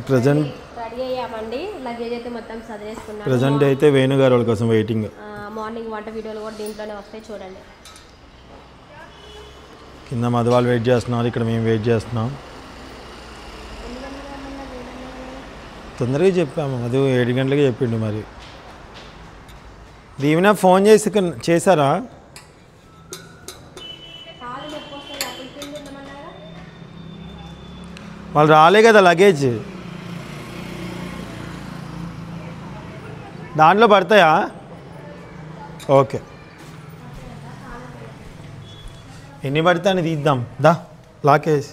Present ready అయ్యామండి. Luggage అయితే మొత్తం సదిరేసుకున్నాం. Present అయితే వేణుగారు వాళ్ళ కోసం వెయిటింగ్. మార్నింగ్ వంట వీడియోలు కూడా దీంట్లోనే వస్తాయి చూడండి. కింద మధు వాళ్ళు వెయిట్ చేస్తున్నారు, ఇక్కడ మేము వెయిట్ చేస్తున్నాం. తొందరగా చెప్పాము, అది 7 గంటలకి చెప్పిండు. మరి దీవెన ఫోన్ చేశారా? వాళ్ళు రాలే కదా లగేజ్, దాంట్లో పడతాయా? ఓకే, ఎన్ని పడితే అని తీద్దాం దా లాకేజ్.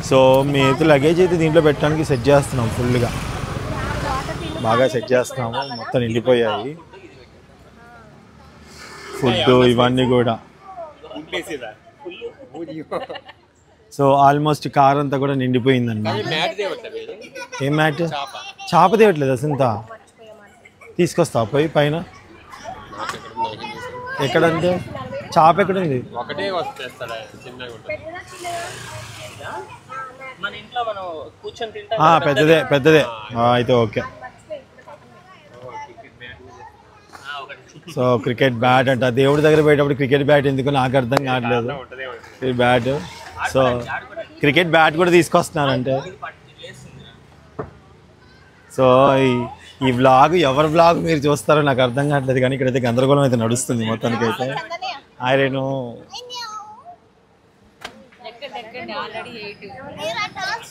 సో మేమైతే లగేజ్ అయితే దీంట్లో పెట్టడానికి సెట్ చేస్తున్నాం, ఫుల్గా బాగా సెట్ చేస్తున్నాము. మొత్తం నిండిపోయాయి ఫుడ్ ఇవన్నీ కూడా. సో ఆల్మోస్ట్ కార్ అంతా కూడా నిండిపోయిందండి. ఏం మ్యాట్? చాప తేవట్లేదు అసంతా, తీసుకొస్తా పోయి పైన. ఎక్కడంటే చాప ఎక్కడుంది? పెద్దదే పెద్దదే అయితే ఓకే. సో క్రికెట్ బ్యాట్ అంట, దేవుడి దగ్గర పోయేటప్పుడు క్రికెట్ బ్యాట్ ఎందుకు నాకు అర్థం కావట్లేదు. బ్యాట్, సో క్రికెట్ బ్యాట్ కూడా తీసుకొస్తున్నారంటే. సో ఈ వ్లాగ్ ఎవరి వ్లాగ్ మీరు చూస్తారో నాకు అర్థం కావట్లేదు, కానీ ఇక్కడైతే గందరగోళం అయితే నడుస్తుంది మొత్తానికి అయితే. ఆయన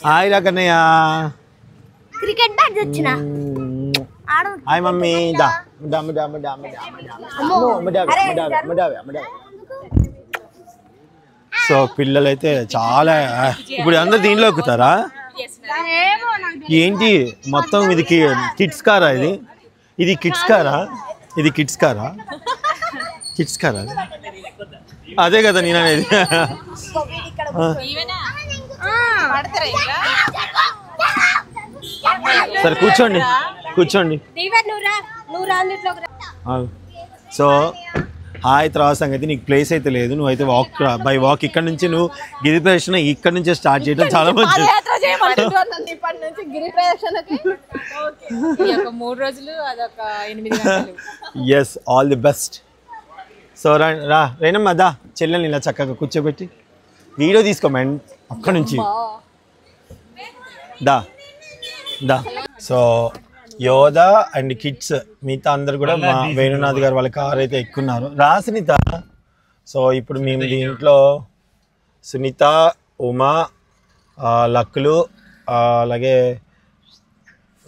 హాయ్ రా కన్నయ్య, క్రికెట్ బ్యాట్ తెచ్చినా. హాయ్ మమ్మీ, దా సో పిల్లలైతే చాలా, ఇప్పుడు అందరు దీనిలో ఎక్కుతారా ఏంటి? మొత్తం ఇది కిడ్స్ కారా? ఇది కిడ్స్ కారా? ఇది కిడ్స్ కారా? కిడ్స్ కారా? అదే కదా నేను అనేది. సరే కూర్చోండి కూర్చోండి. సో హాయ్ తర్వాత సంగతి, నీకు ప్లేస్ అయితే లేదు, నువ్వైతే వాక్ బై వాక్ ఇక్కడ నుంచి నువ్వు గిరి ప్రదర్శన ఇక్కడ నుంచే స్టార్ట్ చేయడం చాలా మంచిది. 3 రోజులు అదొక 8 గంటలు. Yes, all the best. So రా రేనమ్మ, దా చెల్లెల్ని ఇలా చక్కగా కూర్చోబెట్టి వీడియో తీసుకోమండి అక్కడి నుంచి. దా దా. సో యోధా అండ్ కిడ్స్ మిగతా అందరు కూడా మా వేణునాథ్ గారు వాళ్ళ కార్ అయితే ఎక్కున్నారు. రా సునీత. సో ఇప్పుడు మేము దీంట్లో సునీత, ఉమా, లక్కులు, అలాగే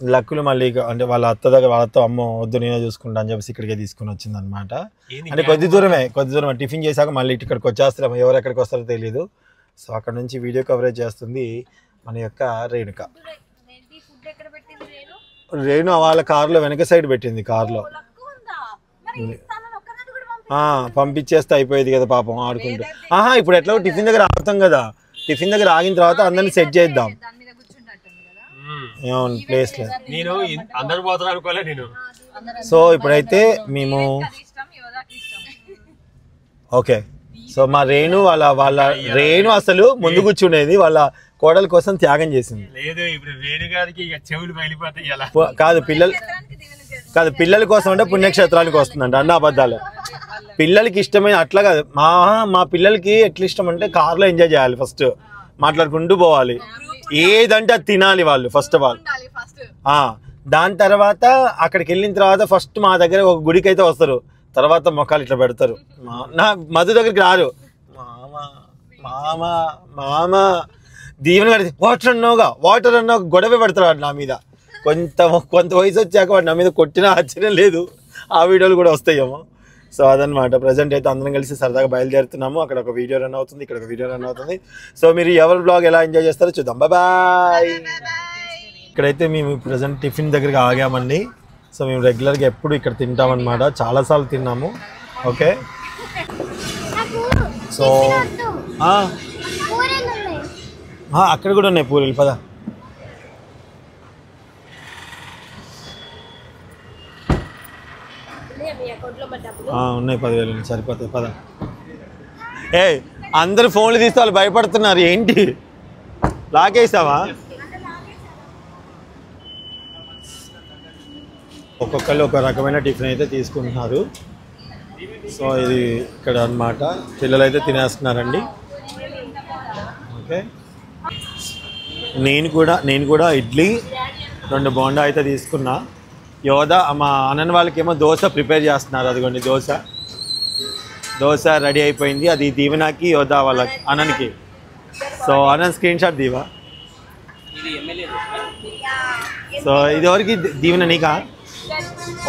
లక్కులు మళ్ళీ అంటే వాళ్ళ అత్త దగ్గర, వాళ్ళతో అమ్మ వద్దు నేనే చూసుకుంటా అని చెప్పేసి ఇక్కడికే తీసుకుని వచ్చింది అనమాట. అంటే కొద్ది దూరమే టిఫిన్ చేశాక మళ్ళీ ఇక్కడికి వచ్చేస్తాము, ఎవరు ఎక్కడికి వస్తారో తెలియదు. సో అక్కడ నుంచి వీడియో కవరేజ్ చేస్తుంది మన యొక్క రేణుక. రేణు వాళ్ళ కారులో వెనక సైడ్ పెట్టింది, కారులో పంపించేస్తే అయిపోయేది కదా పాపం ఆడుకుంటూ. ఇప్పుడు ఎట్లా టిఫిన్ దగ్గర ఆగుతాం కదా, టిఫిన్ దగ్గర ఆగిన తర్వాత అందరిని సెట్ చేద్దాం. ప్లేస్ లేదు. సో ఇప్పుడైతే మేము ఓకే. సో మా రేణు వాళ్ళ రేణు అసలు ముందు కూర్చునేది వాళ్ళ కోడల కోసం త్యాగం చేసింది. కాదు పిల్లల కోసం అంటే పుణ్యక్షేత్రానికి వస్తుందంట, అన్న అబద్ధాలు. పిల్లలకి ఇష్టమైన అట్లా కాదు, మా పిల్లలకి ఎట్లా ఇష్టం అంటే కార్లో ఎంజాయ్ చేయాలి, ఫస్ట్ మాట్లాడుకుంటూ పోవాలి, ఏదంటే అది తినాలి వాళ్ళు ఫస్ట్ ఆఫ్ ఆల్. దాని తర్వాత అక్కడికి వెళ్ళిన తర్వాత ఫస్ట్ మా దగ్గర ఒక గుడికి అయితే వస్తారు, తర్వాత మొక్కలు ఇట్లా పెడతారు. నా మధు దగ్గరికి రారు, మామ మామ మామ దీవెన కడితే వాటర్ అన్నావుగా గొడవ పెడతాడు నా మీద. కొంత వయసు వచ్చాక వాడు నా మీద కొట్టినా ఆశ్చర్యం లేదు, ఆ వీడియోలు కూడా వస్తాయేమో. సో అదనమాట. ప్రజెంట్ అయితే అందరం కలిసి సరదాగా బయలుదేరుతున్నాము. అక్కడ ఒక వీడియో రన్ అవుతుంది, ఇక్కడ ఒక వీడియో రన్ అవుతుంది. సో మీరు ఎవరి బ్లాగ్ ఎలా ఎంజాయ్ చేస్తారో చూద్దాం. బాయ్. ఇక్కడైతే మేము ప్రజెంట్ టిఫిన్ దగ్గరికి ఆగామండి. సో మేము రెగ్యులర్గా ఎప్పుడు ఇక్కడ తింటామన్నమాట, చాలాసార్లు తిన్నాము. ఓకే. సో అక్కడ కూడా ఉన్నాయి పూరీలు, పద. ఉన్నాయి 10,000 సరిపోతాయి, పద. ఏ అందరు ఫోన్లు తీస్తే వాళ్ళు భయపడుతున్నారు ఏంటి లాగేసావా ఒక్కొక్కళ్ళు ఒక రకమైన టిఫిన్ అయితే తీసుకుంటున్నారు సో ఇది ఇక్కడ అన్నమాట పిల్లలు అయితే తినేస్తున్నారండి ఓకే నేను కూడా ఇడ్లీ 2 బోండా అయితే తీసుకున్నా యోధా మా అన్నన్ వాళ్ళకేమో దోశ ప్రిపేర్ చేస్తున్నారు అదిగోండి దోశ రెడీ అయిపోయింది అది దీవెనకి యోధా వాళ్ళ అన్నన్కి సో అన్నన్ స్క్రీన్ షాట్ దీవా సో ఇది ఎవరికి దీవెన నీకా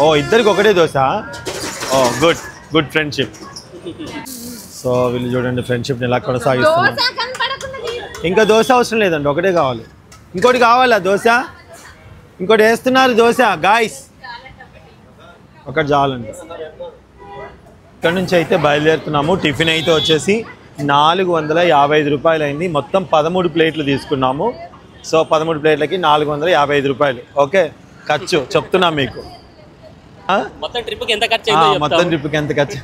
ఓ ఇద్దరికి ఒకటే దోశ ఓ గుడ్ ఫ్రెండ్షిప్ సో వీళ్ళు చూడండి ఫ్రెండ్షిప్ని ఎలా కొనసాగిస్తున్నారు ఇంకా దోశ అవసరం లేదండి ఒకటే కావాలి ఇంకోటి కావాలా దోశ ఇంకోటి వేస్తున్నారు దోశ గాయస్ ఒకటి చాలండి ఇక్కడ నుంచి అయితే బయలుదేరుతున్నాము టిఫిన్ అయితే వచ్చేసి 455 రూపాయలు అయింది మొత్తం 13 ప్లేట్లు తీసుకున్నాము సో 13 ప్లేట్లకి 455 రూపాయలు ఓకే ఖర్చు చెప్తున్నా మీకు మొత్తం ట్రిప్కి ఎంత ఖర్చు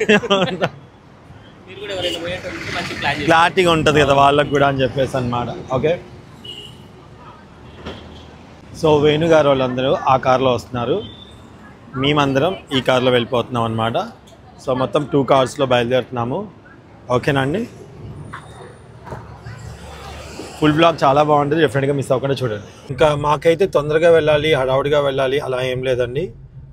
క్లారిటీగా ఉంటుంది కదా వాళ్ళకి కూడా అని చెప్పేసి అన్నమాట ఓకే సో వేణుగారు వాళ్ళందరూ ఆ కార్లో వస్తున్నారు మేమందరం ఈ కార్లో వెళ్ళిపోతున్నాం అన్నమాట సో మొత్తం 2 కార్స్లో బయలుదేరుతున్నాము ఓకేనా అండి ఫుల్ బ్లాగ్ చాలా బాగుంటుంది డెఫినెట్గా మిస్ అవ్వకుండా చూడండి ఇంకా మాకైతే తొందరగా వెళ్ళాలి హడావుడిగా వెళ్ళాలి అలా ఏం లేదండి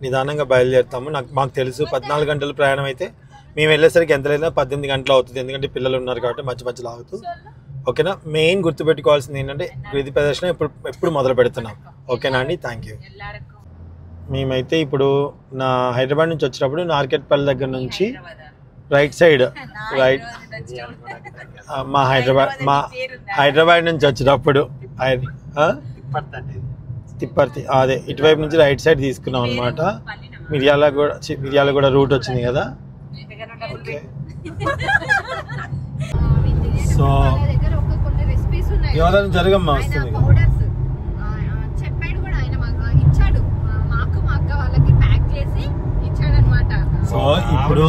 నిదానంగా బయలుదేరుతాము మాకు తెలుసు 14 గంటల ప్రయాణం అయితే మేము వెళ్ళేసరికి ఎంత లేదా 18 గంటలు అవుతుంది ఎందుకంటే పిల్లలు ఉన్నారు కాబట్టి మధ్య ఆగుతూ ఓకేనా మెయిన్ గుర్తుపెట్టుకోవాల్సింది ఏంటంటే గిరి ప్రదర్శన ఎప్పుడు మొదలు పెడుతున్నాం ఓకేనా అండి థ్యాంక్ యూ మేమైతే ఇప్పుడు నా హైదరాబాద్ నుంచి వచ్చినప్పుడు నార్కెట్పల్లి దగ్గర నుంచి రైట్ మా హైదరాబాద్ నుంచి వచ్చినప్పుడు తిప్పర్తి అదే ఇటువైపు నుంచి రైట్ సైడ్ తీసుకున్నాం అనమాట మిర్యాలగూడ రూట్ వచ్చింది కదా ఓకే సో ఎవరైనా జరగమ్మా వస్తుంది సో ఇప్పుడు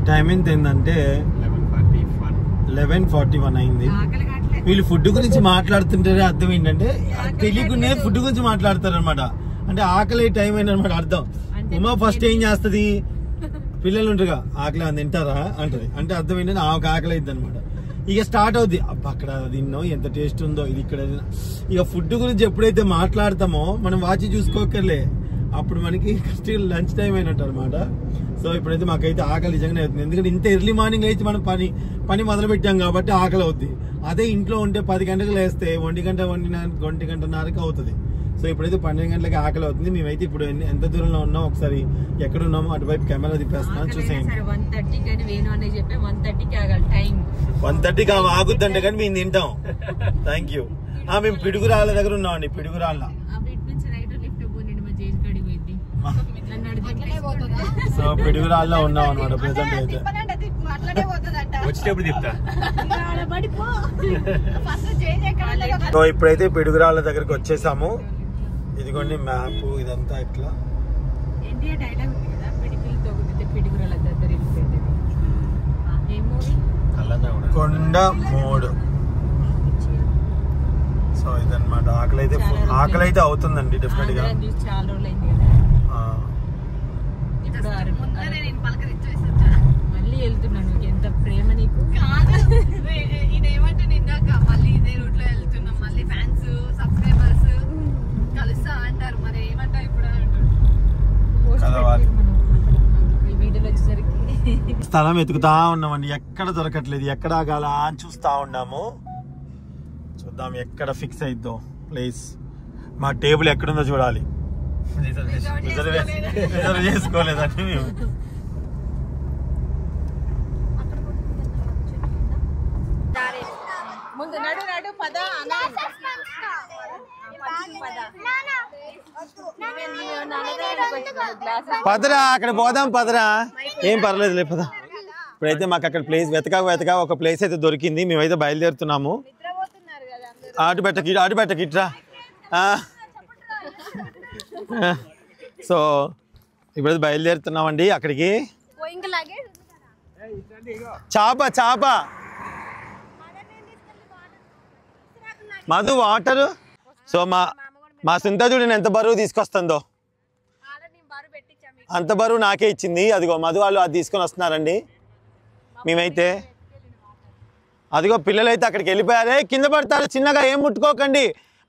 టైం ఎంత ఏంటంటే 11:41 అయింది వీళ్ళు ఫుడ్ గురించి మాట్లాడుతుంటే అర్థం ఏంటంటే తెలియకుండా ఫుడ్ గురించి మాట్లాడతారు అనమాట అంటే ఆకలి టైం అయిందనమాట అర్థం ఉమా ఫస్ట్ ఏం చేస్తుంది పిల్లలు ఉంటారుగా ఆకలి అని తింటారా అంటది అంటే అర్థం ఏంటంటే ఆకలి అయింది అనమాట ఇక స్టార్ట్ అవుద్ది అబ్బా అక్కడ తిన్నో ఎంత టేస్ట్ ఉందో ఇది ఇక్కడ ఇక ఫుడ్ గురించి ఎప్పుడైతే మాట్లాడతామో మనం వాచి చూసుకోకర్లే అప్పుడు మనకి లంచ్ టైం అయినట్టు అనమాట సో ఇప్పుడైతే మాకైతే ఆకలి నిజంగానే అవుతుంది ఎందుకంటే ఇంత ఎర్లీ మార్నింగ్ అయితే మనం పని మొదలు పెట్టాం కాబట్టి ఆకలి అవుద్ది అదే ఇంట్లో ఉంటే 10 గంటలకు లేస్తే 1:1:30కి అవుతుంది సో ఇప్పుడైతే 12 గంటలకి ఆకలి అవుతుంది మేమైతే ఇప్పుడు ఎంత దూరంలో ఉన్నాం ఒకసారి ఎక్కడ ఉన్నామో అటువైపు కెమెరా తిప్పేస్తున్నాం చూసేయండి 1:30కి ఆగుద్దంటే కానీ మేము తింటాం థ్యాంక్ యూ మేము పిడుగురాళ్ళ దగ్గర ఉన్నామండి పిడుగురాళ్ళ సో పిడుగురాళ్ళలో ఉన్నాం అనమాట ప్రెసెంట్ అయితే సో ఇప్పుడైతే పిడుగురాళ్ళ దగ్గరకు వచ్చేసాము ఇదిగోండి మ్యాప్ ఇదంతా ఇట్లా కొండ మూడు సో ఇదన్నమాట ఆకలి అయితే అవుతుందండి డెఫినెట్ గా మళ్ళీ వెళ్తున్నాను ఎంత ప్రేమ నీకు ఇందాక మళ్ళీ ఇదే రూట్ లో వెళ్తున్నాం మళ్ళీ ఫ్యాన్స్ సబ్స్క్రైబర్స్ కలుస్తా అంటారు మరి ఏమంటారు ఇప్పుడు వీడియోలో వచ్చేసరికి స్థలం ఎతుకుతా ఉన్నామండి ఎక్కడ దొరకట్లేదు ఎక్కడ ఆగాల అని చూస్తా ఉన్నాము చూద్దాం ఎక్కడ ఫిక్స్ అయిద్దో ప్లేస్ మా టేబుల్ ఎక్కడుందో చూడాలి రిజర్వ్ చేసుకోలేదండి మేము ముందు నడు పద పదరా అక్కడ పోదాం పదరా ఏం పర్లేదు లే పద ఇప్పుడైతే మాకు అక్కడ ప్లేస్ వెతక ఒక ప్లేస్ అయితే దొరికింది మేమైతే బయలుదేరుతున్నాము ఆటు పెట్టకి ఇట్రా సో ఇప్పుడైతే బయలుదేరుతున్నామండి అక్కడికి చాప చాప మధు వాటరు. సో మా సుంత చూడండి ఎంత బరువు తీసుకొస్తుందో. అంత బరువు నాకే ఇచ్చింది. అదిగో మధు వాళ్ళు అది తీసుకొని వస్తున్నారండి. మేమైతే అదిగో పిల్లలైతే అక్కడికి వెళ్ళిపోయారే. కింద పడతారు, చిన్నగా ఏం ముట్టుకోకండి.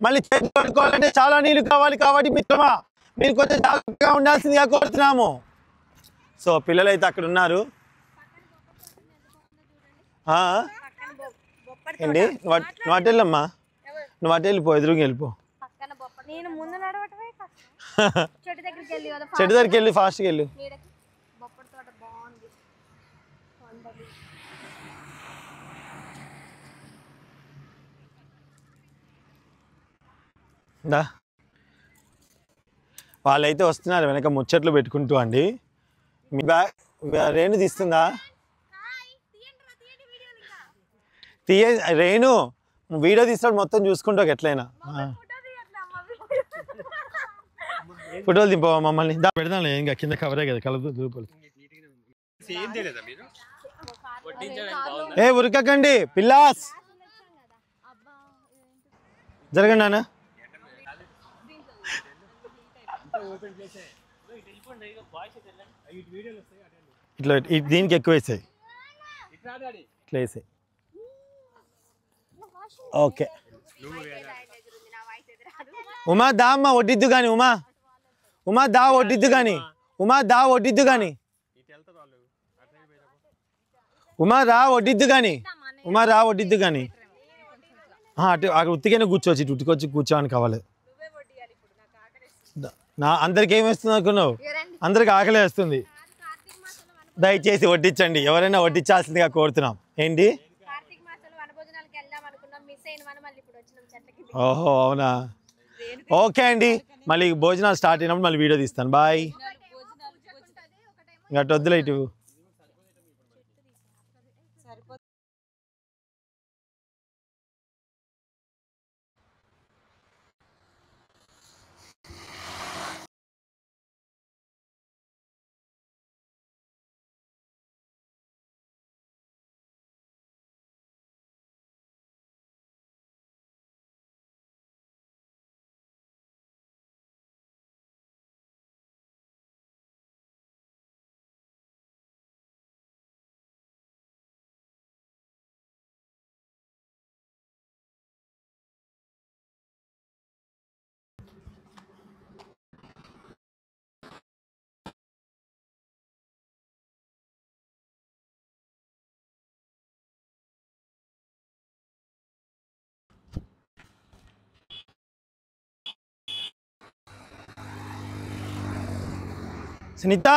మళ్ళీ చేతులు పట్టుకోవాలంటే చాలా నీళ్ళు కావాలి. కాబట్టి మిత్రమా మీరు కొంచెం జాగ్రత్తగా ఉండాల్సిందిగా కోరుతున్నాము. సో పిల్లలైతే అక్కడ ఉన్నారు. ఏంటి నువ్వు అటు వెళ్ళమ్మా, నువ్వు అటు వెళ్ళిపో, ఎదురుగా వెళ్ళిపో. చెట్టు దగ్గరికి వెళ్ళి ఫాస్ట్గా వెళ్ళు. దా వాళ్ళైతే వస్తున్నారు వెనక ముచ్చట్లు పెట్టుకుంటూ అండి. మీ రేణు తీస్తుందా? రేణు వీడియో తీస్తాడు మొత్తం చూసుకుంటావు ఎట్లయినా. ఫోటోలు దింపవా మమ్మల్ని? పెడదాంలే ఇంకా కింద కవరే కదా కలదు దూపలు. ఏ ఉరకకండి పిల్లాస్, జరగండి నాన్న. ఇట్లా దీనికి ఎక్కువ వేసాయి, ఇట్లా వేసాయి. ఓకే ఉమా దా అమ్మ వడ్డిద్దు కానీ, ఉమా దా వడ్డిద్దు కానీ, ఉమా దా వడ్డిద్దు కానీ, ఉమా రా వడ్డిద్దు కానీ, ఉమా రా వడ్డిద్దు కానీ. అటు అక్కడ ఉత్తికైనా కూర్చోవచ్చు, ఇటు ఉట్టుకొచ్చి కూర్చోని కావాలి. అందరికి ఏం వేస్తుంది అనుకున్నావు? అందరికి ఆకలి వేస్తుంది. దయచేసి వడ్డించండి, ఎవరైనా వడ్డించాల్సిందిగా కోరుతున్నాం. ఏంటి? ఓహో అవునా, ఓకే అండి. మళ్ళీ భోజనాలు స్టార్ట్ అయినప్పుడు మళ్ళీ వీడియో తీస్తాను. బాయ్. అటు వద్దులే, ఇటు సునీత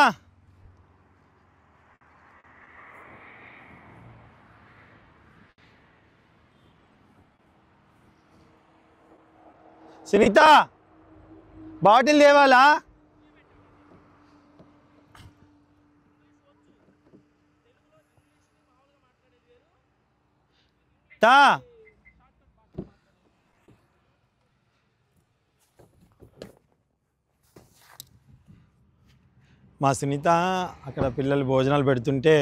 సునీత బాటిల్ తేవాలా? తా మా సునీత అక్కడ పిల్లలు భోజనాలు పెడుతుంటే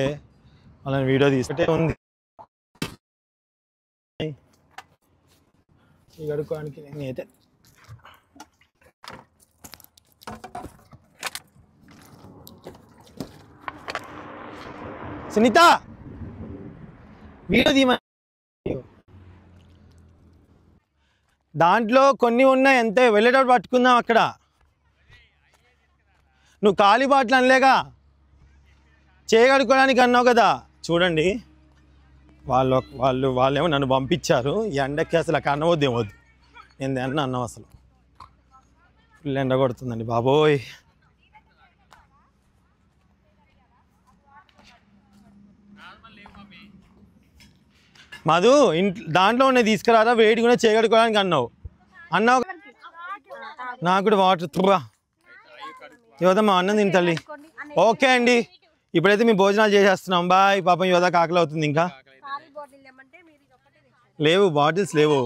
వాళ్ళని వీడియో తీసుకుంటే ఉంది. గడుకోవడానికి నేనైతే సునీత వీడియో తీమ, దాంట్లో కొన్ని ఉన్నాయి అంతే, వెళ్ళేటప్పుడు పట్టుకుందాం. అక్కడ నువ్వు ఖాళీ బాటిల్ అనలేగా, చేయగడుకోవడానికి అన్నావు కదా. చూడండి వాళ్ళేమో నన్ను పంపించారు. ఈ ఎండకి అసలు అక్కడ అన్నవద్దు ఏమొద్దు, నేను ఎండ అన్నాం. అసలు ఫుల్ ఎండ కొడుతుందండి బాబోయ్. మధు దాంట్లో ఉన్నాయి తీసుకురారా, వేడి కూడా చేయగడుకోవడానికి అన్నావు. నాకు కూడా వాటర్ తువ్వా యోధమ్మ అన్నం తిని తల్లి. ఓకే అండి, ఇప్పుడైతే మేము భోజనాలు చేసేస్తున్నాం. బాయ్. పాపం యోధ ఆకలి అవుతుంది. ఇంకా లేవు బాటిల్స్, లేవు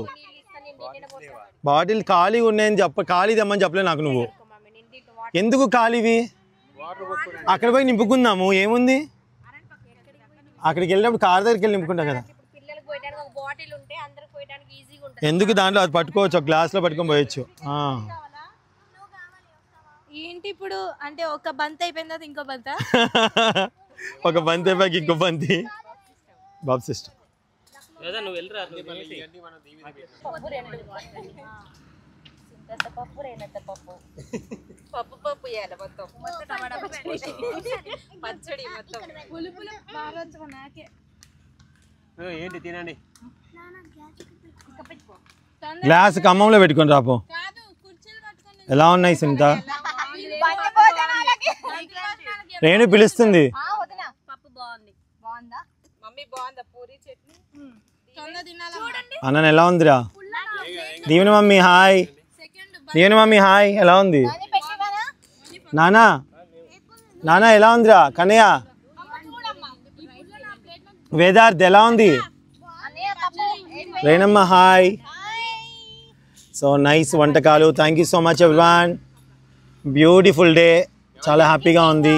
బాటిల్ ఖాళీ ఉన్నాయని ఖాళీ తెమ్మని చెప్పలే నాకు నువ్వు. ఎందుకు ఖాళీవి? అక్కడ పోయి నింపుకుందాము, ఏముంది? అక్కడికి వెళ్ళినప్పుడు కార్ దగ్గరికి వెళ్ళి నింపుకుంటాం కదా. పిల్లలకు పోయడానికి ఒక బాటిల్ ఉంటే అందరికి పోయడానికి ఈజీగా ఉంటుంది. ఎందుకు దాంట్లో అది పట్టుకోవచ్చు, ఒక గ్లాస్లో పట్టుకొని పోయొచ్చు. ఏంటి ఇప్పుడు అంటే ఒక బంతి అయిపోయింది అది ఇంకో బంత ఒక బంతి అయిపోయి ఇంకో బంతి. బాబు సిస్టర్ నువ్వు వెళ్ళరా పప్పు వేయాలి మొత్తం పచ్చడి మొత్తం ఏంటి తినండి. గ్లాస్ ఖమ్మంలో పెట్టుకొని రాపో. ఎలా ఉన్నాయి సింత? రేణు పిలుస్తుంది. మమ్మీ బాగుందా పూరి చట్నీ అన్న ఎలా ఉందిరా? దీవెన మమ్మీ హాయ్. దీవెన మమ్మీ హాయ్. ఎలా ఉంది నానా? నానా ఎలా ఉందిరా? కన్నయ్య వేదార్థ్ ఎలా ఉంది? రేణమ్మ హాయ్. సో నైస్ వంటకాలు. Thank you so much everyone. Beautiful day. చాలా హ్యాపీగా ఉంది.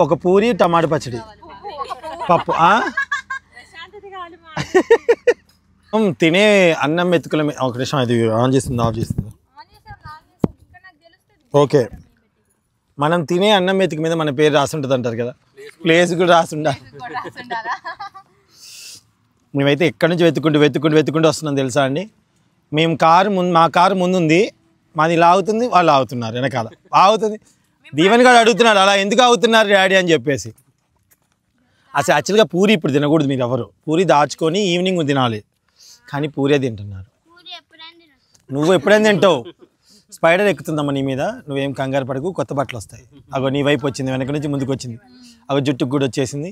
ఒక పూరి టమాటా పచ్చడి పప్పు. తినే అన్నం మెతుకుల ఒక నిమిషం అది ఆన్ చేస్తుంది ఆఫ్ చేస్తుంది. ఓకే మనం తినే అన్నం మెతుకు మీద మన పేరు రాసుంటుంది అంటారు కదా, ప్లేస్ కూడా రాసుండా. మేమైతే ఎక్కడి నుంచి వెతుక్కుంటూ వస్తున్నాం తెలుసా అండి. మేము మా కారు ముందుంది, మాది లాగుతుంది, వాళ్ళు ఆగుతున్నారు వెనకాల. ఆగుతుంది దీవెన్ గారు అడుగుతున్నారు అలా ఎందుకు ఆగుతున్నారు డాడీ అని చెప్పేసి. అసలు యాక్చువల్గా పూరి ఇప్పుడు తినకూడదు మీరు ఎవరు. పూరి దాచుకొని ఈవినింగ్ తినాలి, కానీ పూరే తింటున్నారు. నువ్వు ఎప్పుడైనా తింటావు. స్పైడర్ ఎక్కుతుందమ్మా నీ మీద, నువ్వేం కంగారు పడకు, కొత్త బట్టలు వస్తాయి. అగో నీ వైపు వచ్చింది, వెనక నుంచి ముందుకు వచ్చింది, అగో జుట్టుకు కూడా వచ్చేసింది.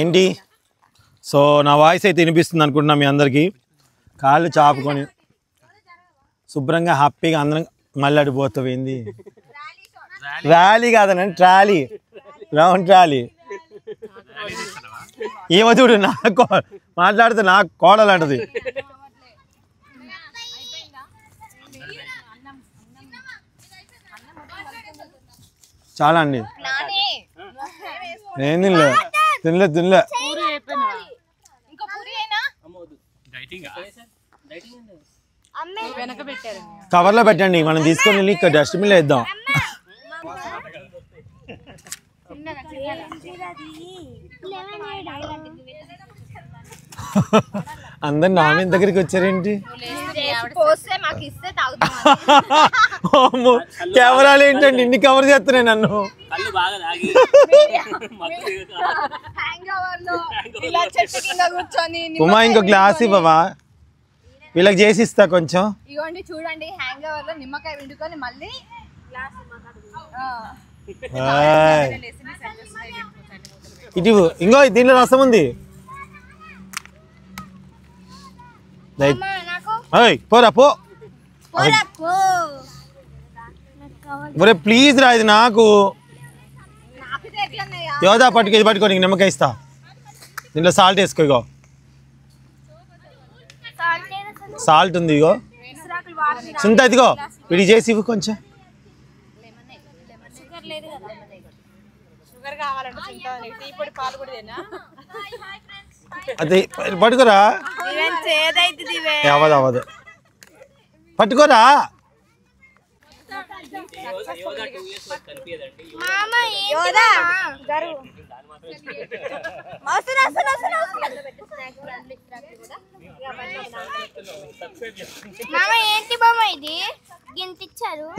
ఏంటి సో నా వాయిస్ అయితే వినిపిస్తుంది అనుకుంటున్నా మీ అందరికీ. కాళ్ళు చాపుకొని శుభ్రంగా హ్యాపీగా అందరం మళ్ళాడిపోతావేంది. ర్యాలీ కాదనండి, ట్రాలీ, రౌండ్ ట్రాలీ. ఏమో చూడు నాకు మాట్లాడితే నాకు కోడలు అంటది. చాలా అండి. ఏం తినలే కవర్లో పెట్టండి, మనం తీసుకొని వెళ్ళి ఇక్కడ డస్ట్బిన్లో వేద్దాం. అందరు నా మీద దగ్గరికి వచ్చారేంటి? కెమెరాలు ఏంటండి ఇన్ని కవర్ చేస్తున్నాయి నన్ను. ఉమా ఇంకో గ్లాస్ ఇవ్వవా? వీళ్ళకి చేసి ఇస్తా కొంచెం. ఇవ్వండి చూడండి, హ్యాంగ్ ఓవర్ లో నిమ్మకాయ పిండుకొని మళ్ళీ ఇటు ఇంకో దీనిలో రసం ఉంది. పోరా పో. ఒరే ప్లీజ్ రా, ఇది నాకు. యోదా పట్టుకు, ఇది పట్టుకో, నీకు నిమ్మకాయ ఇస్తా. దీంట్లో సాల్ట్ వేసుకో. ఇగో సాల్ట్ ఉంది, ఇగో చింత ఇదిగో విడి చేసి ఇవ్వు కొంచెం. అది పట్టుకోరా. అవదు పట్టుకోరా.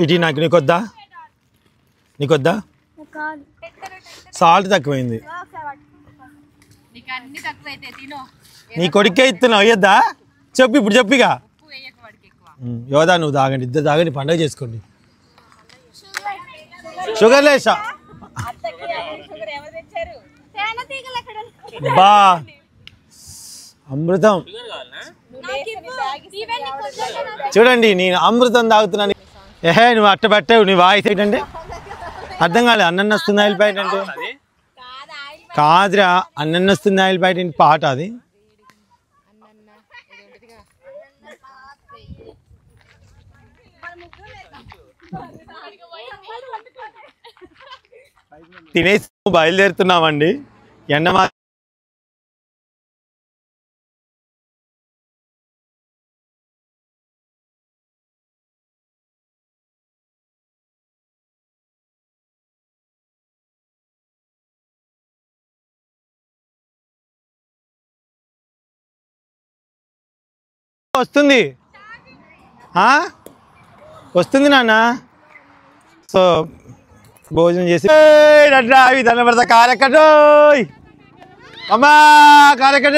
ఇది నాకు నీకొద్దా? సాల్ట్ తక్కువైంది. నీ కొడుకే ఇస్తున్నావు, అయ్యద్దా? చెప్పు ఇప్పుడు చెప్పిగా. యోదా నువ్వు తాగండి, ఇద్దరు తాగండి, పండుగ చేసుకోండి. షుగర్ లేసా బా అమృతం. చూడండి నేను అమృతం తాగుతున్నాను. ఏహే నువ్వు అట్ట పెట్టావు, నీ వాయిస్ ఏంటంటే అర్థం కాలేదు. అన్నన్న వస్తుంది ఆయిల్ ప్యాకెట్ అంటే కాదురా, అన్నన్న వస్తుంది ఆయిల్ ప్యాకెట్ పాట అది. తినేసి బయలుదేరుతున్నామండి. ఎండ వస్తుంది వస్తుంది నాన్న. సో భోజనం చేసి అవి దండ పెడతా. కారెక్కడ అమ్మా, కారెక్కడ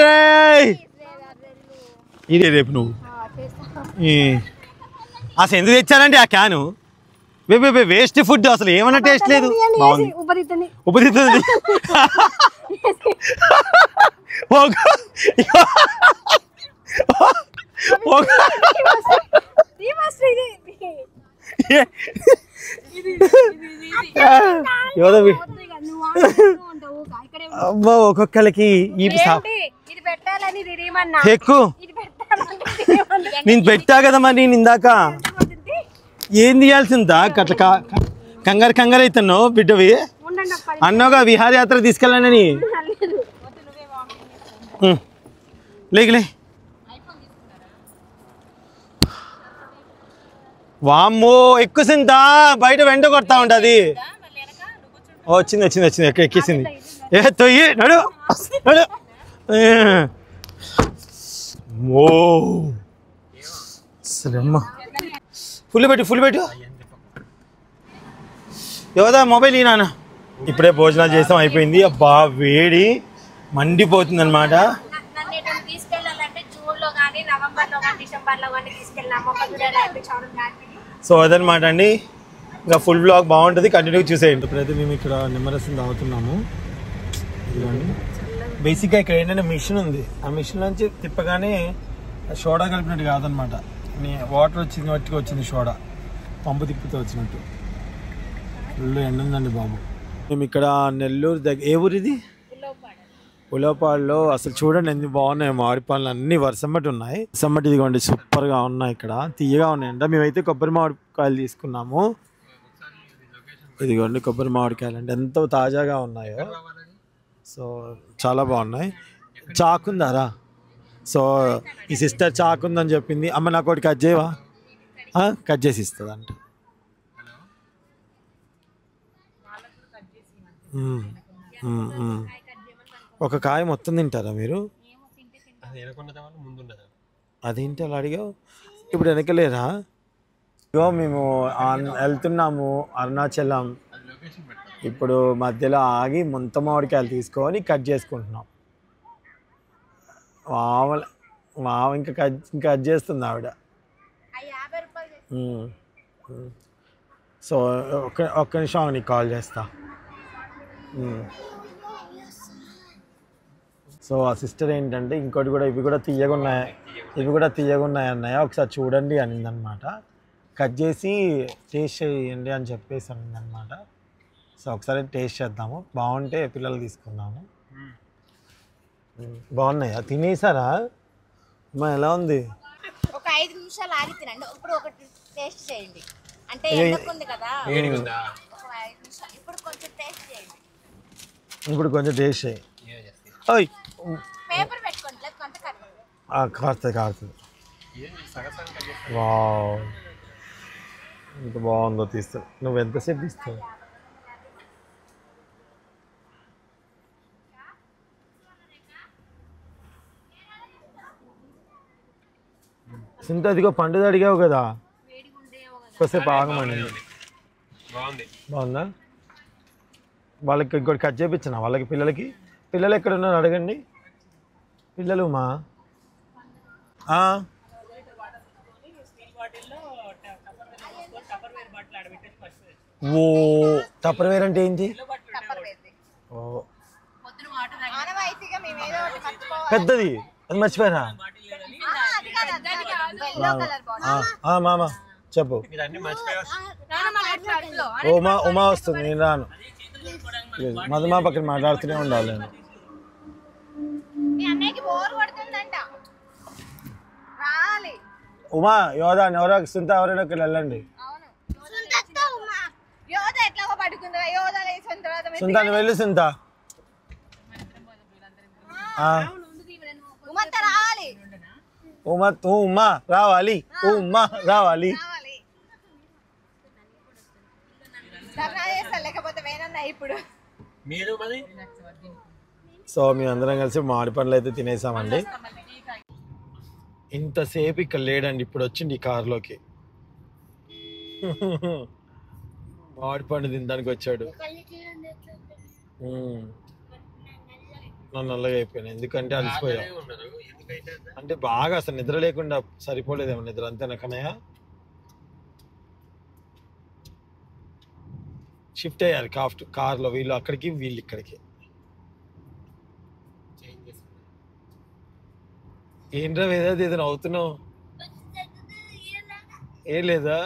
ఇదే రేపు నువ్వు అసలు ఎందుకు తెచ్చానండి ఆ క్యాను? వేస్ట్ ఫుడ్, అసలు ఏమన్నా టేస్ట్ లేదు. ఉపదిస్తుంది అబ్బా, ఒక్కొక్కరికి ఎక్కువ నేను పెట్టా కదా మరి. నేను ఇందాక ఏం తీయాల్సిందా కంగారు కంగారు అవుతున్నావు బిడ్డవి అన్నావుగా విహారయాత్ర తీసుకెళ్ళానని. లేకలే వామ్మో, ఎక్కుసిందా బయట వెంట కొడతా ఉంటుంది. వచ్చింది వచ్చింది వచ్చింది ఎక్కేసింది. తొయ్యి నడు నడు. ఓ సరేమ్మా, ఫుల్ పెట్టు. ఎవదా మొబైల్ ఈ నాన్న. ఇప్పుడే భోజనాలు చేసాం, అయిపోయింది. అబ్బా వేడి మండిపోతుంది అనమాట. సో అదనమాట అండి. ఇంకా ఫుల్ బ్లాగ్ బాగుంటుంది, కంటిన్యూగా చూసేయండి. ఇప్పుడైతే మేము ఇక్కడ నిమ్మరసం తాగుతున్నాము. బేసిక్గా ఇక్కడ ఏంటంటే మిషన్ ఉంది. ఆ మిషన్ నుంచి తిప్పగానే సోడా కలిపినట్టు కాదనమాట, వాటర్ వచ్చింది మట్టికి వచ్చింది సోడా, పంపు తిప్పితే వచ్చినట్టు. ఫుల్ ఎండ ఉందండి బాబు. మేము ఇక్కడ నెల్లూరు దగ్గర, ఏ ఊరు ఇది? ఉలవపాడులో. అసలు చూడండి ఎన్ని బాగున్నాయి మామిడి పళ్ళు, అన్ని వర్షంబట్టి ఉన్నాయి. వర్షంబట్టి ఇదిగోండి సూపర్గా ఉన్నాయి, ఇక్కడ తీయగా ఉన్నాయంట. మేమైతే కొబ్బరి మామిడికాయలు తీసుకున్నాము. ఇదిగోండి కొబ్బరి మామిడికాయలు అంటే ఎంతో తాజాగా ఉన్నాయో. సో చాలా బాగున్నాయి. చాకుందారా? సో ఈ సిస్టర్ చాకుందని చెప్పింది. అమ్మ నాకు ఒకటి కట్ చేయవా? కట్ చేసి ఇస్తుంది అంట. ఒక కాయ మొత్తం తింటారా మీరు? అదేంటి అలా అడిగావు? ఇప్పుడు వెనకలేరా? ఇగో మేము వెళ్తున్నాము అరుణాచలం. ఇప్పుడు మధ్యలో ఆగి ముంత మామిడికాయలు తీసుకొని కట్ చేసుకుంటున్నాం. ఇంకా కట్ చేస్తుంది ఆవిడ. సో ఒక్క నిమిషం నీకు కాల్ చేస్తా. సో ఆ సిస్టర్ ఏంటంటే ఇంకోటి కూడా, ఇవి కూడా తీయగా ఉన్నాయి అన్నయ్య, ఒకసారి చూడండి అనిందనమాట. కట్ చేసి టేస్ట్ చేయండి అని చెప్పేసి అనిందనమాట. సో ఒకసారి టేస్ట్ చేద్దాము, బాగుంటే పిల్లలు తీసుకుందాము. బాగున్నాయా? తినేసారా? అమ్మా ఎలా ఉంది? ఒక 5 నిమిషాలు ఆగి తినండి. ఇప్పుడు ఒకటి టేస్ట్ చేయండి. అంటే ఎండకుంది కదా, ఒక 5 నిమిషాలు. ఇప్పుడు కొంచెం టేస్ట్ చేయండి. ఇప్పుడు కొంచెం టేస్ట్ చేయి. ఓయ్ పేపర్ పెట్టుకోండి, లేకపోతే కారుతుంది. వావ్, ఎంత బాగుందో తీస్తావు. నువ్వు ఎంతసేపు తీస్తావు? సింత అదిగో పండుగ అడిగావు కదా, కొద్దిసేపు ఆగమని. బాగుందా? వాళ్ళకి ఇంకోటి కట్ చేయించిన వాళ్ళకి, పిల్లలు ఎక్కడ ఉన్నారు అడగండి. పిల్లలు మా ఓ టప్పర్వేర్ అంటే ఏంటి? ఓ పెద్దది, అది మర్చిపోయారా? మామ చెప్పు. ఉమా వస్తుంది, నేను రాను. మధుమా పక్కన మాట్లాడుతూనే ఉండాలి నేను. ఉమా యోధా ఎవరో సుంత ఎవరైనా ఇక్కడ వెళ్ళండి. సుంత నువ్వు వెళ్ళు సుంత. రావాలి ఉమ్మా రావాలి, ఉమ్మా రావాలి. లేకపోతే వేనన్నా ఇప్పుడు. సో మేమందరం కలిసి మామిడి పండ్లు అయితే తినేసామండి. ఇంతసేపు ఇక్కడ లేడండి, ఇప్పుడు వచ్చింది ఈ కారులోకి. మామిడి పండు తినడానికి వచ్చాడు. నన్ను నల్లగా అయిపోయాను ఎందుకంటే అలసిపోయా. అంటే బాగా అసలు నిద్ర లేకుండా సరిపోలేదేమో నిద్ర, అంతేనా కన్నయ్య? షిఫ్ట్ అయ్యారు కార్లో, వీళ్ళు అక్కడికి వీళ్ళు ఇక్కడికి. ఏంట్రా వేదా ఏదైనా అవుతున్నావు? ఏం లేదా?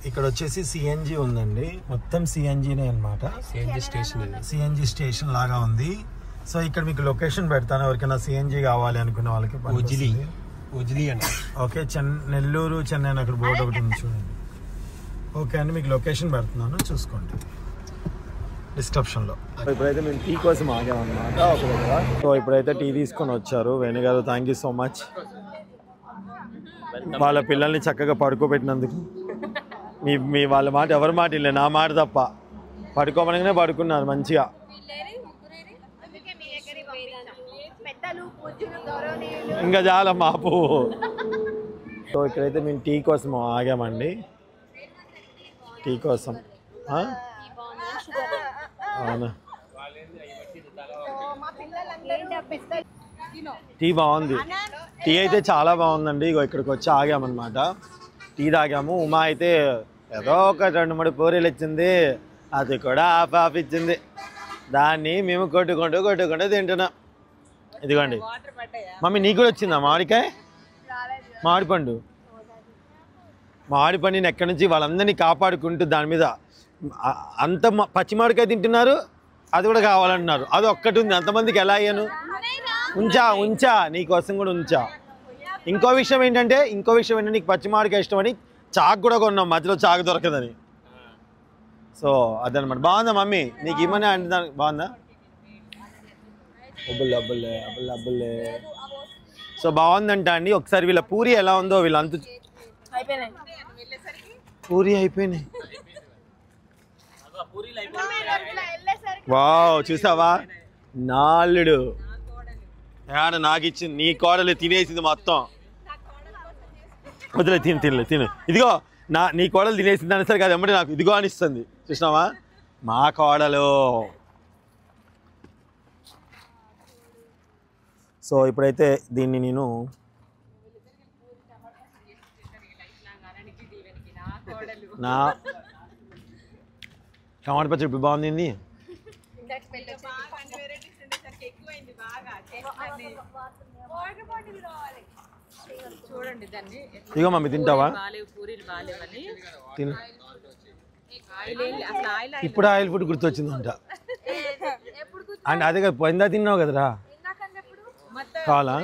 ఇక్కడ వచ్చేసి సిఎన్జి ఉందండి, మొత్తం సిఎన్జినే అనమాట. సిఎన్జి స్టేషన్ లాగా ఉంది. సో ఇక్కడ మీకు లొకేషన్ పెడతాను, ఎవరికైనా సిఎన్జి కావాలి అనుకునే వాళ్ళకి. ఓకే, నెల్లూరు చెన్నై అక్కడ బోర్డు ఒకటి ఉంది చూడండి. ఓకే అండి, మీకు లొకేషన్ పెడుతున్నాను, చూసుకోండి డిస్క్రిప్షన్లో. ఇప్పుడైతే మేము టీ కోసం ఆగామన్నమాట. సో ఇప్పుడైతే టీ తీసుకొని వచ్చారు వేణు గారు, థ్యాంక్ యూ సో మచ్. వాళ్ళ పిల్లల్ని చక్కగా పడుకోబెట్టినందుకు. మీ వాళ్ళ మాట ఎవరి మాట ఇల్లే, నా మాట తప్ప. పడుకోమనగానే పడుకున్నారు మంచిగా. ఇంకా చాలా మాపు. సో ఇక్కడైతే మేము టీ కోసం ఆగామండి, టీ కోసం. అవునా, టీ బాగుంది. టీ అయితే చాలా బాగుందండి. ఇగో ఇక్కడికి వచ్చి ఆగామన్నమాట, టీ తాగాము. ఉమా అయితే ఏదో ఒక 2-3 పూరీలు ఇచ్చింది, అది కూడా హాఫ్ ఇచ్చింది. దాన్ని మేము కొట్టుకుంటూ తింటున్నాం. ఇదిగోండి మమ్మీ, నీకు కూడా వచ్చిందా మామిడికాయ? మామిడి పండుని ఎక్కడి నుంచి వాళ్ళందరినీ కాపాడుకుంటూ దాని మీద అంత పచ్చి మామిడికాయ తింటున్నారు, అది కూడా కావాలంటున్నారు. అది ఒక్కటి ఉంది, అంతమందికి ఎలా అయ్యాను? ఉంచా నీకోసం కూడా ఉంచా. ఇంకో విషయం ఏంటంటే నీకు పచ్చి మామిడికాయ ఇష్టమని చాకు కూడా కొన్నాం, మధ్యలో చాకు దొరకదని. సో అదనమాట. బాగుందా మమ్మీ? నీకు ఇమ్మని అంటే దానికి బాగుందా? అబ్బుల్లే. సో బాగుందంట అండి. ఒకసారి వీళ్ళ పూరి ఎలా ఉందో, వీళ్ళంతా పూరి అయిపోయినాయి. వావ్, చూసావా? నాలుడు నాకు ఇచ్చింది, నీ కోడలు తినేసింది మొత్తం. వదిలే, తిను. ఇదిగో నీ కోడలు తినేసింది అనేసరికి అది ఎమ్మటి నాకు ఇదిగో అనిస్తుంది. చూసినావా మా కోడలు. సో ఇప్పుడైతే దీన్ని నేను నా టమాటా పచ్చడి ఇప్పుడు బాగుంది. చూడండి దాన్ని. ఇగో మమ్మీ తింటావా? తిను. ఇప్పుడు ఆయిల్ ఫుడ్ గుర్తొచ్చిందంట. అంటే అదే కదా పోయిందా, తిన్నావు కదరా. కావాలా?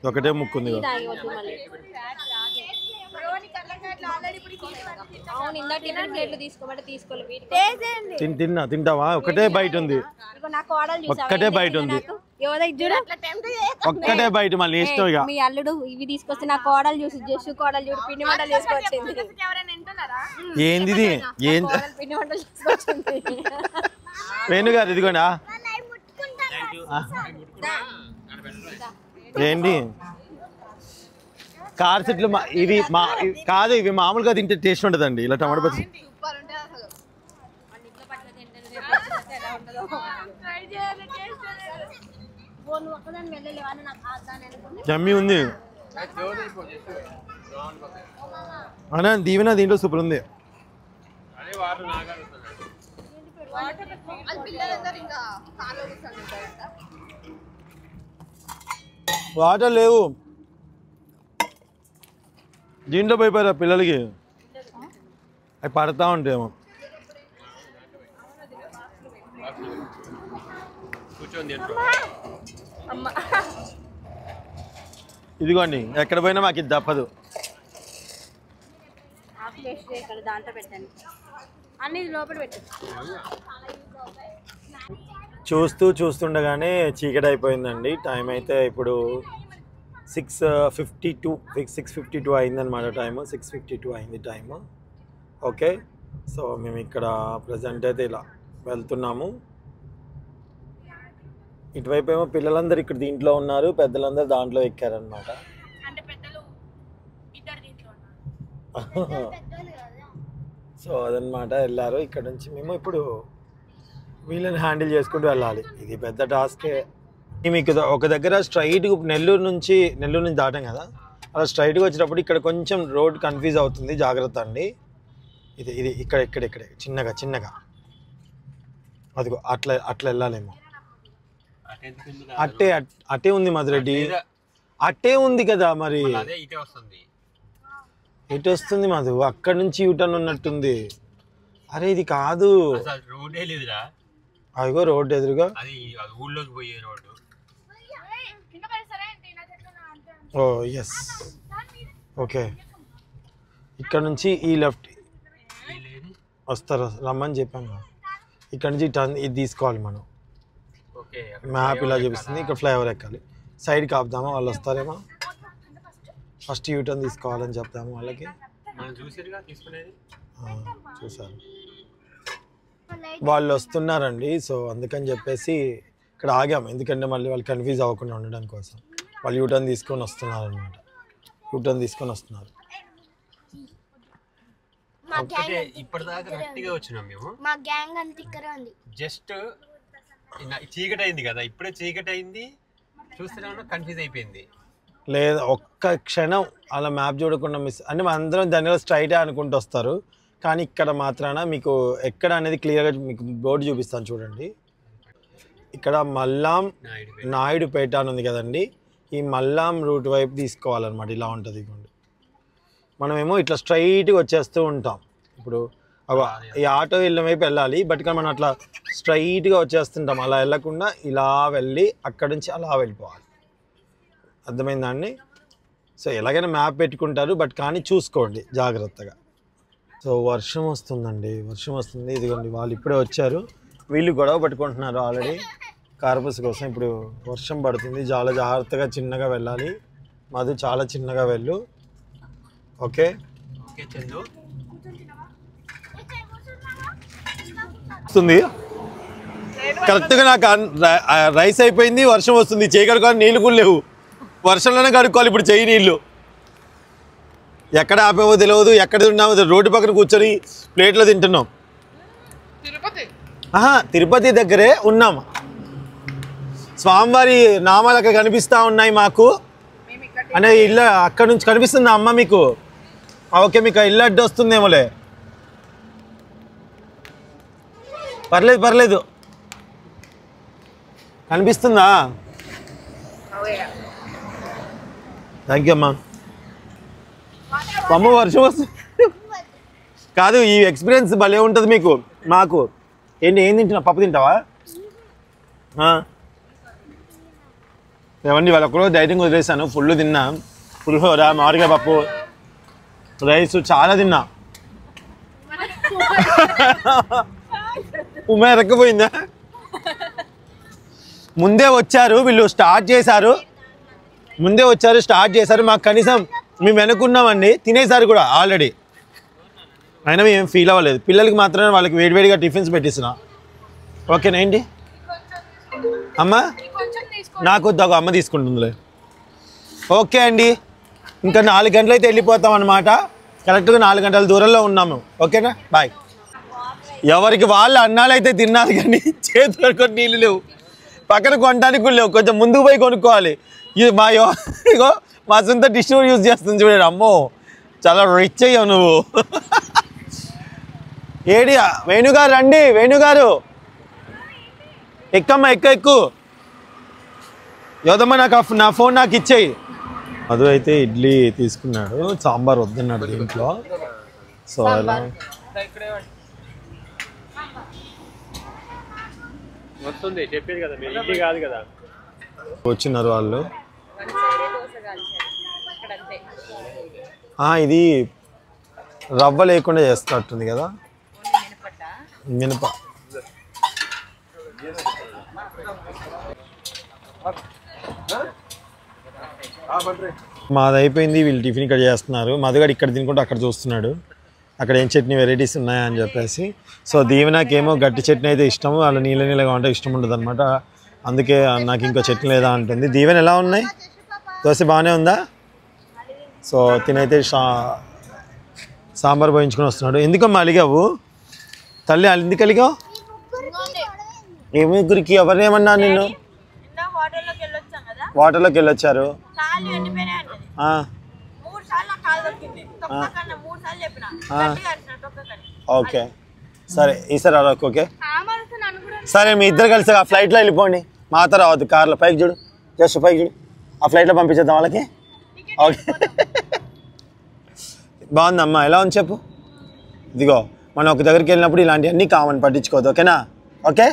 ఒకటే ముక్కుంది. తింటావా? ఒకటే బయట ఉంది, ఒక్కటే బయట మళ్ళీ ఇష్టం. ఇక మీ అల్లుడు ఇవి తీసుకొస్తే నా కోడలు చూసి కోడలు చూడు పిండి వంటలు తీసుకొచ్చింది. ఏంది పిండి వంటలు తీసుకొచ్చింది. వేణు గారు ఇదిగోండి. ఏంటి కార్ సెట్లు ఇవి కాదు, ఇవి మామూలుగా తింటే టేస్ట్ ఉంటుందండి. ఇలా టమాటా పచ్చడి జమ్మి ఉంది అన్నా. దీవెన దీంట్లో సూపర్ ఉంది. వాటర్ లేవు దీంట్లో, పోయిపోయారా పిల్లలకి, అవి పడతా ఉంటాయేమో. ఇదిగోండి ఎక్కడ పోయినా మాకు ఇది తప్పదు. దాంట్లో పెట్టండి అన్ని లోపల పెట్టండి. చూస్తుండగానే చీకటి అయిపోయిందండి. టైం అయితే ఇప్పుడు 6:52 అయిందనమాట. టైము 6:52 అయింది టైము. ఓకే, సో మేము ఇక్కడ ప్రజెంట్ అయితే ఇలా వెళ్తున్నాము. ఇటువైపు ఏమో పిల్లలందరూ ఇక్కడ దీంట్లో ఉన్నారు, పెద్దలందరూ దాంట్లో ఎక్కారనమాట. సో అదనమాట వెళ్ళారు. ఇక్కడ నుంచి మేము ఇప్పుడు వీళ్ళని హ్యాండిల్ చేసుకుంటూ వెళ్ళాలి. ఇది పెద్ద టాస్కే. మీకు ఒక దగ్గర స్ట్రైట్గా నెల్లూరు నుంచి దాటాం కదా, అలా స్ట్రైట్గా వచ్చేటప్పుడు ఇక్కడ కొంచెం రోడ్ కన్ఫ్యూజ్ అవుతుంది, జాగ్రత్త అండి. ఇది ఇక్కడ చిన్నగా అదిగో అట్లా వెళ్ళాలేమో. అట్టే ఉంది మధురెడ్డి, అట్టే ఉంది కదా. మరి ఎటు వస్తుంది మధు? అక్కడ నుంచి యూటర్న్ ఉన్నట్టుంది. అరే ఇది కాదు, అదిగో రోడ్ ఎదురుగా. ఓ ఎస్, ఓకే. ఇక్కడ నుంచి ఈ లెఫ్ట్ వస్తారు, రమ్మని చెప్పాను. ఇక్కడ నుంచి టర్న్ ఇది తీసుకోవాలి మనం. మ్యాప్ ఇలా చూపిస్తుంది. ఇక్కడ ఫ్లైఓవర్ ఎక్కాలి. సైడ్కి ఆపుదామా, వాళ్ళు వస్తారేమో. ఫస్ట్ యూటర్న్ తీసుకోవాలని చెప్తాము వాళ్ళకి. చూసారు వాళ్ళు వస్తున్నారండి. సో అందుకని చెప్పేసి ఇక్కడ ఆగాము, ఎందుకంటే మళ్ళీ వాళ్ళు కన్ఫ్యూజ్ అవ్వకుండా ఉండడం కోసం. వాళ్ళు యూటర్న్ తీసుకొని వస్తున్నారు అనమాట. యూటర్న్ తీసుకొని వస్తున్నారు. ఇప్పటిదాకా గట్టిగా వచ్చినాం మేము. మా గ్యాంగ్ అంతా ఇక్కడ ఉంది. జస్ట్ చీకటి అయింది కదా, ఇప్పుడే చీకటి అయింది, చూస్తున్నా కన్ఫ్యూజ్ అయిపోయింది. లేదా ఒక్క క్షణం అలా మ్యాప్ చూడకుండా మిస్ అంటే మన అందరం దానిలో స్ట్రైటే అనుకుంటూ వస్తారు. కానీ ఇక్కడ మాత్రాన మీకు ఎక్కడ అనేది క్లియర్గా మీకు బోర్డు చూపిస్తాను చూడండి. ఇక్కడ మల్లాం నాయుడుపేట అని ఉంది కదండి, ఈ మల్లాం రూట్ వైపు తీసుకోవాలన్నమాట. ఇలా ఉంటుంది ఇవ్వండి. మనమేమో ఇట్లా స్ట్రైట్గా వచ్చేస్తూ ఉంటాం. ఇప్పుడు ఈ ఆటో వెళ్ళిన వైపు వెళ్ళాలి, బట్ కానీ మనం అట్లా స్ట్రైట్గా వచ్చేస్తుంటాం. అలా వెళ్ళకుండా ఇలా వెళ్ళి అక్కడి నుంచి అలా వెళ్ళిపోవాలి. అర్థమైందండి? సో ఎలాగైనా మ్యాప్ పెట్టుకుంటారు, బట్ కానీ చూసుకోండి జాగ్రత్తగా. సో వర్షం వస్తుందండి, వర్షం వస్తుంది. ఇదిగోండి వాళ్ళు ఇప్పుడే వచ్చారు, వీళ్ళు గొడవ పట్టుకుంటున్నారు ఆల్రెడీ కార్పస్ కోసం. ఇప్పుడు వర్షం పడుతుంది, చాలా జాగ్రత్తగా చిన్నగా వెళ్ళాలి. మధు చాలా చిన్నగా వెళ్ళు. ఓకే వస్తుంది కరెక్ట్గా. నాకు రైస్ అయిపోయింది, వర్షం వస్తుంది, చేయగలుగుతాను. నీళ్ళు కూడా లేవు, వర్షంలోనే కడుక్కోవాలి ఇప్పుడు చెయ్యి నీళ్ళు. ఎక్కడ ఆపేవో తెలియదు, ఎక్కడ తిన్నామో రోడ్డు పక్కన కూర్చొని ప్లేట్లో తింటున్నాం. తిరుపతి దగ్గరే ఉన్నాం. స్వామివారి నామాలు అక్కడ కనిపిస్తూ ఉన్నాయి మాకు. అంటే ఇల్లు అక్కడ నుంచి కనిపిస్తుందా అమ్మ మీకు? ఓకే, మీకు ఇల్లు అడ్డు వస్తుందేమోలే. పర్లేదు కనిపిస్తుందా? థ్యాంక్ యూ అమ్మా. అమ్మ వర్షం వస్తుంది కాదు, ఈ ఎక్స్పీరియన్స్ భలే ఉంటుంది మీకు. మాకు ఏంటి, ఏం తింటున్నావు? పప్పు తింటావా? ఏమండి వాళ్ళ ఒకరోజు డైటింగ్ వదిలేసాను, ఫుల్ తిన్నా. పులిహోర, మామిడికాయ పప్పు, రైస్ చాలా తిన్నా. ఉమ్మ ఎరక్కపోయిందా? ముందే వచ్చారు వీళ్ళు, స్టార్ట్ చేశారు. మాకు కనీసం మేము వెనుకున్నామండి, తినేసారు కూడా ఆల్రెడీ. అయినా మేము ఏం ఫీల్ అవ్వలేదు. పిల్లలకి మాత్రమే వాళ్ళకి వేడివేడిగా టిఫిన్స్ పెట్టిస్తున్నా. ఓకేనా ఏంటి అమ్మ? నాకు వద్దు, అమ్మ తీసుకుంటుందిలే. ఓకే అండి, ఇంకా 4 గంటలైతే వెళ్ళిపోతాం అన్నమాట. కరెక్ట్గా 4 గంటల దూరంలో ఉన్నాము. ఓకేనా, బాయ్. ఎవరికి వాళ్ళు అన్నాలు అయితే తిన్నారు, కానీ చేతులు కొన్ని నీళ్ళు లేవు, పక్కన కొనడానికి కూడా లేవు. కొంచెం ముందుకు పోయి కొనుక్కోవాలి. ఇది ఇగో మా సొంత డిస్ట్రిబ్యూట్ యూజ్ చేస్తుంది చూడండి. అమ్మో చాలా రిచ్ అయ్యావు నువ్వు. ఏడి వేణుగారు రండి, వేణుగారు ఎక్కమ్మా, ఎక్కు. యోదమ్మ నా ఫోన్ నాకు ఇచ్చేయి. మధు అయితే ఇడ్లీ తీసుకున్నాడు, సాంబార్ వద్దన్నాడు దీంట్లో. సో అలా వస్తుంది, చెప్పేది కదా, ఇడ్లీ కాదు కదా. వచ్చినారు వాళ్ళు. ఇది రవ్వ లేకుండా చేస్తున్నట్టుంది కదా, మినప. మాది అయిపోయింది, వీళ్ళు టిఫిన్ ఇక్కడ చేస్తున్నారు. మధుగాడు ఇక్కడ తినుకుంటూ అక్కడ చూస్తున్నాడు అక్కడ ఏం చట్నీ వెరైటీస్ ఉన్నాయా అని చెప్పేసి. సో దీవెనకేమో గట్టి చట్నీ అయితే ఇష్టము, వాళ్ళు నీళ్ళ నీళ్ళగా ఉంటే ఇష్టం ఉండదు అనమాట. అందుకే నాకు ఇంకో చట్నీ లేదా అంటుంది. దీవెన ఎలా ఉన్నాయి? దోశ బాగానే ఉందా? సో తినైతే సాంబార్ పోయించుకొని వస్తున్నాడు. ఎందుకమ్మా అలిగావు తల్లి? ఎందుకు అలిగావు? ఏ ముగ్గురికి ఎవరినేమన్నా నిన్ను? వాటర్లోకి వెళ్ళొచ్చారు. ఓకే సరే, ఈసారి అలా ఓకే. సరే మీ ఇద్దరు కలిసి ఆ ఫ్లైట్లో వెళ్ళిపోండి, మాతో రావద్దు. కార్లో పైకి చూడు, జస్ట్ పైకి చూడు, ఆ ఫ్లైట్లో పంపించేద్దాం వాళ్ళకి. ఓకే బాగుందమ్మా, ఎలా ఉంది చెప్పు. ఇదిగో మనం ఒక దగ్గరికి వెళ్ళినప్పుడు ఇలాంటివన్నీ కామన్, పట్టించుకోవద్దు ఓకేనా? Okay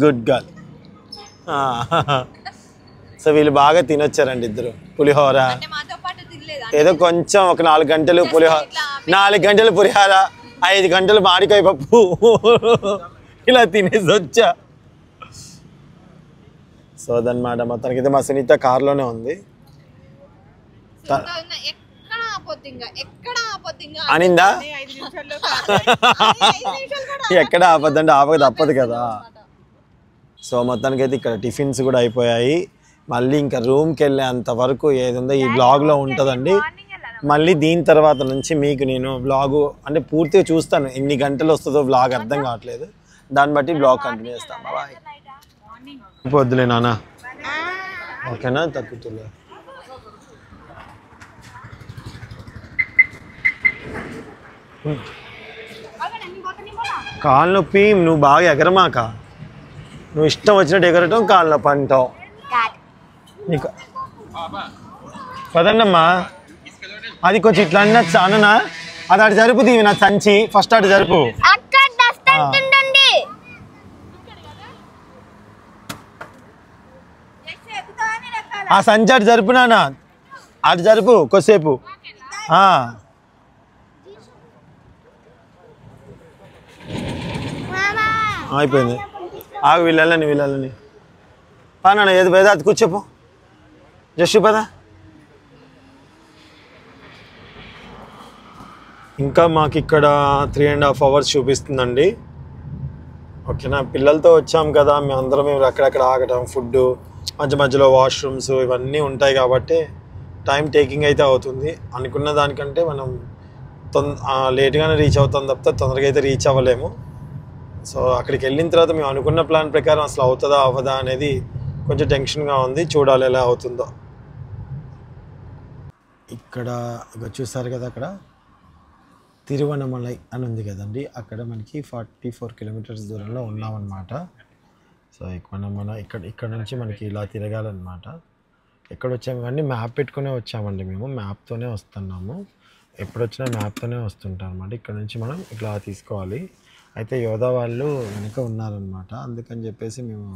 good girl. సో వీళ్ళు బాగా తినొచ్చారండి ఇద్దరు. పులిహోర ఏదో కొంచెం ఒక 4 గంటలు పులిహోర, 4 గంటలు పులిహోర, 5 గంటలు మామిడికాయ పప్పు ఇలా తినేసి వచ్చా. సో అదనమాట మొత్తానికైతే మా సునీత కార్లోనే ఉంది. అనిందా? ఎక్కడ ఆపద్దంటే ఆపక తప్పదు కదా. సో మొత్తానికైతే ఇక్కడ టిఫిన్స్ కూడా అయిపోయాయి. మళ్ళీ ఇంకా రూమ్కి వెళ్ళేంత వరకు ఏది ఉందో ఈ బ్లాగ్లో ఉంటుందండి. మళ్ళీ దీని తర్వాత నుంచి మీకు నేను బ్లాగు అంటే పూర్తిగా చూస్తాను, ఎన్ని గంటలు వస్తుందో బ్లాగ్ అర్థం కావట్లేదు, దాన్ని బట్టి బ్లాగ్ కంటిన్యూ చేస్తాను. బాయ్. పొద్దులే నాన్న ఓకేనా? తగ్గుతులే. కాలు నొప్పి నువ్వు బాగా ఎగరమాక, నువ్వు ఇష్టం వచ్చినట్టు ఎగరటం కాలు నొప్పి అంటావు నీకు. పదండమ్మా, అది కొంచెం ఇట్లా అన్ననా, అది అటు జరుపు దీవి నా సంచి ఫస్ట్ అటు జరుపు. ఆ సంచి అటు జరుపు నాన్న, అటు జరుపు కొద్దిసేపు. అయిపోయింది, ఆగు వీళ్ళని నాన్న ఏది పేద అది కూర్చోపో, జస్ట్ పదా. ఇంకా మాకు ఇక్కడ 3.5 hours చూపిస్తుందండి. ఓకేనా? పిల్లలతో వచ్చాం కదా, మేము అక్కడక్కడ ఆగటం, ఫుడ్ మధ్యలో వాష్రూమ్స్ ఇవన్నీ ఉంటాయి కాబట్టి టైం టేకింగ్ అయితే అవుతుంది. అనుకున్న దానికంటే మనం లేట్గానే రీచ్ అవుతాం తప్పితే తొందరగా అయితే రీచ్ అవ్వలేము. సో అక్కడికి వెళ్ళిన తర్వాత మేము అనుకున్న ప్లాన్ ప్రకారం అసలు అవుతుందా అవ్వదా అనేది కొంచెం టెన్షన్గా ఉంది, చూడాలి ఎలా అవుతుందో. ఇక్కడ చూస్తారు కదా, అక్కడ తిరువనమలై అని ఉంది కదండి, అక్కడ మనకి 44 kilometers దూరంలో ఉన్నామన్నమాట. సో మనం ఇక్కడ నుంచి మనకి ఇలా తిరగాలన్నమాట. ఎక్కడ వచ్చాము కానీ మ్యాప్ పెట్టుకునే వచ్చామండి, మేము మ్యాప్తోనే వస్తున్నాము, ఎప్పుడు వచ్చినా మ్యాప్తోనే వస్తుంటాం అనమాట. ఇక్కడ నుంచి మనం ఇట్లా తీసుకోవాలి. అయితే యోధా వాళ్ళు వెనక ఉన్నారనమాట, అందుకని చెప్పేసి మేము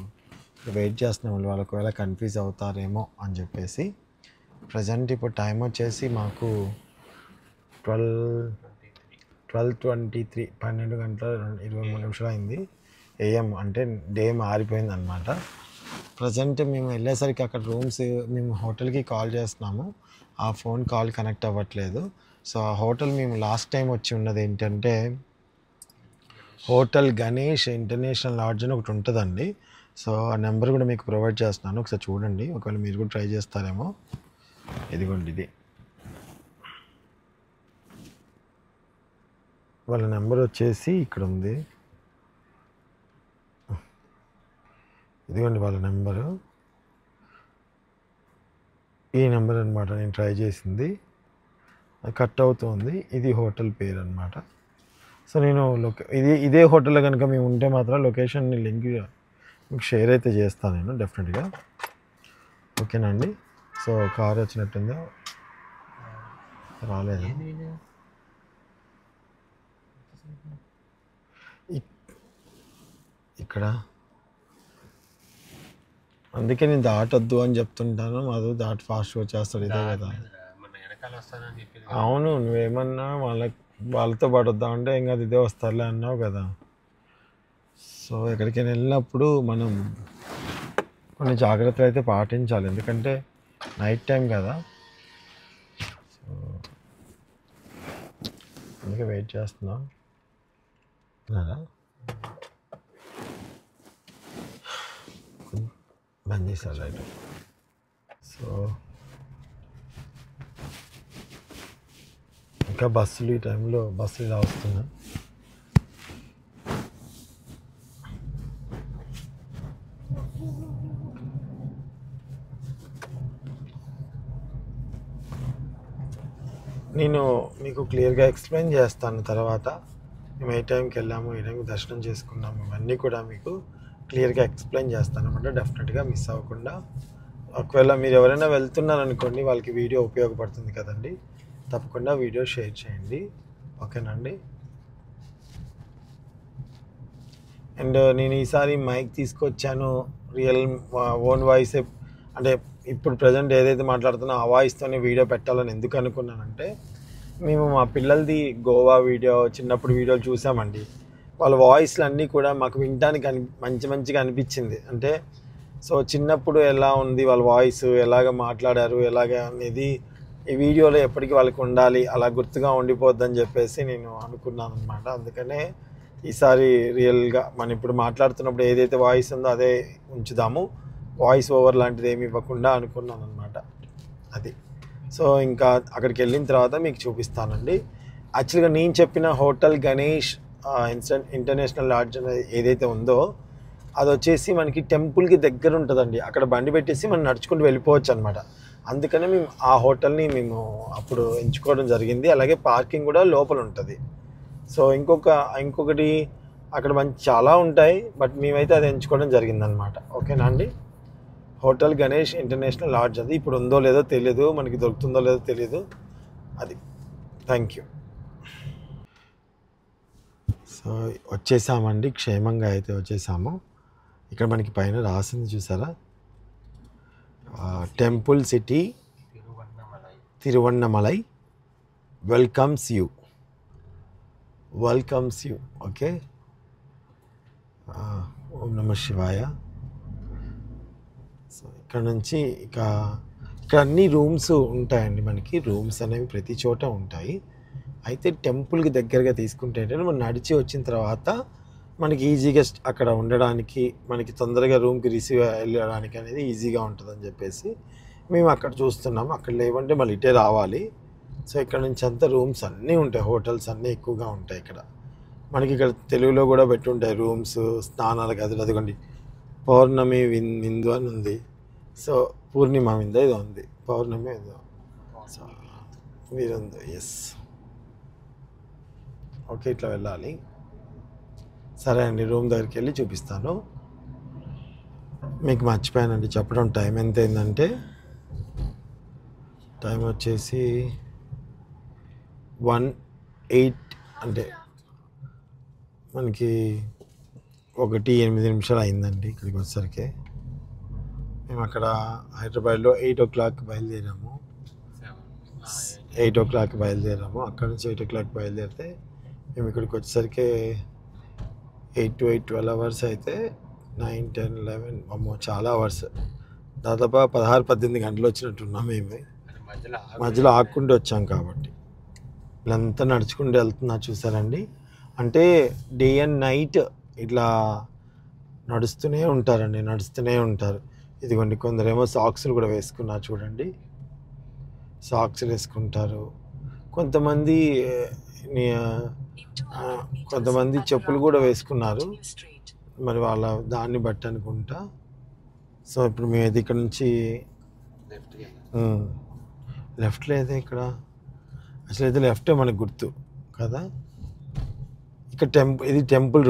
వెయిట్ చేస్తున్నాం, వాళ్ళు ఒకవేళ కన్ఫ్యూజ్ అవుతారేమో అని చెప్పేసి. ప్రజెంట్ ఇప్పుడు టైం వచ్చేసి మాకు 12:23 12:23 అయింది AM, అంటే డే మారిపోయింది అనమాట. ప్రజెంట్ మేము వెళ్ళేసరికి అక్కడ రూమ్స్ మేము హోటల్కి కాల్ చేస్తున్నాము, ఆ ఫోన్ కాల్ కనెక్ట్ అవ్వట్లేదు. సో ఆ హోటల్ మేము లాస్ట్ టైం వచ్చి ఉన్నది ఏంటంటే హోటల్ గణేష్ ఇంటర్నేషనల్ లాడ్జ్ అని ఒకటి ఉంటుందండి. సో ఆ నెంబర్ కూడా మీకు ప్రొవైడ్ చేస్తున్నాను, ఒకసారి చూడండి, ఒకవేళ మీరు కూడా ట్రై చేస్తారేమో. ఇదిగోండి, ఇది వాళ్ళ నెంబర్ వచ్చేసి ఇక్కడ ఉంది, ఇదిగోండి వాళ్ళ నెంబరు, ఈ నెంబర్ అనమాట. నేను ట్రై చేసింది అది కట్ అవుతుంది, ఇది హోటల్ పేరు అనమాట. సో నేను ఇదే హోటల్లో కనుక మేము ఉంటే మాత్రం లొకేషన్ లింక్ మీకు షేర్ అయితే చేస్తాను నేను డెఫినెట్గా. ఓకేనా అండి? సో కార్ వచ్చినట్టుందా, రాలేదు ఇక్కడ, అందుకే నేను దాటొద్దు అని చెప్తుంటాను. మాది దాటి ఫాస్ట్గా వచ్చేస్తాడు, ఇదే కదా. రకాలు వస్తానని చెప్పింది. అవును, నువ్వేమన్నా వాళ్ళతో పాటు వద్దామంటే ఇంకా ఇదే వస్తారులే అన్నావు కదా. సో ఎక్కడికైనా వెళ్ళినప్పుడు మనం కొన్ని జాగ్రత్తలు అయితే పాటించాలి, ఎందుకంటే నైట్ టైం కదా. సో అందుకే వెయిట్ చేస్తున్నాం. బంద్ చేశారు లైట్. సో ఇంకా బస్సులు ఈ టైంలో బస్సులు ఇలా వస్తున్నాయి. నేను మీకు క్లియర్గా ఎక్స్ప్లెయిన్ చేస్తాను తర్వాత. మేము ఏ టైంకి వెళ్ళాము, ఏ టైంకి దర్శనం చేసుకున్నాము, ఇవన్నీ కూడా మీకు క్లియర్గా ఎక్స్ప్లెయిన్ చేస్తాను అనమాట. డెఫినెట్గా మిస్ అవ్వకుండా. ఒకవేళ మీరు ఎవరైనా వెళ్తున్నారనుకోండి, వాళ్ళకి వీడియో ఉపయోగపడుతుంది కదండి, తప్పకుండా వీడియో షేర్ చేయండి, ఓకేనండి. అండ్ నేను ఈసారి మైక్ తీసుకొచ్చాను, రియల్ ఓన్ వాయిస్, అంటే ఇప్పుడు ప్రజెంట్ ఏదైతే మాట్లాడుతున్నా ఆ వాయిస్తోనే వీడియో పెట్టాలని ఎందుకు అనుకున్నానంటే, మేము మా పిల్లలది గోవా వీడియో, చిన్నప్పుడు వీడియోలు చూసామండి. వాళ్ళ వాయిస్లు అన్నీ కూడా మాకు వినడానికి మంచిగా అనిపించింది. అంటే సో చిన్నప్పుడు ఎలా ఉంది వాళ్ళ వాయిస్, ఎలాగ మాట్లాడారు, ఎలాగ అనేది ఈ వీడియోలో ఎప్పటికీ వాళ్ళకి ఉండాలి, అలా గుర్తుగా ఉండిపోద్దని చెప్పేసి నేను అనుకున్నాను అనమాట. అందుకనే ఈసారి రియల్గా మనం ఇప్పుడు మాట్లాడుతున్నప్పుడు ఏదైతే వాయిస్ ఉందో అదే ఉంచుదాము, వాయిస్ ఓవర్ లాంటిది ఏమి ఇవ్వకుండా అనుకున్నాను అనమాట. అది. సో ఇంకా అక్కడికి వెళ్ళిన తర్వాత మీకు చూపిస్తానండి. యాక్చువల్గా నేను చెప్పిన హోటల్ గణేష్ ఇంటర్నేషనల్ లాడ్జ్ ఏదైతే ఉందో అది వచ్చేసి మనకి టెంపుల్కి దగ్గర ఉంటుందండి. అక్కడ బండి పెట్టేసి మనం నడుచుకుంటూ వెళ్ళిపోవచ్చు అనమాట. అందుకనే మేము ఆ హోటల్ని మేము అప్పుడు ఎంచుకోవడం జరిగింది. అలాగే పార్కింగ్ కూడా లోపల ఉంటుంది. సో ఇంకొకటి అక్కడ చాలా ఉంటాయి, బట్ మేమైతే అది ఎంచుకోవడం జరిగిందనమాట. ఓకేనా అండి. హోటల్ గణేష్ ఇంటర్నేషనల్ లాడ్జ్, అది ఇప్పుడు ఉందో లేదో తెలియదు, మనకి దొరుకుతుందో లేదో తెలియదు. అది. Thank you. సో వచ్చేసామండి, క్షేమంగా అయితే వచ్చేసాము. ఇక్కడ మనకి పైన రాసింది చూసారా, temple city Tiruvannamalai welcomes you. Okay. ఓం నమః శివాయ. సో ఇక్కడ నుంచి ఇక్కడ అన్ని రూమ్స్ ఉంటాయండి. మనకి రూమ్స్ అనేవి ప్రతి చోట ఉంటాయి. అయితే టెంపుల్కి దగ్గరగా తీసుకుంటే ఏంటంటే మనం నడిచి వచ్చిన తర్వాత మనకి ఈజీగా అక్కడ ఉండడానికి, మనకి తొందరగా రూమ్కి రిసీవ్ వెళ్ళడానికి అనేది ఈజీగా ఉంటుందని చెప్పేసి మేము అక్కడ చూస్తున్నాము. అక్కడ లేవంటే మళ్ళీ ఇటే రావాలి. సో ఇక్కడ నుంచి అంతా రూమ్స్ అన్నీ ఉంటాయి, హోటల్స్ అన్నీ ఎక్కువగా ఉంటాయి ఇక్కడ. మనకి ఇక్కడ తెలుగులో కూడా పెట్టుంటాయి రూమ్స్, స్నానాల గదులు. అదిగోండి పౌర్ణమి విందు అని ఉంది. సో పూర్ణిమ విందు ఏదో ఉంది, పౌర్ణమి ఏదో. సో వీరుంది. ఎస్. ఓకే, ఇట్లా వెళ్ళాలి. సరే అండి, రూమ్ దగ్గరికి వెళ్ళి చూపిస్తాను. మీకు మర్చిపోయానండి చెప్పడం, టైం ఎంత అయిందంటే టైం వచ్చేసి 1:08, అంటే మనకి 1:08 అయిందండి ఇక్కడికి వచ్చేసరికి. మేము అక్కడ హైదరాబాద్లో 8 o'clock బయలుదేరాము. 8 o'clock బయలుదేరాము. అక్కడ నుంచి 8 o'clock బయలుదేరితే మేము ఇక్కడికి వచ్చేసరికి 8 to 8 12 hours అయితే 9, 10, 11 అమ్మో చాలా అవర్స్. దాదాపు 16-18 గంటలు వచ్చినట్టున్నాం మేము. మధ్యలో ఆక్కుంటూ వచ్చాం కాబట్టి. వీళ్ళంతా నడుచుకుంటూ వెళ్తున్నా చూసారండి. అంటే డే అండ్ నైట్ ఇట్లా నడుస్తూనే ఉంటారు. ఇదిగోండి కొందరేమో సాక్స్లు కూడా వేసుకున్నారు చూడండి, సాక్స్లు వేసుకుంటారు. కొంతమంది చెప్పులు కూడా వేసుకున్నారు, మరి వాళ్ళ దాన్ని బట్టి అనుకుంటా. సో ఇప్పుడు మేము ఇక్కడ నుంచి లెఫ్ట్ అయితే ఇక్కడ అసలు అయితే లెఫ్టే మనకు గుర్తు కదా. ఇక్కడ ఇది టెంపుల్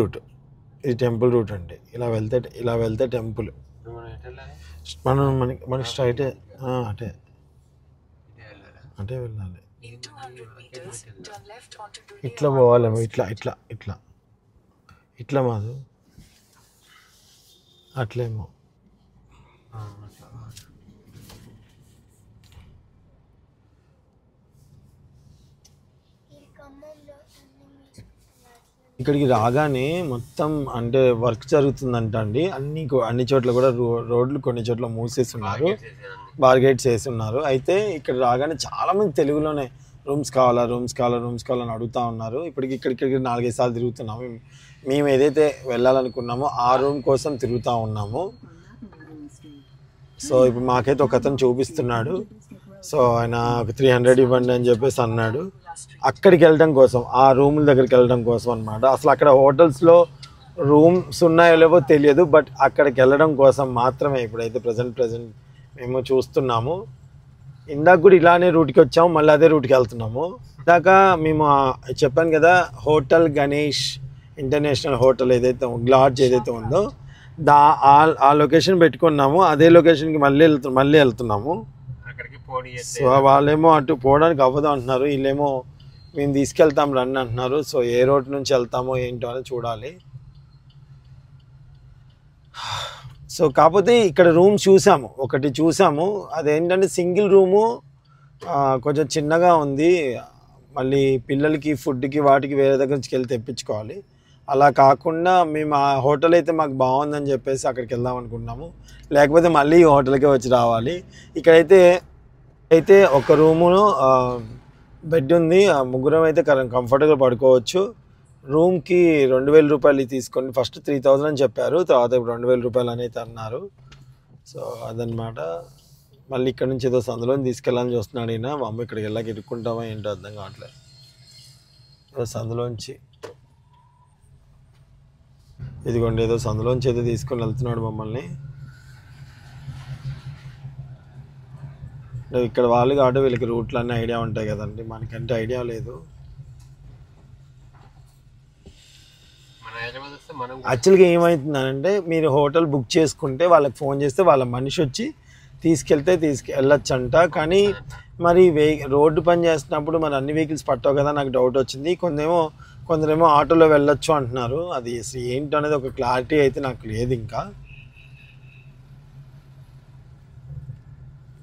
రూట్ అండి. ఇలా వెళ్తే టెంపుల్. మనకి స్ట్రైట్ అటే వెళ్ళాలి. ఇట్లా పోవాలేమో, ఇట్లా మాది అట్లేమో. ఇక్కడికి రాగానే మొత్తం అంటే వర్క్ జరుగుతుందంట అండి. అన్ని చోట్ల కూడా రోడ్లు కొన్ని చోట్ల మూసేసి ఉన్నారు, బార్గేట్స్ వేసి ఉన్నారు. అయితే ఇక్కడ రాగానే చాలామంది తెలుగులోనే రూమ్స్ కావాలా అని అడుగుతూ ఉన్నారు. ఇక్కడికి 4-5 సార్లు తిరుగుతున్నాము. మేము ఏదైతే వెళ్ళాలనుకున్నామో ఆ రూమ్ కోసం తిరుగుతూ ఉన్నాము. సో ఇప్పుడు మాకైతే ఒక అతను చూపిస్తున్నాడు. సో ఆయన ఒక 300 ఇవ్వండి అని చెప్పేసి అన్నాడు. అక్కడికి వెళ్ళడం కోసం, ఆ రూముల దగ్గరికి వెళ్ళడం కోసం అనమాట. అసలు అక్కడ హోటల్స్లో రూమ్స్ ఉన్నాయో లేవో తెలియదు, బట్ అక్కడికి వెళ్ళడం కోసం మాత్రమే ఇప్పుడైతే ప్రజెంట్ మేము చూస్తున్నాము. ఇందాక కూడా ఇలానే రూట్కి వచ్చాము, మళ్ళీ అదే రూట్కి వెళ్తున్నాము. ఇందాక మేము చెప్పాను కదా, హోటల్ గణేష్ ఇంటర్నేషనల్ హోటల్ ఏదైతే లాడ్జ్ ఏదైతే ఉందో ఆ లొకేషన్ పెట్టుకున్నాము. అదే లొకేషన్కి మళ్ళీ వెళ్తున్నాము. సో వాళ్ళేమో అటు పోవడానికి అవ్వదు అంటున్నారు, వీళ్ళేమో మేము తీసుకెళ్తాం రండి అంటున్నారు. సో ఏ రోడ్ నుంచి వెళ్తామో ఏంటో అని చూడాలి. సో కాకపోతే ఇక్కడ రూమ్ ఒకటి చూసాము. అదేంటంటే సింగిల్ రూము, కొంచెం చిన్నగా ఉంది. మళ్ళీ పిల్లలకి ఫుడ్కి వాటికి వేరే దగ్గర నుంచి వెళ్ళి తెప్పించుకోవాలి. అలా కాకుండా మేము ఆ హోటల్ అయితే మాకు బాగుందని చెప్పేసి అక్కడికి వెళ్దాం అనుకుంటున్నాము. లేకపోతే మళ్ళీ ఈ హోటల్కే వచ్చి రావాలి. ఇక్కడైతే ఒక రూమును బెడ్ ఉంది, ముగ్గురం అయితే కంఫర్టబుల్గా పడుకోవచ్చు. రూమ్కి 2000 రూపాయలు తీసుకోండి. ఫస్ట్ 3000 అని చెప్పారు, తర్వాత ఇప్పుడు 2000 రూపాయలు అనేది అన్నారు. సో అదనమాట. మళ్ళీ ఇక్కడ నుంచి ఏదో సందులో తీసుకెళ్ళాలని చూస్తున్నాడు ఈయన. మా అమ్మ ఇక్కడికి వెళ్ళాక ఇరుక్కుంటామా ఏంటో అర్థం కావట్లేదు. ఏదో సందులోంచి ఇదిగోండి, ఏదో సందులోంచి ఏదో తీసుకొని వెళ్తున్నాడు మమ్మల్ని. ఇక్కడ వాళ్ళు కాబట్టి వీళ్ళకి రూట్లు అన్నీ ఐడియా ఉంటాయి కదండి, మనకంటే ఐడియా లేదు. యాక్చువల్గా ఏమవుతుందనంటే, మీరు హోటల్ బుక్ చేసుకుంటే వాళ్ళకి ఫోన్ చేస్తే వాళ్ళ మనిషి వచ్చి వెళ్ళొచ్చంట. కానీ మరి రోడ్డు పని చేస్తున్నప్పుడు మరి అన్ని వెహికల్స్ పట్టవు కదా, నాకు డౌట్ వచ్చింది. కొందరేమో ఆటోలో వెళ్ళొచ్చు అంటున్నారు. అది అసలు ఏంటో అనేది ఒక క్లారిటీ అయితే నాకు లేదు ఇంకా.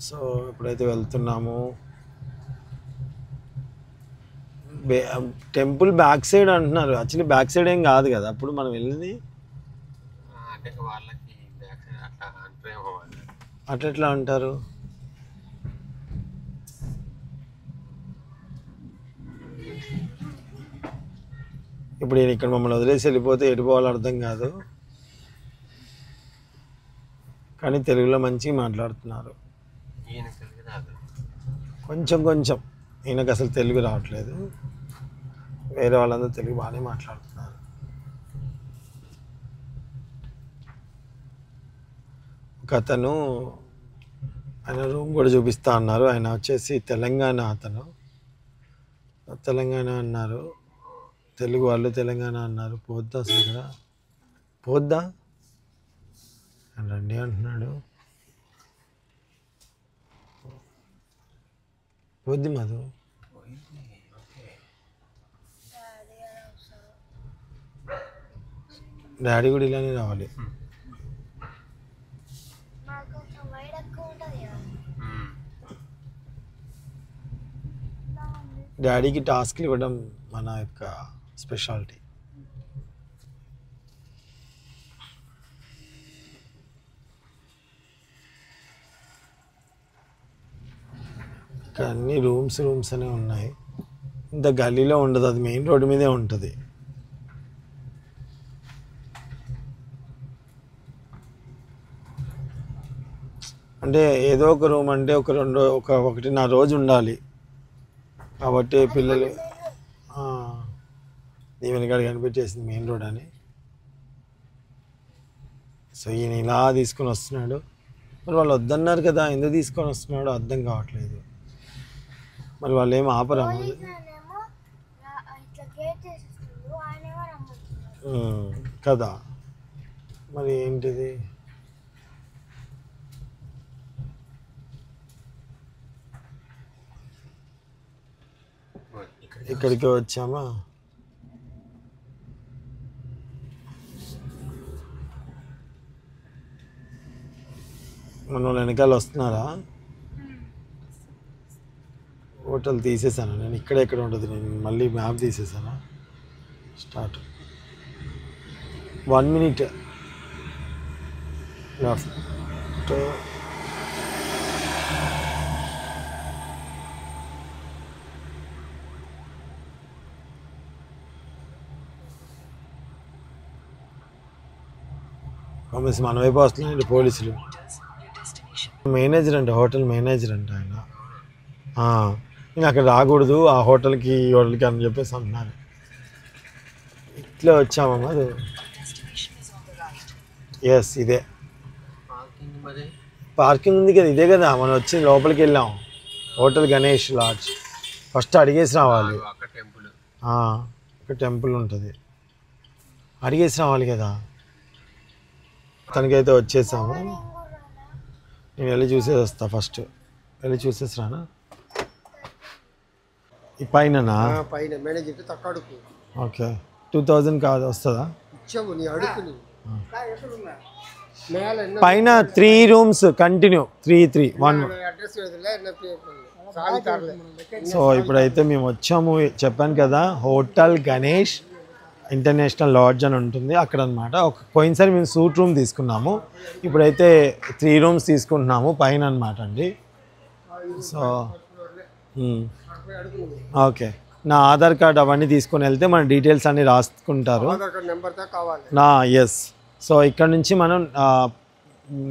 సో ఇప్పుడైతే వెళ్తున్నాము. టెంపుల్ బ్యాక్ సైడ్ అంటున్నారు. యాక్చువల్లీ బ్యాక్ సైడ్ ఏం కాదు కదా అప్పుడు మనం వెళ్ళింది. అట్లా అంటారు. ఇప్పుడు నేను ఇక్కడ మమ్మల్ని వదిలేసి వెళ్ళిపోతే ఎటు పోవాలో అర్థం కాదు. కానీ తెలుగులో మంచిగా మాట్లాడుతున్నారు. కొంచెం ఈయనకు అసలు తెలుగు రావట్లేదు. వేరే వాళ్ళందరూ తెలుగు బాగానే మాట్లాడుతున్నారు. ఒక అతను ఆయన రూమ్ కూడా చూపిస్తా అన్నారు. ఆయన వచ్చేసి తెలంగాణ అన్నారు. తెలుగు వాళ్ళు తెలంగాణ అన్నారు. పోద్దా అసలు ఇక్కడ పోద్దా రండి అంటున్నాడు. పోద్ది మధు. డాడీ కూడా ఇలానే రావాలి. డాడీకి టాస్క్లు ఇవ్వడం మన యొక్క స్పెషాలిటీ. ఇక్కడ అన్ని రూమ్స్ అనే ఉన్నాయి. ఇంత గల్లీలో ఉండదు, అది మెయిన్ రోడ్డు మీదే ఉంటుంది. అంటే ఏదో ఒక రూమ్ అంటే ఒకటి నా రోజు ఉండాలి కాబట్టి పిల్లలు దీవెనగాడు కనిపెట్టేసింది మెయిన్ రోడ్ అని. సో ఈయన ఇలా తీసుకొని వస్తున్నాడు. మరి వాళ్ళు వద్దన్నారు కదా, ఎందుకు తీసుకొని వస్తున్నాడో అర్థం కావట్లేదు. మరి వాళ్ళు ఏం ఆపరా కదా, మరి ఏంటిది? ఇక్కడికి వచ్చామా? మన వాళ్ళు వెనకాల వస్తున్నారా? హోటల్ తీసేసాను నేను, ఇక్కడే ఎక్కడ ఉంటుంది, నేను మళ్ళీ మ్యాప్ తీసేసాను. Start 1 minute left. మన వైపు వస్తున్నాయండి పోలీసులు. మేనేజర్ అంట, హోటల్ మేనేజర్ అంట ఆయన. నేను అక్కడ రాకూడదు ఆ హోటల్కి ఈ హోటల్కి అని చెప్పేసి అన్నారు. ఇట్లా వచ్చామమ్మా. అది ఎస్ ఇదే పార్కింగ్ ఉంది కదా, ఇదే కదా మనం వచ్చి లోపలికి వెళ్ళాం. Hotel Ganesh LADS. ఫస్ట్ అడిగేసి రావాలి. ఇక్కడ టెంపుల్ ఉంటుంది, అడిగేసి రావాలి కదా. తనకైతే వచ్చేసాము. నేను వెళ్ళి చూసేసి వస్తా, ఫస్ట్ వెళ్ళి చూసేసి రానా. ఈ పైన మేనేజర్ తక్కువ. ఓకే 2000 కాదు వస్తుందా? పైన 3 rooms కంటిన్యూ 3-1. సో ఇప్పుడైతే మేము వచ్చాము, చెప్పాను కదా హోటల్ గణేష్ ఇంటర్నేషనల్ లాడ్జ్ అని ఉంటుంది అక్కడ అనమాట. పోయినసారి మేము సూట్ రూమ్ తీసుకున్నాము, ఇప్పుడైతే 3 rooms తీసుకుంటున్నాము పైన అనమాట అండి. సో ఓకే, నా ఆధార్ కార్డ్ అవన్నీ తీసుకొని వెళ్తే మన డీటెయిల్స్ అన్నీ రాసుకుంటారు నా. ఎస్. సో ఇక్కడ నుంచి మనం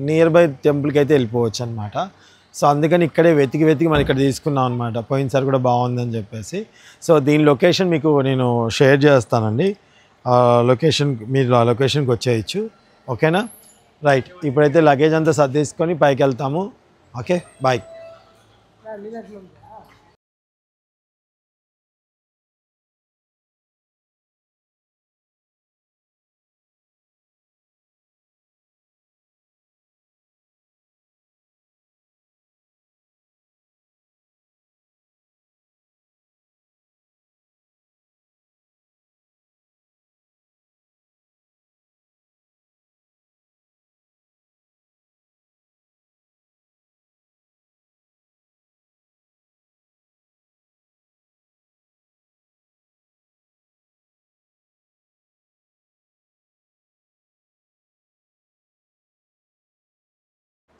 నియర్ బై టెంపుల్కి అయితే వెళ్ళిపోవచ్చు అనమాట. సో అందుకని ఇక్కడే వెతికి మనం ఇక్కడ తీసుకున్నాం అనమాట. పోయినసారి కూడా బాగుందని చెప్పేసి. సో దీని లొకేషన్ మీకు నేను షేర్ చేస్తానండి. లొకేషన్ మీరు ఆ లొకేషన్కి వచ్చేయచ్చు. ఓకేనా? రైట్. ఇప్పుడైతే లగేజ్ అంతా సర్దేసుకొని పైకి వెళ్తాము. Okay, bye.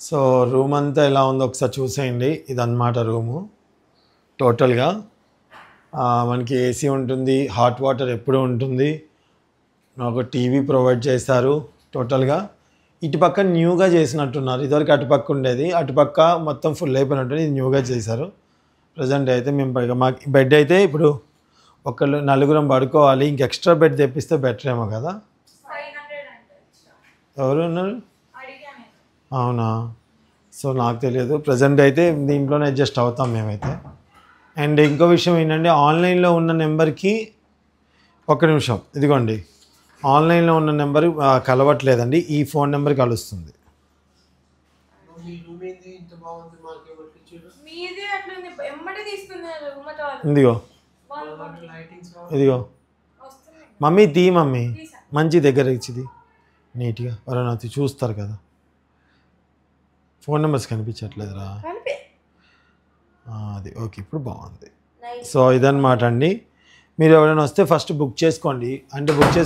సో రూమ్ అంతా ఎలా ఉందో ఒకసారి చూసేయండి. ఇదన్నమాట రూము టోటల్గా. మనకి ఏసీ ఉంటుంది, హాట్ వాటర్ ఎప్పుడూ ఉంటుంది, ఒక టీవీ ప్రొవైడ్ చేశారు టోటల్గా. ఇటుపక్క న్యూగా చేసినట్టున్నారు, ఇదివరకు అటుపక్క ఉండేది, అటుపక్క మొత్తం ఫుల్ అయిపోయినట్టు ఇది న్యూగా చేశారు. ప్రజెంట్ అయితే మేము మాకు బెడ్ అయితే ఇప్పుడు ఒకళ్ళు 4 పడుకోవాలి, ఇంక ఎక్స్ట్రా బెడ్ తెప్పిస్తే బెటర్ ఏమో కదా. ఎవరు ఉన్నారు? అవునా? సో నాకు తెలియదు. ప్రజెంట్ అయితే దీంట్లోనే అడ్జస్ట్ అవుతాం మేమైతే. అండ్ ఇంకో విషయం ఏంటంటే ఆన్లైన్లో ఉన్న నెంబర్కి ఒక్క నిమిషం, ఇదిగోండి ఆన్లైన్లో ఉన్న నెంబర్ కలవట్లేదండి, ఈ ఫోన్ నెంబర్ కలుస్తుంది. ఇదిగో ఇదిగో మమ్మీ తీ, మమ్మీ మంచి దగ్గర ఇచ్చిది నీట్గా, ఎవరైనా వచ్చి చూస్తారు కదా. ఫోన్ నెంబర్స్ కనిపించట్లేదురా అది. ఓకే, ఇప్పుడు బాగుంది. సో ఇదన్నమాట అండి. మీరు ఎవరైనా వస్తే ఫస్ట్ బుక్ చేసుకోండి. అంటే బుక్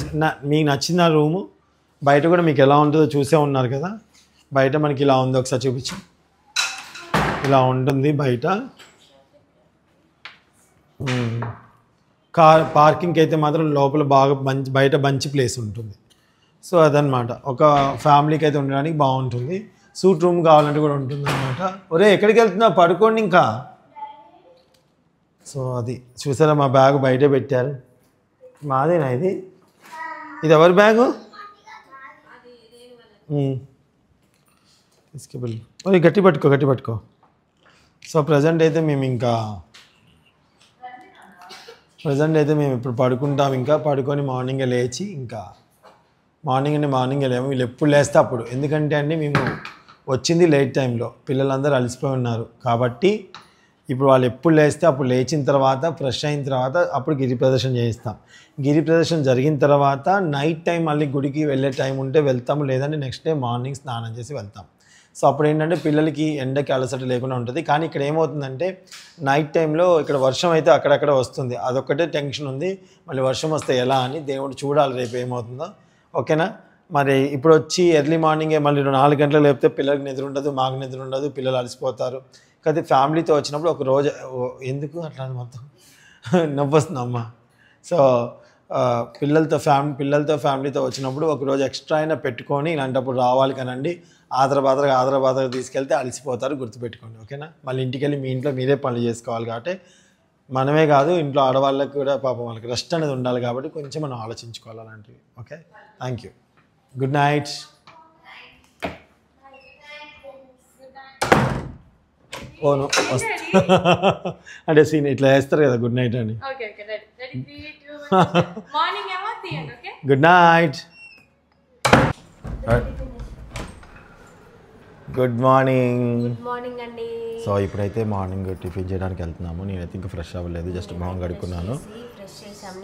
మీకు నచ్చిన రూము బయట కూడా మీకు ఎలా ఉంటుందో చూసే ఉన్నారు కదా. బయట మనకి ఇలా ఉంది, ఒకసారి చూపించు. ఇలా ఉంటుంది బయట. పార్కింగ్కి అయితే మాత్రం లోపల బాగా బయట మంచి ప్లేస్ ఉంటుంది. సో అదనమాట, ఒక ఫ్యామిలీకి అయితే ఉండడానికి బాగుంటుంది. సూట్ రూమ్ కావాలంటే కూడా ఉంటుంది అనమాట. ఒరే ఎక్కడికి వెళ్తున్నావు, పడుకోండి ఇంకా. సో అది చూసారా, మా బ్యాగ్ బయటే పెట్టారు. మాదేనా ఇది? ఇది ఎవరి బ్యాగు? తీసుకెళ్ళి మరి గట్టి పట్టుకో. సో ప్రజెంట్ అయితే మేము ఇప్పుడు పడుకుంటాం. ఇంకా పడుకొని మార్నింగే లేచి, ఇంకా మార్నింగే లేము. వీళ్ళు ఎప్పుడు లేస్తే అప్పుడు, ఎందుకంటే అండి మేము వచ్చింది లేట్ టైంలో, పిల్లలందరూ అలసిపోయి ఉన్నారు కాబట్టి ఇప్పుడు వాళ్ళు ఎప్పుడు లేస్తే అప్పుడు లేచిన తర్వాత ఫ్రెష్ అయిన తర్వాత అప్పుడు గిరి ప్రదర్శన చేయిస్తాం. గిరి ప్రదర్శన జరిగిన తర్వాత నైట్ టైం మళ్ళీ గుడికి వెళ్ళే టైం ఉంటే వెళ్తాము, లేదంటే నెక్స్ట్ డే మార్నింగ్ స్నానం చేసి వెళ్తాం. సో అప్పుడు ఏంటంటే పిల్లలకి ఎండకి అలసట లేకుండా ఉంటుంది. కానీ ఇక్కడ ఏమవుతుందంటే నైట్ టైంలో ఇక్కడ వర్షం అయితే అక్కడక్కడ వస్తుంది, అదొక్కటే టెన్షన్ ఉంది. మళ్ళీ వర్షం వస్తే ఎలా అని దేవుడు చూడాలి రేపు ఏమవుతుందో. ఓకేనా? మరి ఇప్పుడు వచ్చి ఎర్లీ మార్నింగే మళ్ళీ 4 గంటలకు లేపితే పిల్లలకి నిద్ర ఉండదు, మాకు నిద్ర ఉండదు, పిల్లలు అలసిపోతారు. కానీ ఫ్యామిలీతో వచ్చినప్పుడు ఒక రోజు ఎందుకు అట్లా మొత్తం నవ్వొస్తుందమ్మా. సో పిల్లలతో ఫ్యామిలీతో వచ్చినప్పుడు ఒకరోజు ఎక్స్ట్రా అయినా పెట్టుకొని ఇలాంటప్పుడు రావాలి కానండి. ఆదరబాదరగా తీసుకెళ్తే అలసిపోతారు, గుర్తుపెట్టుకోండి. ఓకేనా? మళ్ళీ ఇంటికి వెళ్ళి మీ ఇంట్లో మీరే పనులు చేసుకోవాలి కాబట్టి మనమే కాదు ఇంట్లో ఆడవాళ్ళకి కూడా పాపం వాళ్ళకి రెస్ట్ అనేది ఉండాలి కాబట్టి కొంచెం మనం ఆలోచించుకోవాలి అలాంటివి. Okay, thank you. Good night. Own అంటే సీన్ ఇట్లా వేస్తారు కదా గుడ్ నైట్ అని. Good night. గుడ్ మార్నింగ్ అండి. సో ఇప్పుడైతే మార్నింగ్ టిఫిన్ చేయడానికి వెళ్తున్నాము. నేనైతే ఇంకా ఫ్రెష్ అవ్వలేదు, జస్ట్ మొహం కడుక్కున్నాను.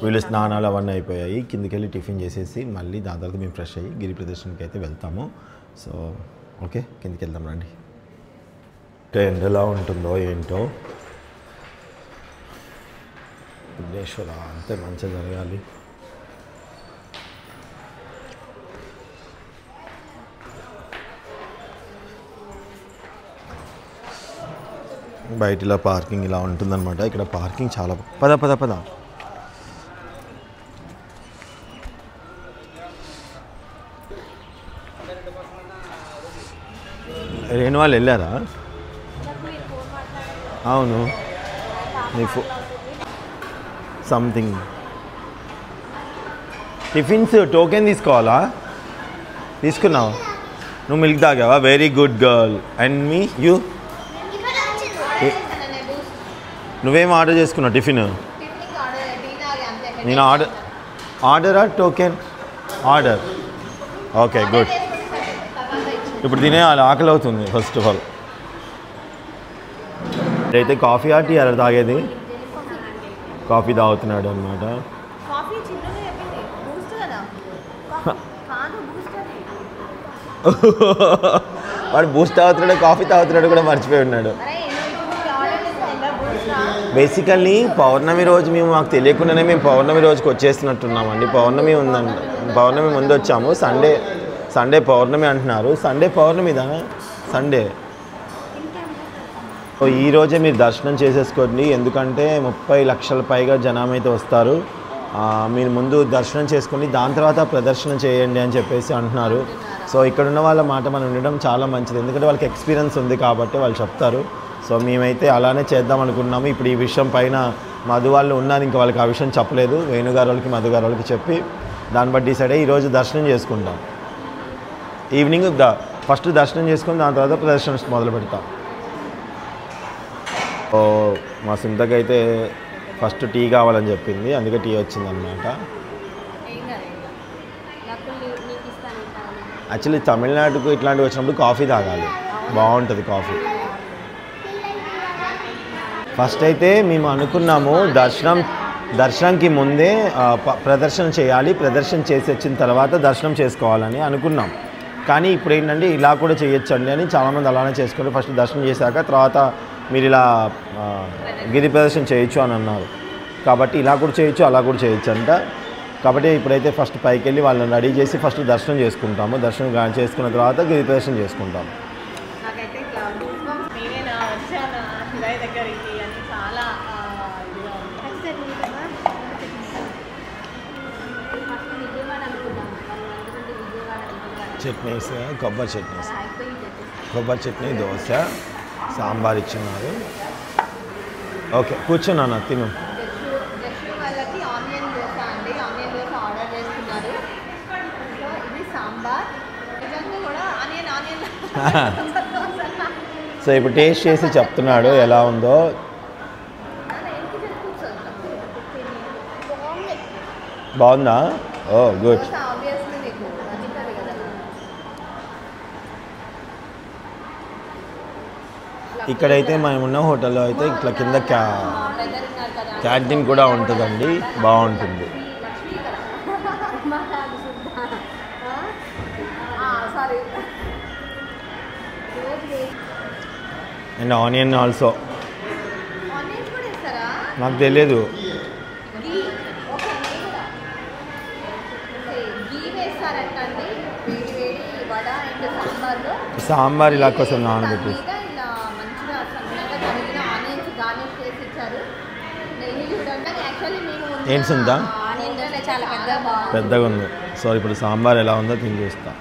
వీళ్ళు స్నానాలు అవన్నీ అయిపోయాయి. కిందికి వెళ్ళి టిఫిన్ చేసేసి మళ్ళీ దాని తర్వాత మేము ఫ్రెష్ అయ్యి గిరి ప్రదర్శనకి అయితే వెళ్తాము. సో ఓకే, కిందికి వెళ్దాం రండి. ఎండ ఎలా ఉంటుందో ఏంటో. విఘ్నేశ్వర అంతే మంచిగా జరగాలి. బయట ఇలా పార్కింగ్ ఇలా ఉంటుందన్నమాట. ఇక్కడ పార్కింగ్ చాలా పద రేణు వాళ్ళు వెళ్ళారా? అవును, నీ సంథింగ్ టిఫిన్స్ టోకెన్ తీసుకోవాలా? తీసుకున్నావా? నువ్వు మిల్క్ తాగావా? Very good girl. అండ్ మీ యూ నువ్వేం ఆర్డర్ చేసుకున్నావు టిఫిన్? నేను ఆర్డరా టోకెన్? ఆర్డర్. Okay good. ఇప్పుడు తినేయాలి, ఆకలి అవుతుంది. ఫస్ట్ ఆఫ్ ఆల్ అయితే కాఫీ టీ అలా తాగేది. కాఫీ తాగుతున్నాడు అనమాట. వాడు బూస్ట్ తాగుతున్నాడు, కాఫీ తాగుతున్నాడు కూడా మర్చిపోయి ఉన్నాడు. బేసికల్లీ పౌర్ణమి రోజు మాకు తెలియకుండానే మేము పౌర్ణమి రోజుకి వచ్చేస్తున్నట్టున్నామండి. పౌర్ణమి ఉందండి, పౌర్ణమి ముందు వచ్చాము. సండే పౌర్ణమి అంటున్నారు. సండే పౌర్ణమిదా? సండే. ఈరోజే మీరు దర్శనం చేసేసుకోండి, ఎందుకంటే 30 లక్షల పైగా జనం అయితే వస్తారు. మీరు ముందు దర్శనం చేసుకొని దాని తర్వాత ప్రదర్శన చేయండి అని చెప్పేసి అంటున్నారు. సో ఇక్కడ ఉన్న వాళ్ళ మాట మనం వినడం చాలా మంచిది, ఎందుకంటే వాళ్ళకి ఎక్స్పీరియన్స్ ఉంది కాబట్టి వాళ్ళు చెప్తారు. సో మేమైతే అలానే చేద్దాం అనుకున్నాము. ఇప్పుడు ఈ విషయం పైన మధు వాళ్ళు ఉన్నారు, ఇంకా వాళ్ళకి ఆ విషయం చెప్పలేదు. వేణుగారు వాళ్ళకి మధు గారు వాళ్ళకి చెప్పి దాన్ని బట్టి డిసైడ్ అయ్యి ఈరోజు దర్శనం చేసుకుంటాం. ఈవినింగ్ ఫస్ట్ దర్శనం చేసుకుని దాని తర్వాత ప్రదర్శన మొదలు పెడతాం. మా సింతకైతే ఫస్ట్ టీ కావాలని చెప్పింది, అందుకే టీ వచ్చిందనమాట. యాక్చువల్లీ తమిళనాడుకు ఇట్లాంటివి వచ్చినప్పుడు కాఫీ తాగాలి, బాగుంటుంది కాఫీ. ఫస్ట్ అయితే మేము అనుకున్నాము దర్శనంకి ముందే ప్రదర్శన చేయాలి, ప్రదర్శన చేసి వచ్చిన తర్వాత దర్శనం చేసుకోవాలని అనుకున్నాం. కానీ ఇప్పుడు ఏంటంటే ఇలా కూడా చేయొచ్చండి అని చాలామంది అలానే చేసుకుంటారు. ఫస్ట్ దర్శనం చేశాక తర్వాత మీరు ఇలా గిరి ప్రదర్శన చేయొచ్చు అని అన్నారు. కాబట్టి ఇలా కూడా చేయొచ్చు, అలా కూడా చేయొచ్చు అంట. కాబట్టి ఇప్పుడైతే ఫస్ట్ పైకి వెళ్ళి వాళ్ళని రెడీ చేసి ఫస్ట్ దర్శనం చేసుకుంటాము. దర్శనం చేసుకున్న తర్వాత గిరి ప్రదర్శన చేసుకుంటాము. చట్నీస్, కొబ్బరి చట్నీ, దోశ, సాంబార్ ఇచ్చినారు. ఓకే కూర్చున్నాను, తిను. సో ఇప్పుడు టేస్ట్ చేసి చెప్తున్నాడు ఎలా ఉందో. బాగుందా? ఓ గుడ్. ఇక్కడైతే మేము ఉన్న హోటల్లో అయితే ఇట్లా కింద క్యాంటీన్ కూడా ఉంటుందండి, బాగుంటుంది. అండ్ ఆనియన్ ఆల్సో ఆనియన్స్ కూడా వేస్తారా? నాకు తెలియదు. గీ ఓకే గీ వేస్తారంటండి. వేడి వేడి వడ అండ్ సాంబార్లో సాంబార్ ఇలా కోసం నానబెట్టేసి ఇలా మంచిగా సన్నగా తరిగిన ఆనియన్స్ గార్నిష్ చేసి ఇచ్చారు. నెయ్యి చూడండి. యాక్చువల్లీ మేము ఏంటి సుందా ఆనియన్ దోశ చాలా పెద్దగా బాగుంది. పెద్దగా ఉంది. సో ఇప్పుడు సాంబార్ ఎలా ఉందో తిని చూస్తా.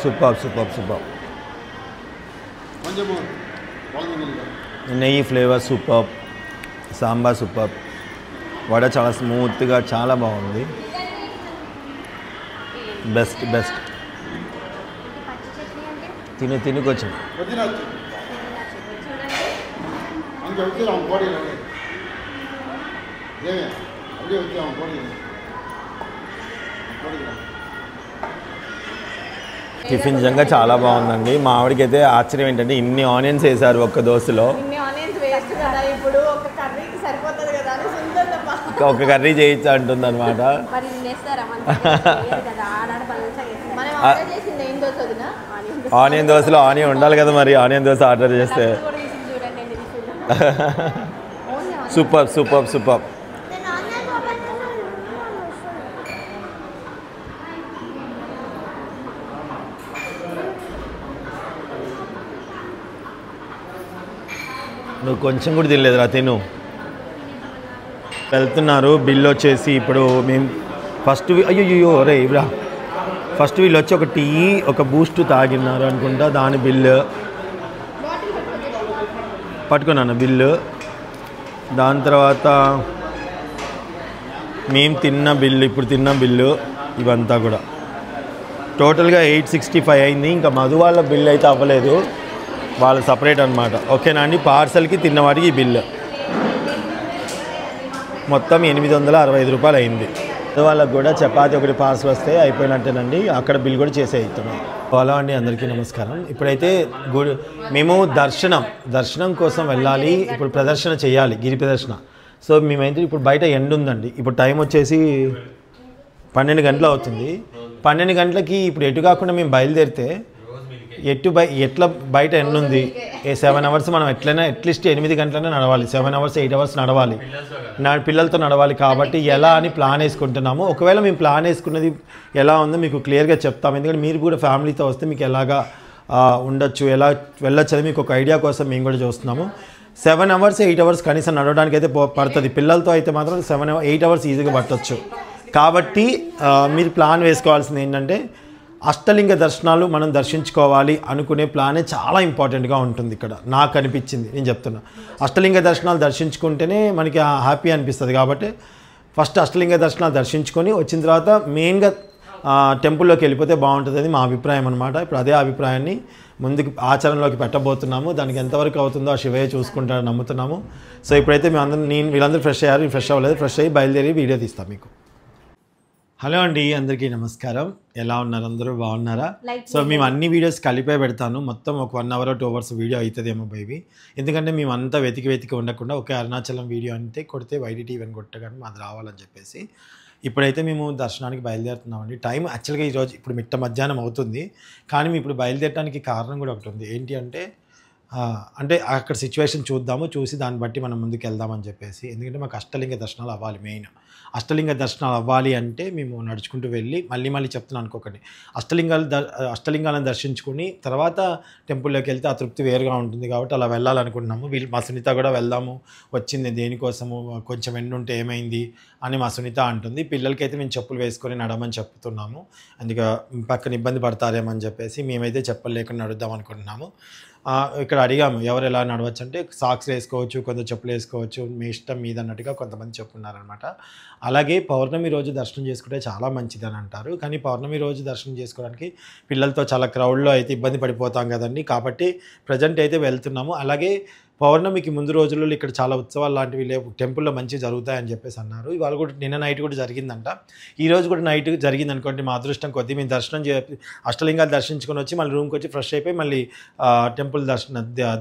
Super super super. నెయ్యి flavour super, sambar super, vada చాలా స్మూత్గా చాలా బాగుంది. Best best. తిను తినుకొచ్చు. టిఫిన్ నిజంగా చాలా బాగుందండి. మా ఆవిడకి అయితే ఆశ్చర్యం ఏంటంటే ఇన్ని ఆనియన్స్ వేసారు ఒక్క దోశలో. ఇన్ని ఆనియన్స్ వేస్ట్ కదా, ఇప్పుడు ఒక కర్రీకి సరిపోతుంది కదా అని సుందరమ్మ ఒక కర్రీ చేయొచ్చు అంటుంది అనమాట. మరి వేస్తారా మనం ఆర్డర్ చేసింది ఏం దోశ వదినా? ఆనియన్ దోశలో ఆనియన్ ఉండాలి కదా, మరి ఆనియన్ దోశ ఆర్డర్ చేస్తే. Super super super. నువ్వు కొంచెం కూడా తినలేదురా, తిను. వెళ్తున్నారు. బిల్ వచ్చేసి ఇప్పుడు మేము ఫస్ట్ అయ్యో రే ఇవ్వరా, ఫస్ట్ వీళ్ళు వచ్చి ఒక టీ ఒక బూస్ట్ తాగినారు అనుకుంటా, దాని బిల్లు పట్టుకున్నాను బిల్లు. దాని తర్వాత మేము తిన్న బిల్లు, ఇప్పుడు తిన్న బిల్లు, ఇవంతా కూడా టోటల్గా 865 అయింది. ఇంకా మధు వాళ్ళ బిల్లు అయితే అవ్వలేదు, వాళ్ళు సపరేట్ అనమాట. ఓకేనా అండి. పార్సల్కి తిన్నవాడికి ఈ బిల్లు మొత్తం 865 రూపాయలు అయింది. వాళ్ళకి కూడా చపాతి ఒకటి పార్సల్ వస్తే అయిపోయినట్టేనండి, అక్కడ బిల్ కూడా చేసే అవుతున్నాం. హలో అండి, అందరికీ నమస్కారం. ఇప్పుడైతే మేము దర్శనం కోసం వెళ్ళాలి. ఇప్పుడు ప్రదర్శన చేయాలి, గిరి ప్రదర్శన. సో మేమైతే ఇప్పుడు బయట ఎండ ఉందండి. ఇప్పుడు టైం వచ్చేసి 12 గంటలు అవుతుంది. 12 గంటలకి ఇప్పుడు ఎటు కాకుండా మేము బయలుదేరితే ఎట్లా బయట ఎండ ఉంది. 7 అవర్స్ మనం ఎట్లయినా అట్లీస్ట్ 8 గంటలనే నడవాలి. 7 అవర్స్ 8 అవర్స్ నడవాలి, పిల్లలతో నడవాలి. కాబట్టి ఎలా అని ప్లాన్ వేసుకుంటున్నాము. ఒకవేళ మేము ప్లాన్ వేసుకున్నది ఎలా ఉందో మీకు క్లియర్గా చెప్తాము. ఎందుకంటే మీరు కూడా ఫ్యామిలీతో వస్తే మీకు ఎలాగా ఉండొచ్చు, ఎలా వెళ్ళొచ్చు అని మీకు ఒక ఐడియా కోసం మేము కూడా చూస్తున్నాము. 7 అవర్స్ 8 అవర్స్ కనీసం నడవడానికి అయితే పడుతుంది. పిల్లలతో అయితే మాత్రం 8 అవర్స్ ఈజీగా పట్టవచ్చు. కాబట్టి మీరు ప్లాన్ వేసుకోవాల్సింది ఏంటంటే అష్టలింగ దర్శనాలు మనం దర్శించుకోవాలి అనుకునే ప్లానే చాలా ఇంపార్టెంట్గా ఉంటుంది. ఇక్కడ నాకు అనిపించింది, నేను చెప్తున్నా. అష్టలింగ దర్శనాలు దర్శించుకుంటేనే మనకి హ్యాపీ అనిపిస్తుంది. కాబట్టి ఫస్ట్ అష్టలింగ దర్శనాలు దర్శించుకొని వచ్చిన తర్వాత మెయిన్గా టెంపుల్లోకి వెళ్ళిపోతే బాగుంటుంది అని మా అభిప్రాయం అనమాట. ఇప్పుడు అదే అభిప్రాయాన్ని ముందుకు ఆచరణలోకి పెట్టబోతున్నాము. దానికి ఎంతవరకు అవుతుందో ఆ శివయ్య చూసుకుంటారని నమ్ముతున్నాము. సో ఇప్పుడైతే వీళ్ళందరూ ఫ్రెష్ అయ్యారు, ఫ్రెష్ అవ్వలేదు. ఫ్రెష్ అయ్యి బయలుదేరి వీడియో తీస్తాం మీకు. హలో అండి, అందరికీ నమస్కారం. ఎలా ఉన్నారు? అందరూ బాగున్నారా? సో మేము అన్ని వీడియోస్ కలిపే పెడతాను. మొత్తం ఒక 1 అవర్ 2 అవర్స్ వీడియో అవుతుందేమో బేబీ. ఎందుకంటే మేము అంతా వెతికి ఉండకుండా ఒక అరుణాచలం వీడియో అంటే కొడితే వైడిటీ ఈవెన్ కొట్టగానే మాది రావాలని చెప్పేసి ఇప్పుడైతే మేము దర్శనానికి బయలుదేరుతున్నామండి. టైం యాక్చువల్గా ఈరోజు ఇప్పుడు మిట్ట మధ్యాహ్నం అవుతుంది. కానీ మేము ఇప్పుడు బయలుదేరడానికి కారణం కూడా ఒకటి ఉంది. ఏంటి అంటే అక్కడ సిచ్యువేషన్ చూసి దాన్ని బట్టి మనం ముందుకు వెళ్దామని చెప్పేసి. ఎందుకంటే మాకు అష్టలింగ దర్శనాలు అవ్వాలి. మెయిన్ అష్టలింగ దర్శనాలు అవ్వాలి అంటే మేము నడుచుకుంటూ వెళ్ళి మళ్ళీ చెప్తున్నాను అనుకోకండి, అష్టలింగాలను దర్శించుకుని తర్వాత టెంపుల్లోకి వెళ్తే ఆ తృప్తి వేరుగా ఉంటుంది. కాబట్టి అలా వెళ్ళాలనుకుంటున్నాము. మా సునీత కూడా వెళ్దాము, వచ్చింది దేనికోసము, కొంచెం ఎండ ఉంటే ఏమైంది అని మా సునీత అంటుంది. పిల్లలకైతే మేము చెప్పులు వేసుకొని నడమని చెప్తున్నాము. అందుకే పక్కన ఇబ్బంది పడతారేమని చెప్పేసి మేమైతే చెప్పులు లేకుండా నడుద్దాం అనుకుంటున్నాము. ఇక్కడ అడిగాము ఎవరు ఎలా నడవచ్చు అంటే సాక్స్ వేసుకోవచ్చు, కొంత చెప్పులు వేసుకోవచ్చు, మీ ఇష్టం మీద అన్నట్టుగా కొంతమంది చెప్పున్నారనమాట. అలాగే పౌర్ణమి రోజు దర్శనం చేసుకుంటే చాలా మంచిదని అంటారు. కానీ పౌర్ణమి రోజు దర్శనం చేసుకోవడానికి పిల్లలతో చాలా క్రౌడ్లో అయితే ఇబ్బంది పడిపోతాం కదండి. కాబట్టి ప్రజెంట్ అయితే వెళ్తున్నాము. అలాగే పౌర్ణమికి ముందు రోజుల్లో ఇక్కడ చాలా ఉత్సవాలు లాంటివి లేవు, టెంపుల్లో మంచి జరుగుతాయని చెప్పేసి అన్నారు. ఇవాళ కూడా నిన్న నైట్ కూడా జరిగిందంట. ఈరోజు కూడా నైట్ జరిగింది అనుకోండి. మా అదృష్టం కొద్దీ మేము అష్టలింగాలు దర్శించుకొని వచ్చి మళ్ళీ రూమ్కి వచ్చి ఫ్రెష్ అయిపోయి మళ్ళీ టెంపుల్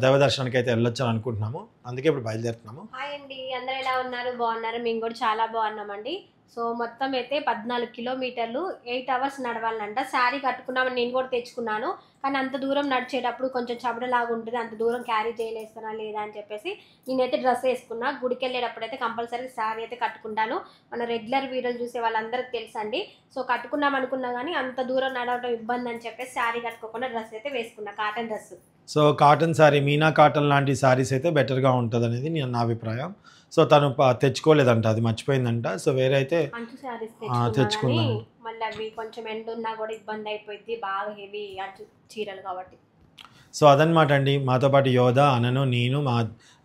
దైవ దర్శనానికి అయితే వెళ్ళొచ్చు అని అనుకుంటున్నాము. అందుకే ఇప్పుడు బయలుదేరుతున్నాము. హాయ్ అండి, అందరూ ఎలా ఉన్నారు? బాగున్నారు? మేము కూడా చాలా బాగున్నామండి. సో మొత్తం అయితే 14 కిలోమీటర్లు 8 అవర్స్ నడవాలంట. శారీ కట్టుకున్నామని నేను కూడా తెచ్చుకున్నాను, కానీ అంత దూరం నడిచేటప్పుడు కొంచెం చెమటలాగా ఉంటుంది, అంత దూరం క్యారీ చేయలేస్తానా లేదా అని చెప్పేసి నేనైతే డ్రెస్ వేసుకున్నా. గుడికి వెళ్ళేటప్పుడు అయితే కంపల్సరీ శారీ అయితే కట్టుకుంటాను. మన రెగ్యులర్ వీడియోలు చూసే వాళ్ళందరికీ తెలుసండి. సో కట్టుకున్నాం అనుకున్నా కానీ అంత దూరం నడవడం ఇబ్బంది అని చెప్పేసి శారీ కట్టుకోకుండా డ్రెస్ అయితే వేసుకున్నా, cotton dress. So cotton sari, Meena cotton లాంటి శారీస్ అయితే బెటర్గా ఉంటుంది అనేది నా అభిప్రాయం. సో తను తెచ్చుకోలేదంట, అది మర్చిపోయిందంట. సో వేరే అయితే మంచి శారీస్ తెచ్చుకున్నాను. మళ్ళీ అవి కొంచెం ఎండ ఉన్నా కూడా ఇబ్బంది అయిపోయింది, బాగా హెవీ చీరలు కాబట్టి. సో అదనమాట అండి. మాతో పాటు యోధ, అనను, నేను, మా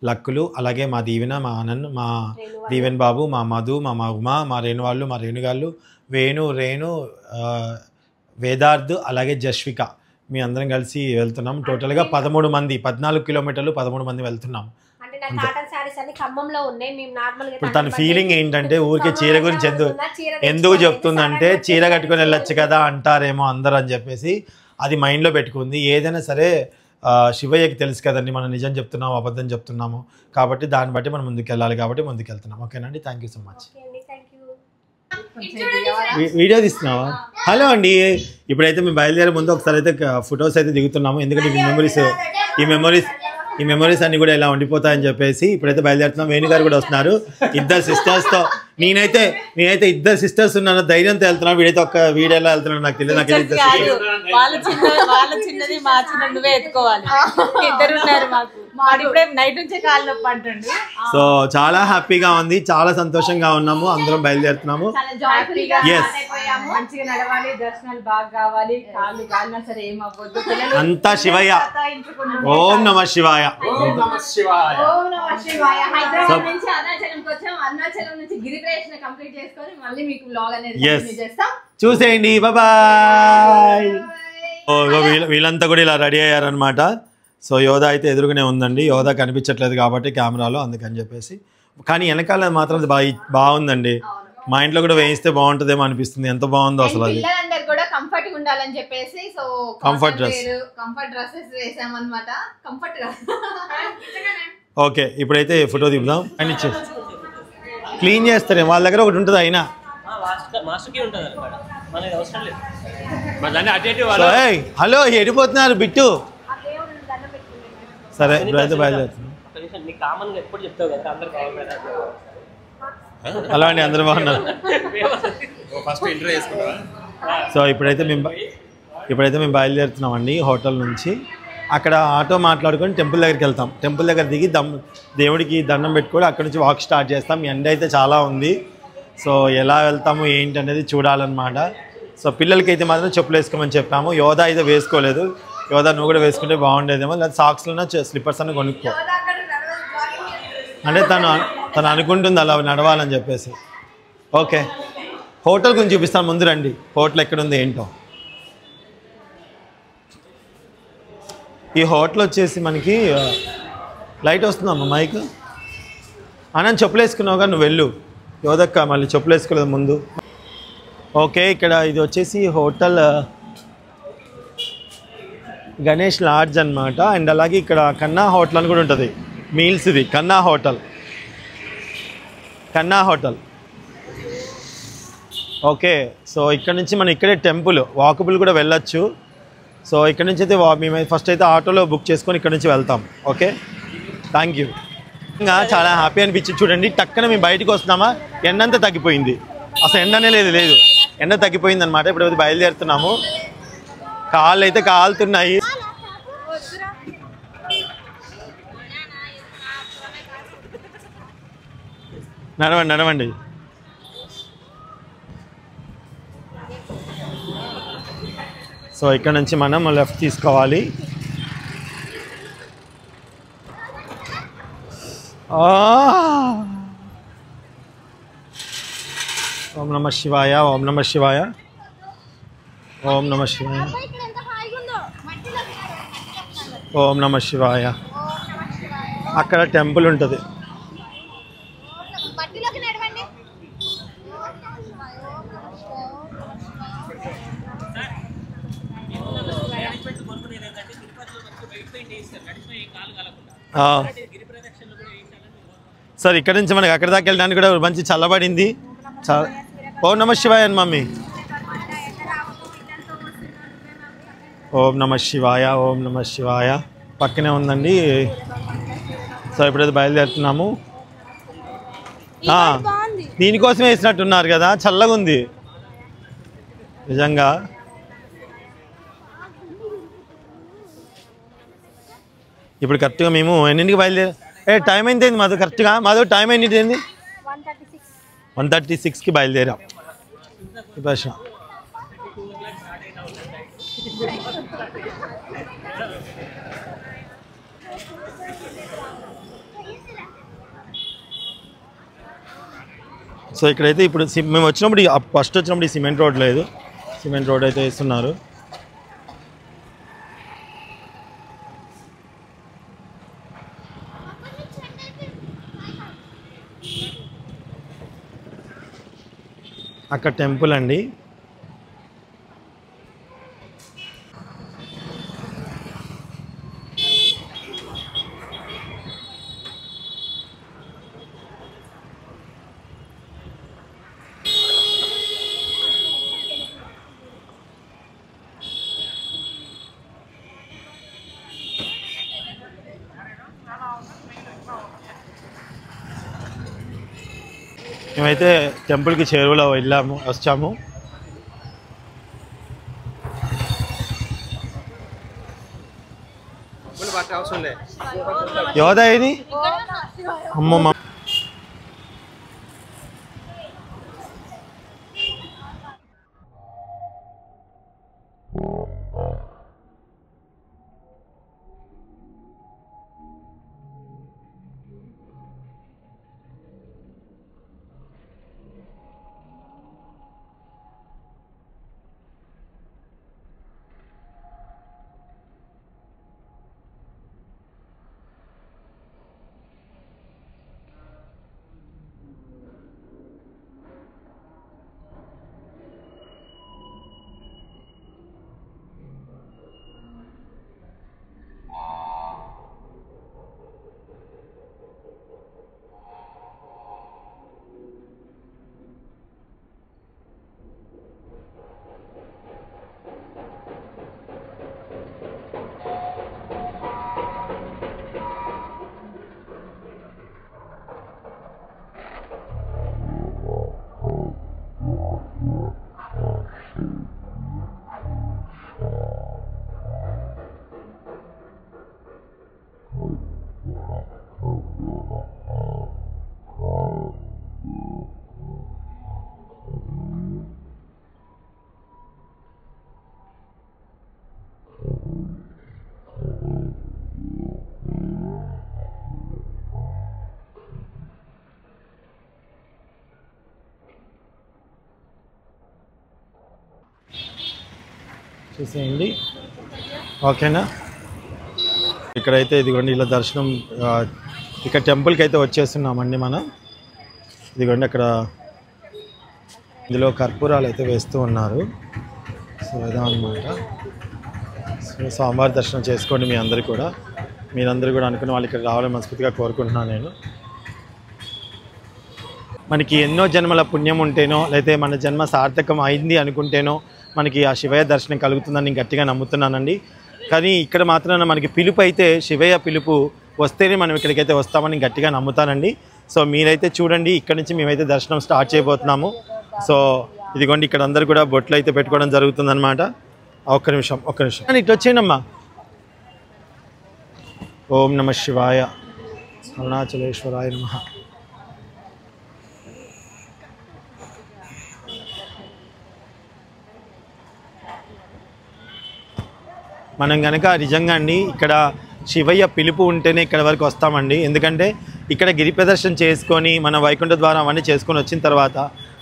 లక్కులు, అలాగే మా దీవెన, మా అనన్, మా దీవెన్ బాబు, మా మధు, మా ఉమా, మా రేణువాళ్ళు, మా రేణుగాళ్ళు, రేణు, వేదార్థ్, అలాగే జస్విక, మీ అందరం కలిసి వెళ్తున్నాం. టోటల్గా 13 మంది, 14 కిలోమీటర్లు 13 మంది వెళ్తున్నాం. అంటే నా కాటన్ సారీస్ అన్ని ఖమ్మంలో ఉన్నాయి. మేము నార్మల్ గా ఇప్పుడు తన ఫీలింగ్ ఏంటంటే ఊరికే చీర గురించి ఎందుకు చెప్తుందంటే చీర కట్టుకొని వెళ్ళొచ్చు కదా అంటారేమో అందరూ అని చెప్పేసి అది మైండ్లో పెట్టుకుంది. ఏదైనా సరే శివయ్యకి తెలుసు కదండి, మనం నిజం చెప్తున్నాము అబద్ధం చెప్తున్నాము, కాబట్టి దాన్ని బట్టి మనం ముందుకు వెళ్ళాలి, కాబట్టి ముందుకు వెళ్తున్నాం. ఓకేనండి, thank you so much. Video తీస్తున్నావా? హలో అండి, ఇప్పుడైతే మేము బయలుదేరే ముందు ఒకసారి అయితే ఫొటోస్ అయితే దిగుతున్నాము, ఎందుకంటే ఈ మెమరీస్ అన్ని కూడా ఇలా ఉండిపోతాయని చెప్పేసి ఇప్పుడైతే బయలుదేరుతున్నాం. వేణుగారు కూడా వస్తున్నారు, ఇద్దరు సిస్టర్స్తో. నేనైతే ఇద్దరు సిస్టర్స్ ఉన్నాను, ధైర్యంతో వెళ్తున్నాను. వీడైతే ఒక వీడియోలో వెళ్తున్నాను, నాకు తెలియదు. వాళ్ళ చిన్నది మా చిన్న నువ్వే ఎత్తుకోవాలి, ఇద్దరు ఉన్నారు మాకు. ఇప్పుడే నైట్ నుంచే కాళ్ళు నొప్పి అంటుండు. సో చాలా హ్యాపీగా ఉంది, చాలా సంతోషంగా ఉన్నాము, అందరం బయలుదేరుతున్నాము. మంచిగా నడవాలి, దర్శనాలు బాగా కావాలి, కాళ్ళు కాలినా సరే ఏమవ్వద్దు. అంతా శివయ్య. ఓం నమ శివాయ. హైదరాబాద్ నుంచి అరుణాచలంకి వచ్చాం, అరుణాచలం నుంచి గిరి ప్రదక్షిణ కంప్లీట్ చేసుకొని మళ్ళీ మీకు వ్లాగ్ అనేది చేస్తాం, చూసేయండి. బాయ్. వీళ్ళంతా కూడా ఇలా రెడీ అయ్యారనమాట. సో యోధ అయితే ఎదురుగానే ఉందండి, యోధ కనిపించట్లేదు కాబట్టి కెమెరాలో, అందుకని చెప్పేసి. కానీ వెనకాల మాత్రం బాగుందండి. మా ఇంట్లో కూడా వేయిస్తే బాగుంటుందేమో అనిపిస్తుంది, ఎంత బాగుందో అసలు. అది పిల్లలందరూ కూడా కంఫర్ట్ గా ఉండాలని చెప్పేసి సో కంఫర్ట్ డ్రెస్సెస్ వేసామన్నమాట. కంఫర్ట్ గా. ఓకే, ఇప్పుడైతే ఫోటో దిగుదాం. అని క్లీన్ చేస్తారు వాళ్ళ దగ్గర, ఒకటి ఉంటుంది అయినా. హలో, ఎడిపోతున్నారు బిట్టు. సరే ఇప్పుడైతే బయలుదేరుతున్నాం. హలో అండి, అందరూ బాగున్నారు. సో ఇప్పుడైతే మేము బయలుదేరుతున్నామండి హోటల్ నుంచి. అక్కడ ఆటో మాట్లాడుకొని టెంపుల్ దగ్గరికి వెళ్తాం. టెంపుల్ దగ్గర దిగి దేవుడికి దండం పెట్టుకొని అక్కడ నుంచి వాక్ స్టార్ట్ చేస్తాం. ఎండ అయితే చాలా ఉంది, సో ఎలా వెళ్తాము ఏంటి అనేది చూడాలన్నమాట. సో పిల్లలకి అయితే మాత్రం చెప్పులు వేసుకోమని చెప్పాము. యోధ అయితే వేసుకోలేదు. యోధ నువ్వు కూడా వేసుకుంటే బాగుండేదేమో, లేదా సాక్స్లో స్లిప్పర్స్ అన్న కొనుక్కో అంటే తను అనుకుంటుంది అలా నడవాలని చెప్పేసి. ఓకే, హోటల్ గురించి చూపిస్తాను, ముందు రండి. హోటల్ ఎక్కడుంది ఏంటో. ఈ హోటల్ వచ్చేసి మనకి లైట్ వస్తుందమ్మా మైక్. అన్న చెప్పులు వేసుకున్నావుగా, నువ్వు వెళ్ళు. యోధక్క మళ్ళీ చెప్పులు వేసుకోలేదు ముందు. ఓకే, ఇక్కడ ఇది వచ్చేసి హోటల్ గణేష్ లాడ్జ్ అనమాట. అండ్ అలాగే ఇక్కడ కన్నా హోటల్ అని కూడా ఉంటుంది, మీల్స్. ఇది కన్నా హోటల్. ఓకే, సో ఇక్కడ నుంచి మనం ఇక్కడే టెంపుల్ వాకబుల్ కూడా వెళ్ళొచ్చు. సో ఇక్కడ నుంచి అయితే మేము ఫస్ట్ అయితే ఆటోలో బుక్ చేసుకొని ఇక్కడ నుంచి వెళ్తాం. Okay, thank you. ఇంకా చాలా హ్యాపీ అనిపించింది. చూడండి, టక్కన మేము బయటకు వస్తున్నామా, ఎండంతా తగ్గిపోయింది. అసలు ఎండనే లేదు, ఎండ తగ్గిపోయింది అనమాట. ఇప్పుడు బయలుదేరుతున్నాము. కాళ్ళు అయితే కాలుతున్నాయి. నడవండి. సో ఇక్కడ నుంచి మనం లెఫ్ట్ తీసుకోవాలి. ఓం నమ శివాయ. అక్కడ టెంపుల్ ఉంటుంది. సార్ ఇక్కడ నుంచి మనకి అక్కడ దాకా వెళ్ళడానికి కూడా మంచి చల్లబడింది. ఓం నమ శివాయ అని మమ్మీ. ఓం నమ శివాయ, ఓం నమ శివాయ. పక్కనే ఉందండి. సో ఇప్పుడైతే బయలుదేరుతున్నాము. దీనికోసం వేసినట్టున్నారు కదా, చల్లగా ఉంది నిజంగా. ఇప్పుడు కరెక్ట్గా మేము ఎన్నింటికి బయలుదేరా? టైం ఎంత అయింది మాధవ్? కరెక్ట్గా మాధవ్ టైం ఎన్నింటి అయింది? 1:36కి బయలుదేరాం. సో ఇక్కడైతే ఇప్పుడు మేము వచ్చినప్పుడు ఫస్ట్ వచ్చినప్పుడు ఈ సిమెంట్ రోడ్ లేదు, సిమెంట్ రోడ్ అయితే వేస్తున్నారు. అక్కడ టెంపుల్ అండి. మేమైతే టెంపుల్కి చేరువలో వచ్చాము. యోధా ఇది అమ్మమ్మ. చూసేయండి, ఓకేనా? ఇక్కడైతే ఇదిగోండి ఇలా దర్శనం, ఇక్కడ టెంపుల్కి అయితే వచ్చేస్తున్నామండి మనం. ఇదిగోండి అక్కడ ఇందులో కర్పూరాలు అయితే వేస్తూ ఉన్నారు. సో ఇదా అన్నమాట. సో స్వామివారి దర్శనం చేసుకోండి మీ అందరూ కూడా. మీరందరూ కూడా అనుకున్న వాళ్ళు ఇక్కడ రావాలని మనస్ఫూర్తిగా కోరుకుంటున్నాను నేను. మనకి ఎన్నో జన్మల పుణ్యం ఉంటేనో లేకపోతే మన జన్మ సార్థకం అయింది అనుకుంటేనో మనకి ఆ శివయ్య దర్శనం కలుగుతుందని నేను గట్టిగా నమ్ముతున్నానండి. కానీ ఇక్కడ మాత్రం మనకి పిలుపు అయితే శివయ్య పిలుపు వస్తేనే మనం ఇక్కడికైతే వస్తామని గట్టిగా నమ్ముతానండి. సో మీరైతే చూడండి, ఇక్కడ నుంచి మేమైతే దర్శనం స్టార్ట్ చేయబోతున్నాము. సో ఇదిగోండి ఇక్కడ అందరూ కూడా బొట్లు అయితే పెట్టుకోవడం జరుగుతుందన్నమాట. ఒక్క నిమిషం ఇట్లా వచ్చేయండమ్మా. ఓం నమ శివాయ, అరుణాచలేశ్వరాయ నమః. మనం కనుక నిజంగా అండి ఇక్కడ శివయ్య పిలుపు ఉంటేనే ఇక్కడ వరకు వస్తామండి. ఎందుకంటే ఇక్కడ గిరి ప్రదర్శన చేసుకొని మన వైకుంఠ ద్వారం అవన్నీ చేసుకొని వచ్చిన తర్వాత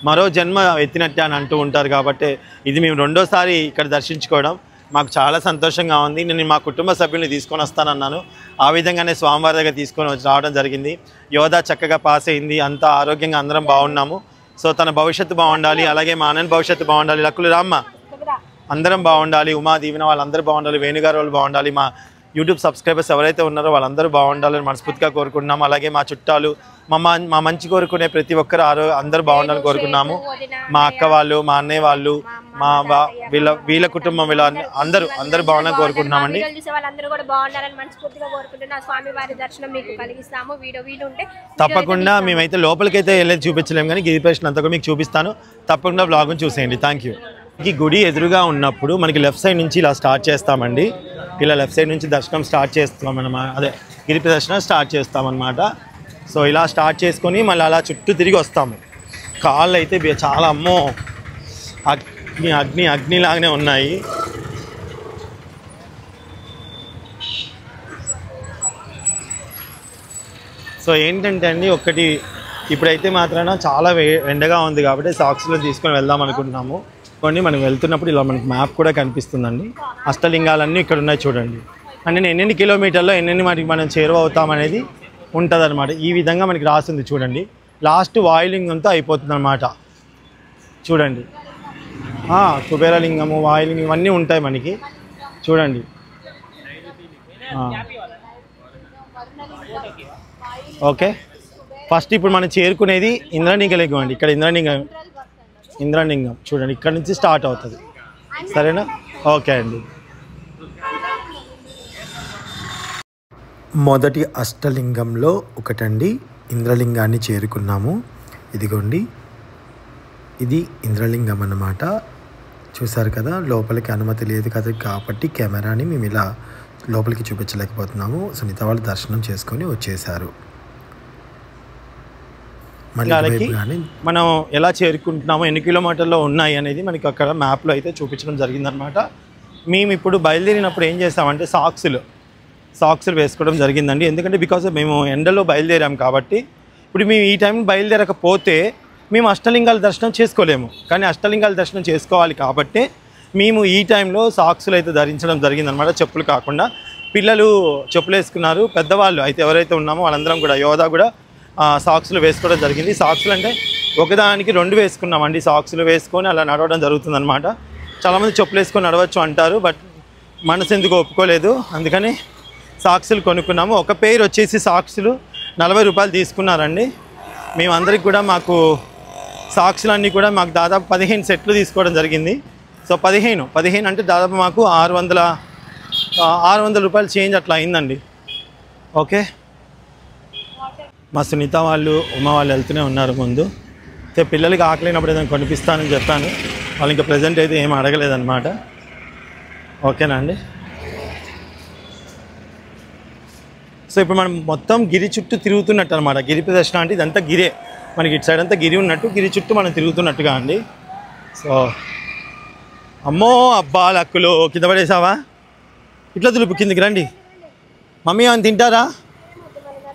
మరో జన్మ ఎత్తినట్టే అని అంటూ ఉంటారు. కాబట్టి ఇది మేము రెండోసారి ఇక్కడ దర్శించుకోవడం మాకు చాలా సంతోషంగా ఉంది. నేను మా కుటుంబ సభ్యుల్ని తీసుకొని వస్తానన్నాను. ఆ విధంగానే స్వామివారి దగ్గర తీసుకొని రావడం జరిగింది. యోధా చక్కగా పాస్ అయింది, అంతా ఆరోగ్యంగా అందరం బాగున్నాము. సో తన భవిష్యత్తు బాగుండాలి, అలాగే మా అన్నని భవిష్యత్తు బాగుండాలి. లక్కులు రామ్మ అందరం బాగుండాలి, ఉమా దీవెన వాళ్ళందరూ బాగుండాలి, వేణుగారు వాళ్ళు బాగుండాలి, మా యూట్యూబ్ సబ్స్క్రైబర్స్ ఎవరైతే ఉన్నారో వాళ్ళందరూ బాగుండాలని మనస్ఫూర్తిగా కోరుకుంటున్నాము. అలాగే మా చుట్టాలు మా మంచి కోరుకునే ప్రతి ఒక్కరు అందరూ బాగుండాలని కోరుకున్నాము. మా అక్క వాళ్ళు, మా అన్నయ్య వాళ్ళు, వీళ్ళ కుటుంబం, అందరూ బాగుండాలని కోరుకుంటున్నామండి. వాళ్ళందరూ కూడా బాగుండాలని మనస్ఫూర్తిగా కోరుకుంటున్నా. స్వామి వారి దర్శనం మీకు కలిగిస్తాము. వీడియో ఉంటే తప్పకుండా మేమైతే లోపలికైతే వెళ్ళేది చూపించలేము, కానీ గిరి ప్రదక్షిణ అంతా కూడా మీకు చూపిస్తాను. తప్పకుండా బ్లాగ్ని చూసేయండి. Thank you. ఈ గుడి ఎదురుగా ఉన్నప్పుడు మనకి లెఫ్ట్ సైడ్ నుంచి ఇలా స్టార్ట్ చేస్తామండి. ఇలా లెఫ్ట్ సైడ్ నుంచి దర్శనం స్టార్ట్ చేస్తామన్నమాట. అదే గిరి ప్రదక్షిణ స్టార్ట్ చేస్తామన్నమాట. సో ఇలా స్టార్ట్ చేసుకొని మళ్ళీ అలా చుట్టూ తిరిగి వస్తాము. కాళ్ళు అయితే చాలా అమ్మో అగ్నిలాగానే ఉన్నాయి. సో ఏంటంటే అండి, ఒకటి ఇప్పుడైతే మాత్రాన చాలా ఎండగా ఉంది కాబట్టి సాక్స్లో తీసుకొని వెళ్దాం అనుకుంటున్నాము. కొన్ని మనం వెళ్తున్నప్పుడు ఇలా మనకి మ్యాప్ కూడా కనిపిస్తుందండి. అష్టలింగాలన్నీ ఇక్కడ ఉన్నాయి చూడండి. అంటే ఎన్నెన్ని కిలోమీటర్లో ఎన్నెన్ని వాటికి మనం చేరువవుతాం అనేది ఉంటుంది అనమాట. ఈ విధంగా మనకి రాస్తుంది చూడండి. లాస్ట్ వాయులింగంతో అయిపోతుంది అనమాట. చూడండి, కుబేరలింగము, వాయులింగం ఇవన్నీ ఉంటాయి మనకి. చూడండి, ఓకే. ఫస్ట్ ఇప్పుడు మనం చేరుకునేది ఇంద్రలింగం అండి. ఇక్కడ ఇంద్రలింగం చూడండి, ఇక్కడ నుంచి స్టార్ట్ అవుతుంది. సరేనా? ఓకే అండి. మొదటి అష్టలింగంలో ఒకటండి ఇంద్రలింగాన్ని చేరుకున్నాము. ఇదిగోండి, ఇది ఇంద్రలింగం అన్నమాట. చూసారు కదా, లోపలికి అనుమతి లేదు కదా కాబట్టి కెమెరాని మేము ఇలా లోపలికి చూపించలేకపోతున్నాము. సునీత వాళ్ళు దర్శనం చేసుకొని వచ్చేసారు. మళ్ళీ మనం ఎలా చేరుకుంటున్నామో, ఎన్ని కిలోమీటర్లో ఉన్నాయి అనేది మనకి అక్కడ మ్యాప్లో అయితే చూపించడం జరిగిందనమాట. మేము ఇప్పుడు బయలుదేరినప్పుడు ఏం చేస్తామంటే సాక్సులు వేసుకోవడం జరిగిందండి. ఎందుకంటే బికాజ్ మేము ఎండలో బయలుదేరాం కాబట్టి. ఇప్పుడు మేము ఈ టైం బయలుదేరకపోతే మేము అష్టలింగాల దర్శనం చేసుకోలేము. కానీ అష్టలింగాల దర్శనం చేసుకోవాలి కాబట్టి మేము ఈ టైంలో సాక్సులు అయితే ధరించడం జరిగిందనమాట. చెప్పులు కాకుండా పిల్లలు చెప్పులు వేసుకున్నారు. పెద్దవాళ్ళు అయితే ఎవరైతే ఉన్నామో వాళ్ళందరం కూడా, యోధా కూడా సాక్సులు వేసుకోవడం జరిగింది. సాక్సులు అంటే ఒకదానికి 2 వేసుకున్నామండి. సాక్సులు వేసుకొని అలా నడవడం జరుగుతుందన్నమాట. చాలామంది చెప్పులు వేసుకొని నడవచ్చు అంటారు, బట్ మనసు ఎందుకు ఒప్పుకోలేదు, అందుకని సాక్సులు కొనుక్కున్నాము. ఒక పెయిర్ వచ్చేసి సాక్సులు 40 రూపాయలు తీసుకున్నారండి. మేమందరికి కూడా మాకు సాక్సులన్నీ కూడా మాకు దాదాపు 15 సెట్లు తీసుకోవడం జరిగింది. సో 15 అంటే దాదాపు మాకు 600 రూపాయలు చేంజ్ అట్లా అయిందండి. ఓకే, మా సునీత వాళ్ళు, ఉమా వాళ్ళు వెళ్తూనే ఉన్నారు ముందు. అయితే పిల్లలకి ఆకలినప్పుడు ఏదైనా కొనిపిస్తానని చెప్పాను. వాళ్ళు ఇంకా ప్రజెంట్ అయితే ఏం అడగలేదన్నమాట. ఓకేనా అండి? సో ఇప్పుడు మనం మొత్తం గిరి చుట్టూ తిరుగుతున్నట్టు అనమాట. గిరి ప్రదర్శన అంటే ఇదంతా గిరే, మనకి ఇటు సైడ్ అంతా గిరి ఉన్నట్టు, గిరి చుట్టూ మనం తిరుగుతున్నట్టుగా అండి. సో అమ్మో అబ్బా లక్కులు కింద పడేసావా? ఇట్లా దులుపు కిందికి రండి. మమ్మీ ఏమైనా తింటారా?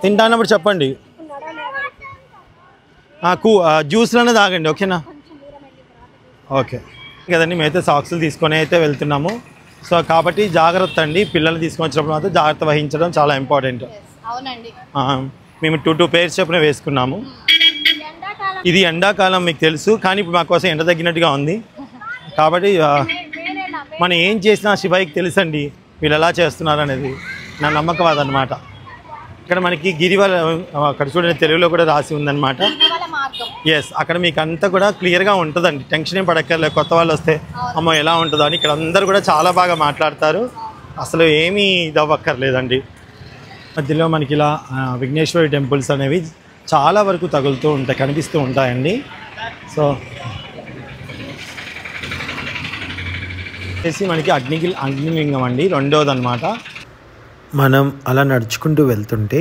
తింటా అన్నప్పుడు చెప్పండి. జ్యూస్లోనే తాగండి, ఓకేనా? ఓకే కదండి. మేమైతే సాక్సులు తీసుకొని అయితే వెళ్తున్నాము. సో కాబట్టి జాగ్రత్త అండి, పిల్లలు తీసుకొని వచ్చినప్పుడు మాత్రం జాగ్రత్త వహించడం చాలా ఇంపార్టెంట్. అవునండి. మేము 2 pairs చొప్పున వేసుకున్నాము. ఇది ఎండాకాలం మీకు తెలుసు, కానీ ఇప్పుడు మా కోసం ఎండ తగ్గినట్టుగా ఉంది కాబట్టి మనం ఏం చేసినా శివయ్యకి తెలుసండి వీళ్ళు ఎలా చేస్తున్నారు అనేది. నా నమ్మకం అదనమాట. ఇక్కడ మనకి గిరివల అక్కడ చూడండి తెలుగులో కూడా రాసి ఉందన్నమాట. ఎస్, అక్కడ మీకు అంతా కూడా క్లియర్గా ఉంటుందండి. టెన్షన్ ఏం పడక్కర్లేదు. కొత్త వాళ్ళు వస్తే అమ్మో ఎలా ఉంటుందో అని. ఇక్కడ అందరూ కూడా చాలా బాగా మాట్లాడతారు, అసలు ఏమీ ఇదవ్వక్కర్లేదండి. మధ్యలో మనకి ఇలా విఘ్నేశ్వరి టెంపుల్స్ అనేవి చాలా వరకు తగులుతూ ఉంటాయి, కనిపిస్తూ ఉంటాయండి. సో వచ్చేసి మనకి అగ్నిలింగం అండి, 2వది అనమాట. మనం అలా నడుచుకుంటూ వెళ్తుంటే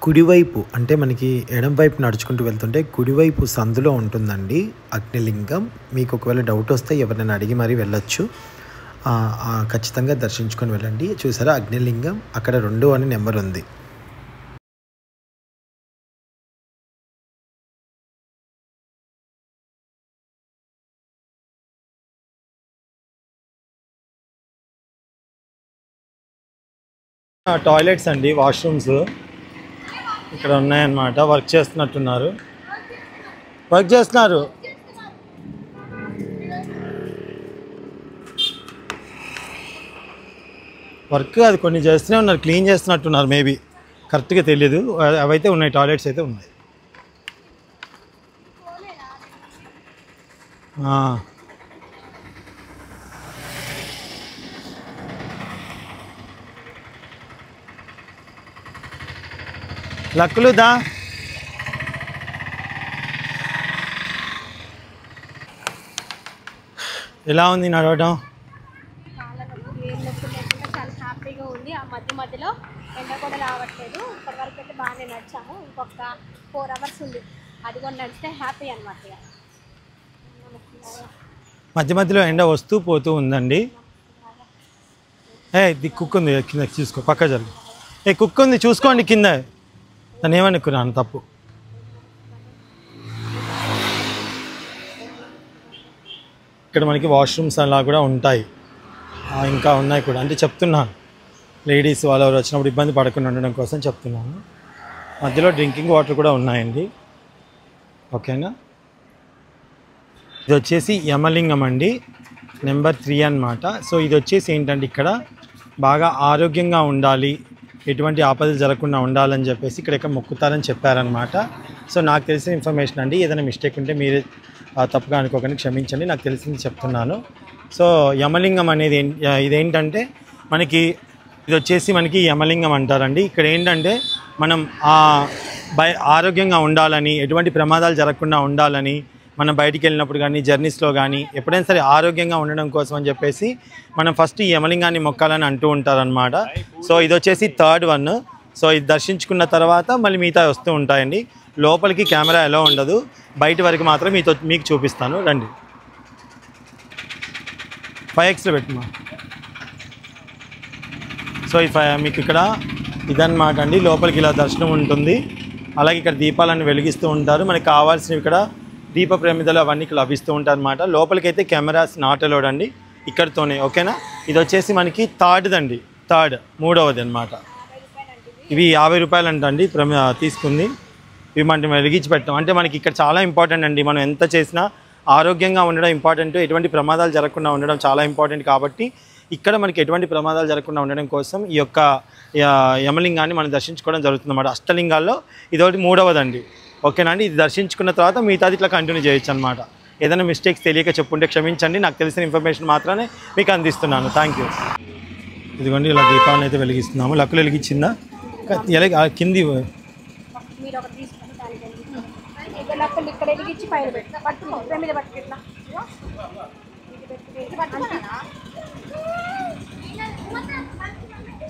కుడివైపు, అంటే మనకి ఎడం వైపు నడుచుకుంటూ వెళ్తుంటే కుడివైపు సందులో ఉంటుందండి అగ్నిలింగం. మీకు ఒకవేళ డౌట్ వస్తే ఎవరైనా అడిగి మరీ వెళ్ళొచ్చు. ఖచ్చితంగా దర్శించుకొని వెళ్ళండి. చూసారా అగ్నిలింగం, అక్కడ 2 అని నెంబర్ ఉంది. టాయిలెట్స్ అండి, వాష్రూమ్స్ ఇక్కడ ఉన్నాయన్నమాట. వర్క్ చేస్తున్నారు. వర్క్ అది కొన్ని చేస్తూనే ఉన్నారు, క్లీన్ చేస్తున్నట్టున్నారు మేబీ, కరెక్ట్గా తెలియదు. అవైతే ఉన్నాయి, టాయిలెట్స్ అయితే ఉన్నాయి. లక్కులు దా. ఎలా ఉంది నడవడం? చాలా హ్యాపీగా ఉంది. ఆ మధ్యలో ఎండ కూడా రావట్లేదు. ఇప్పటివరకు అయితే బాగానే నడిచాము. ఇంకొక 4 hours ఉంది, అది కూడా నడిస్తే హ్యాపీ అనమాట. మధ్యలో ఎండ వస్తూ పోతూ ఉందండి. ఇది కుక్ ఉంది కింద, చూసుకో, పక్క జరుగు. కుక్ ఉంది చూసుకోండి కింద. దాన్ని ఏమనుకున్నాను తప్పు. ఇక్కడ మనకి వాష్రూమ్స్ అలా కూడా ఉంటాయి, ఇంకా ఉన్నాయి కూడా. అంటే చెప్తున్నాను, లేడీస్ వాళ్ళు ఎవరు వచ్చినప్పుడు ఇబ్బంది పడకుండా ఉండడం కోసం చెప్తున్నాను. మధ్యలో డ్రింకింగ్ వాటర్ కూడా ఉన్నాయండి. ఓకేనా? ఇది వచ్చేసి యమలింగం అండి, నెంబర్ 3 అన్నమాట. సో ఇది వచ్చేసి ఏంటంటే ఇక్కడ బాగా ఆరోగ్యంగా ఉండాలి, ఎటువంటి ఆపదలు జరగకుండా ఉండాలని చెప్పేసి ఇక్కడ మొక్కుతారని చెప్పారనమాట. సో నాకు తెలిసిన ఇన్ఫర్మేషన్ అండి, ఏదైనా మిస్టేక్ ఉంటే మీరే తప్పుగా అనుకోకండి, క్షమించండి, నాకు తెలిసింది చెప్తున్నాను. సో యమలింగం అనేది ఇదేంటంటే మనకి ఇది వచ్చేసి మనకి యమలింగం అంటారండి. ఇక్కడ ఏంటంటే మనం ఆరోగ్యంగా ఉండాలని, ఎటువంటి ప్రమాదాలు జరగకుండా ఉండాలని, మనం బయటికి వెళ్ళినప్పుడు కానీ జర్నీస్లో కానీ ఎప్పుడైనా సరే ఆరోగ్యంగా ఉండడం కోసం అని చెప్పేసి మనం ఫస్ట్ ఈ యమలింగాన్ని మొక్కాలని అంటూ ఉంటారనమాట. సో ఇది వచ్చేసి 3rd one. సో ఇది దర్శించుకున్న తర్వాత మళ్ళీ మిగతా వస్తూ ఉంటాయండి. లోపలికి కెమెరా ఎలా ఉండదు, బయట వరకు మాత్రం మీకు చూపిస్తాను, రండి. 5xలో పెట్టుమా. సో మీకు ఇక్కడ ఇదన్నమాట అండి, లోపలికి ఇలా దర్శనం ఉంటుంది. అలాగే ఇక్కడ దీపాలను వెలిగిస్తూ ఉంటారు. మనకి కావాల్సినవి ఇక్కడ దీప ప్రమిదలు అవన్నీ లభిస్తూ ఉంటాయి అన్నమాట. లోపలికైతే కెమెరాస్ నాట్ అలౌడ్ అండి ఇక్కడితోనే. ఓకేనా? ఇది వచ్చేసి మనకి 3rd అండి, 3వది అనమాట. ఇవి 50 రూపాయలు అంటండి తీసుకుంది. ఇవి మనం వెలిగించి పెట్టాం అంటే మనకి ఇక్కడ చాలా ఇంపార్టెంట్ అండి. మనం ఎంత చేసినా ఆరోగ్యంగా ఉండడం ఇంపార్టెంట్, ఎటువంటి ప్రమాదాలు జరగకుండా ఉండడం చాలా ఇంపార్టెంట్. కాబట్టి ఇక్కడ మనకి ఎటువంటి ప్రమాదాలు జరగకుండా ఉండడం కోసం ఈ యొక్క యమలింగాన్ని మనం దర్శించుకోవడం జరుగుతుంది అన్నమాట. అష్టలింగాల్లో ఇదొకటి 3వదండి. ఓకేనా అండి? ఇది దర్శించుకున్న తర్వాత మిగతాది ఇట్లా కంటిన్యూ చేయొచ్చు అనమాట. ఏదైనా మిస్టేక్స్ తెలియక చెప్పుంటే క్షమించండి, నాకు తెలిసిన ఇన్ఫర్మేషన్ మాత్రమే మీకు అందిస్తున్నాను. Thank you. ఇదిగోండి ఇలా దీపాలను అయితే వెలిగిస్తున్నాము. లక్కులు వెలిగించిందా? కింది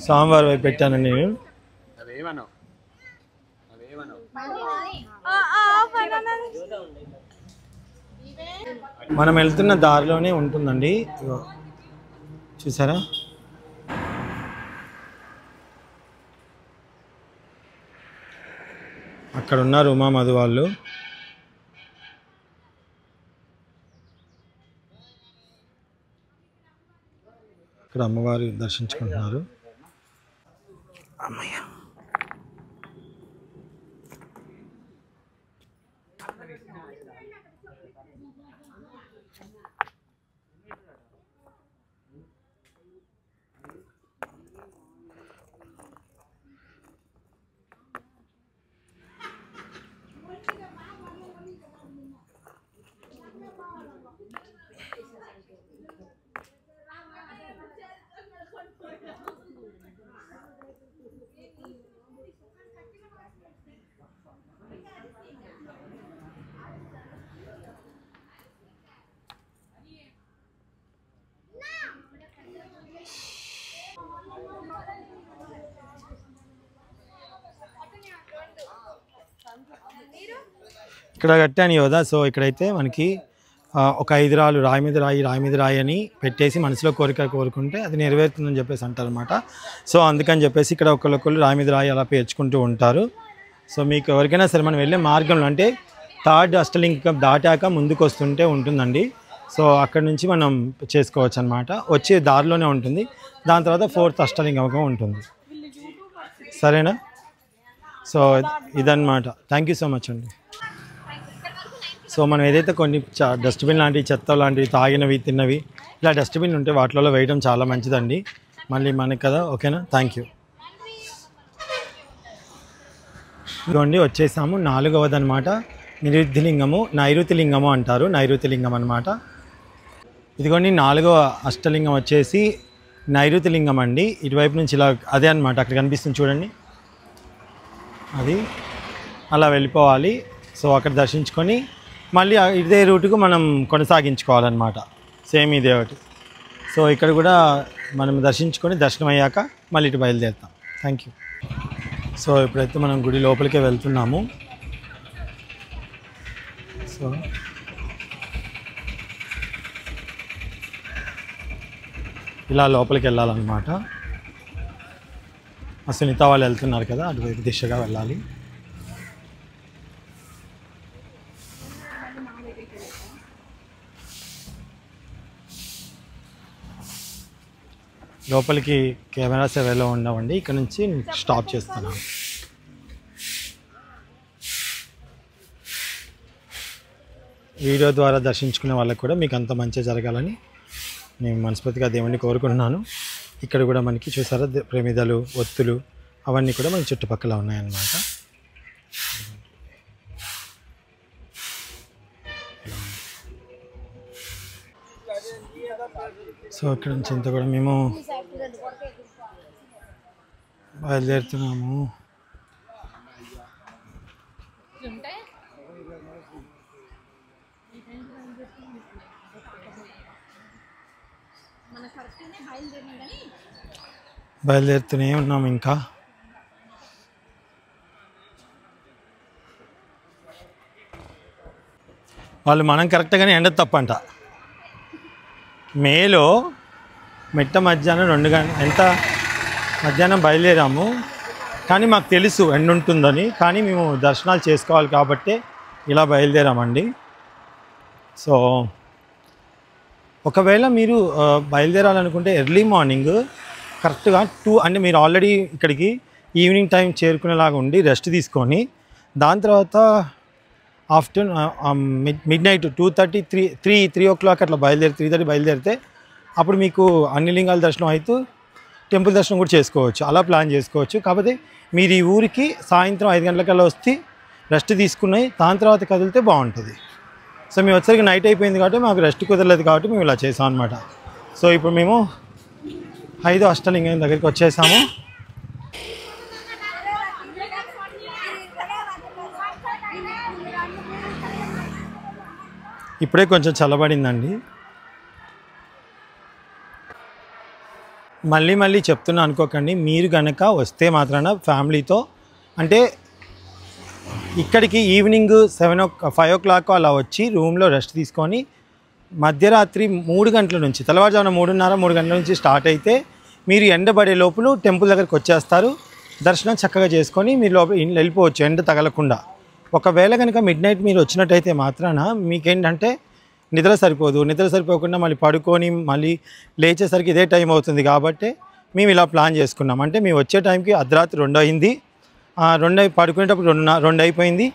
స్వామివారి వైపు పెట్టానండి నేను. మనం వెళ్తున్న దారిలోనే ఉంటుందండి, చూసారా? అక్కడ ఉన్నారు ఉమా మధు వాళ్ళు. ఇక్కడ అమ్మవారు దర్శించుకుంటున్నారు. అమ్మయ్య. ఇక్కడ కట్టాను కదా. సో ఇక్కడైతే మనకి ఒక 5 రాళ్ళు రాయి మీద రాయి అని పెట్టేసి మనసులో కోరిక కోరుకుంటే అది నెరవేరుతుందని చెప్పేసి అంటారనమాట. సో అందుకని చెప్పేసి ఇక్కడ ఒకళ్ళు రాయి మీద రాయి అలా పేర్చుకుంటూ ఉంటారు. సో మీకు ఎవరికైనా సరే మనం వెళ్ళే మార్గంలో అంటే 3rd అష్టలింగం దాటాక ముందుకు వస్తుంటే ఉంటుందండి. సో అక్కడ నుంచి మనం చేసుకోవచ్చు అనమాట. వచ్చే దారిలోనే ఉంటుంది. దాని తర్వాత 4th అష్టలింగం ఉంటుంది. సరేనా? సో ఇదన్నమాట. థ్యాంక్ యూ సో మచ్ అండి. సో మనం ఏదైతే కొన్ని డస్ట్బిన్ లాంటివి, చెత్త లాంటివి, తాగినవి, తిన్నవి ఇలా డస్ట్బిన్ ఉంటే వాటిలో వేయడం చాలా మంచిదండి. మళ్ళీ మనకి కదా. ఓకేనా, థ్యాంక్ యూ. ఇదిగోండి వచ్చేసాము. 4వది అనమాట నిరుద్ధిలింగము, నైరుతి లింగము అంటారు, నైరుతి లింగం అనమాట. ఇదిగోండి 4వ అష్టలింగం వచ్చేసి నైరుతి లింగం అండి. ఇటువైపు నుంచి ఇలా అదే అనమాట, అక్కడ కనిపిస్తుంది చూడండి, అది అలా వెళ్ళిపోవాలి. సో అక్కడ దర్శించుకొని మళ్ళీ ఇదే రూటుకు మనం కొనసాగించుకోవాలన్నమాట. సేమ్ ఇదే ఒకటి. సో ఇక్కడ కూడా మనం దర్శించుకొని దర్శనం అయ్యాక మళ్ళీ ఇటు బయలుదేరుతాం. Thank you. సో ఇప్పుడైతే మనం గుడి లోపలికే వెళ్తున్నాము. సో ఇలా లోపలికి వెళ్ళాలన్నమాట. సునీత వాళ్ళు వెళ్తున్నారు కదా, అటువైపు దిశగా వెళ్ళాలి. లోపలికి కెమెరాస్ ఎవరో ఉండవండి, ఇక్కడ నుంచి స్టాప్ చేస్తున్నాను. వీడియో ద్వారా దర్శించుకునే వాళ్ళకి కూడా మీకు అంత మంచి జరగాలని నేను మనస్ఫూర్తిగా దేవుణ్ణి కోరుకుంటున్నాను. ఇక్కడ కూడా మనకి చూసారా ప్రమిదలు, ఒత్తులు అవన్నీ కూడా మన చుట్టుపక్కల ఉన్నాయన్నమాట. సో ఇక్కడ నుంచి ఇంత కూడా మేము బయలుదేరుతున్నాము. బయలుదేరుతూనే ఉన్నాము. ఇంకా వాళ్ళు మనం కరెక్ట్గానే ఎండ తప్పంట. మేలో మిట్ట మధ్యాహ్నం 2 గంటల ఎంత మధ్యాహ్నం బయలుదేరాము, కానీ మాకు తెలుసు ఎండ ఉంటుందని, కానీ మేము దర్శనాలు చేసుకోవాలి కాబట్టి ఇలా బయలుదేరామండి. సో ఒకవేళ మీరు బయలుదేరాలనుకుంటే ఎర్లీ మార్నింగ్ కరెక్ట్గా 2 అంటే మీరు ఆల్రెడీ ఇక్కడికి ఈవినింగ్ టైం చేరుకునేలాగా ఉండి రెస్ట్ తీసుకొని దాని తర్వాత ఆఫ్టర్నూన్ మిడ్ నైట్ 2:30 3 o'clock అట్లా 3:30 బయలుదేరితే అప్పుడు మీకు అన్ని లింగాల దర్శనం అవుతూ టెంపుల్ దర్శనం కూడా చేసుకోవచ్చు. అలా ప్లాన్ చేసుకోవచ్చు. కాకపోతే మీరు ఈ ఊరికి సాయంత్రం 5 గంటలకల్లా వస్తే రెస్ట్ తీసుకున్నాయి దాని తర్వాత కదిలితే బాగుంటుంది. సో మేము వచ్చేసరికి నైట్ అయిపోయింది కాబట్టి మాకు రెస్ట్ కుదరలేదు కాబట్టి మేము ఇలా చేసాం అనమాట. సో ఇప్పుడు మేము 5వ అష్టలింగం దగ్గరికి వచ్చేసాము. ఇప్పుడే కొంచెం చల్లబడిందండి. మళ్ళీ చెప్తున్నా అనుకోకండి, మీరు కనుక వస్తే మాత్రాన ఫ్యామిలీతో అంటే ఇక్కడికి ఈవినింగ్ 5 o'clock అలా వచ్చి రూమ్లో రెస్ట్ తీసుకొని మధ్యరాత్రి 3 గంటల నుంచి తెల్లవారుజామున 3:30 గంటల నుంచి స్టార్ట్ అయితే మీరు ఎండబడే లోపల టెంపుల్ దగ్గరికి వచ్చేస్తారు. దర్శనం చక్కగా చేసుకొని మీరు లోపల వెళ్ళిపోవచ్చు ఎండ తగలకుండా. ఒకవేళ కనుక మిడ్ నైట్ మీరు వచ్చినట్టయితే మాత్రాన మీకేంటంటే నిద్ర సరిపోదు. నిద్ర సరిపోకుండా మళ్ళీ పడుకొని మళ్ళీ లేచేసరికి ఇదే టైం అవుతుంది కాబట్టి మేము ఇలా ప్లాన్ చేసుకున్నాం. అంటే మేము వచ్చే టైంకి అర్ధరాత్రి 2 అయింది, 2 పడుకునేటప్పుడు 2 అయిపోయింది.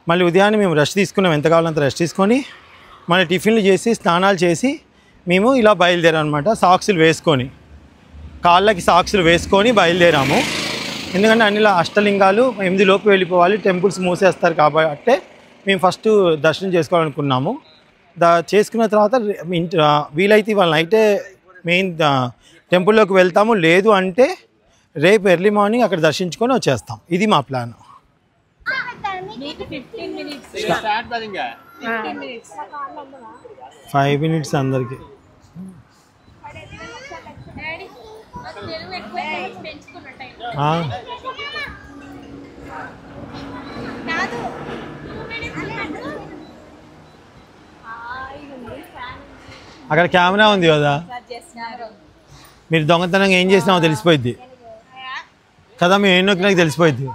మళ్ళీ ఉదయాన్నే మేము రెస్ట్ తీసుకున్నాం, ఎంత కావాలంత రెస్ట్ తీసుకొని మళ్ళీ టిఫిన్లు చేసి స్నానాలు చేసి మేము ఇలా బయలుదేరాం అనమాట. సాక్సులు వేసుకొని కాళ్ళకి సాక్సులు వేసుకొని బయలుదేరాము. ఎందుకంటే అన్ని అష్టలింగాలు 8 లోపు వెళ్ళిపోవాలి, టెంపుల్స్ మూసేస్తారు కాబట్టి మేము ఫస్ట్ దర్శనం చేసుకోవాలనుకున్నాము. చేసుకున్న తర్వాత వీలైతే ఇవాళ నైటే మెయిన్ టెంపుల్లోకి వెళ్తాము, లేదు అంటే రేపు ఎర్లీ మార్నింగ్ అక్కడ దర్శించుకొని వచ్చేస్తాం. ఇది మా ప్లాన్. 5 minutes అందరికి. అక్కడ కెమెరా ఉంది కదా, మీరు దొంగతనంగా ఏం చేసినామో తెలిసిపోయింది కదా, మేము ఎన్నో నాకు తెలిసిపోయింది.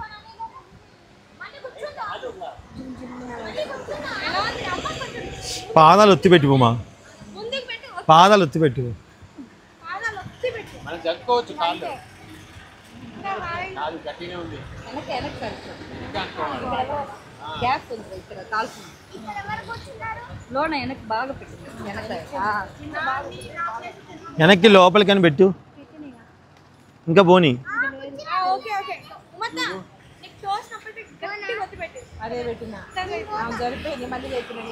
పాదాలు ఒత్తి పెట్టు బొమ్మా, పాదాలు ఒత్తి పెట్టు. వెనక్కి లోపలికని పెట్టు. ఇంకా పోనీ. అదే పెట్టినా జరిపోయింది మళ్ళీ పెట్టినా.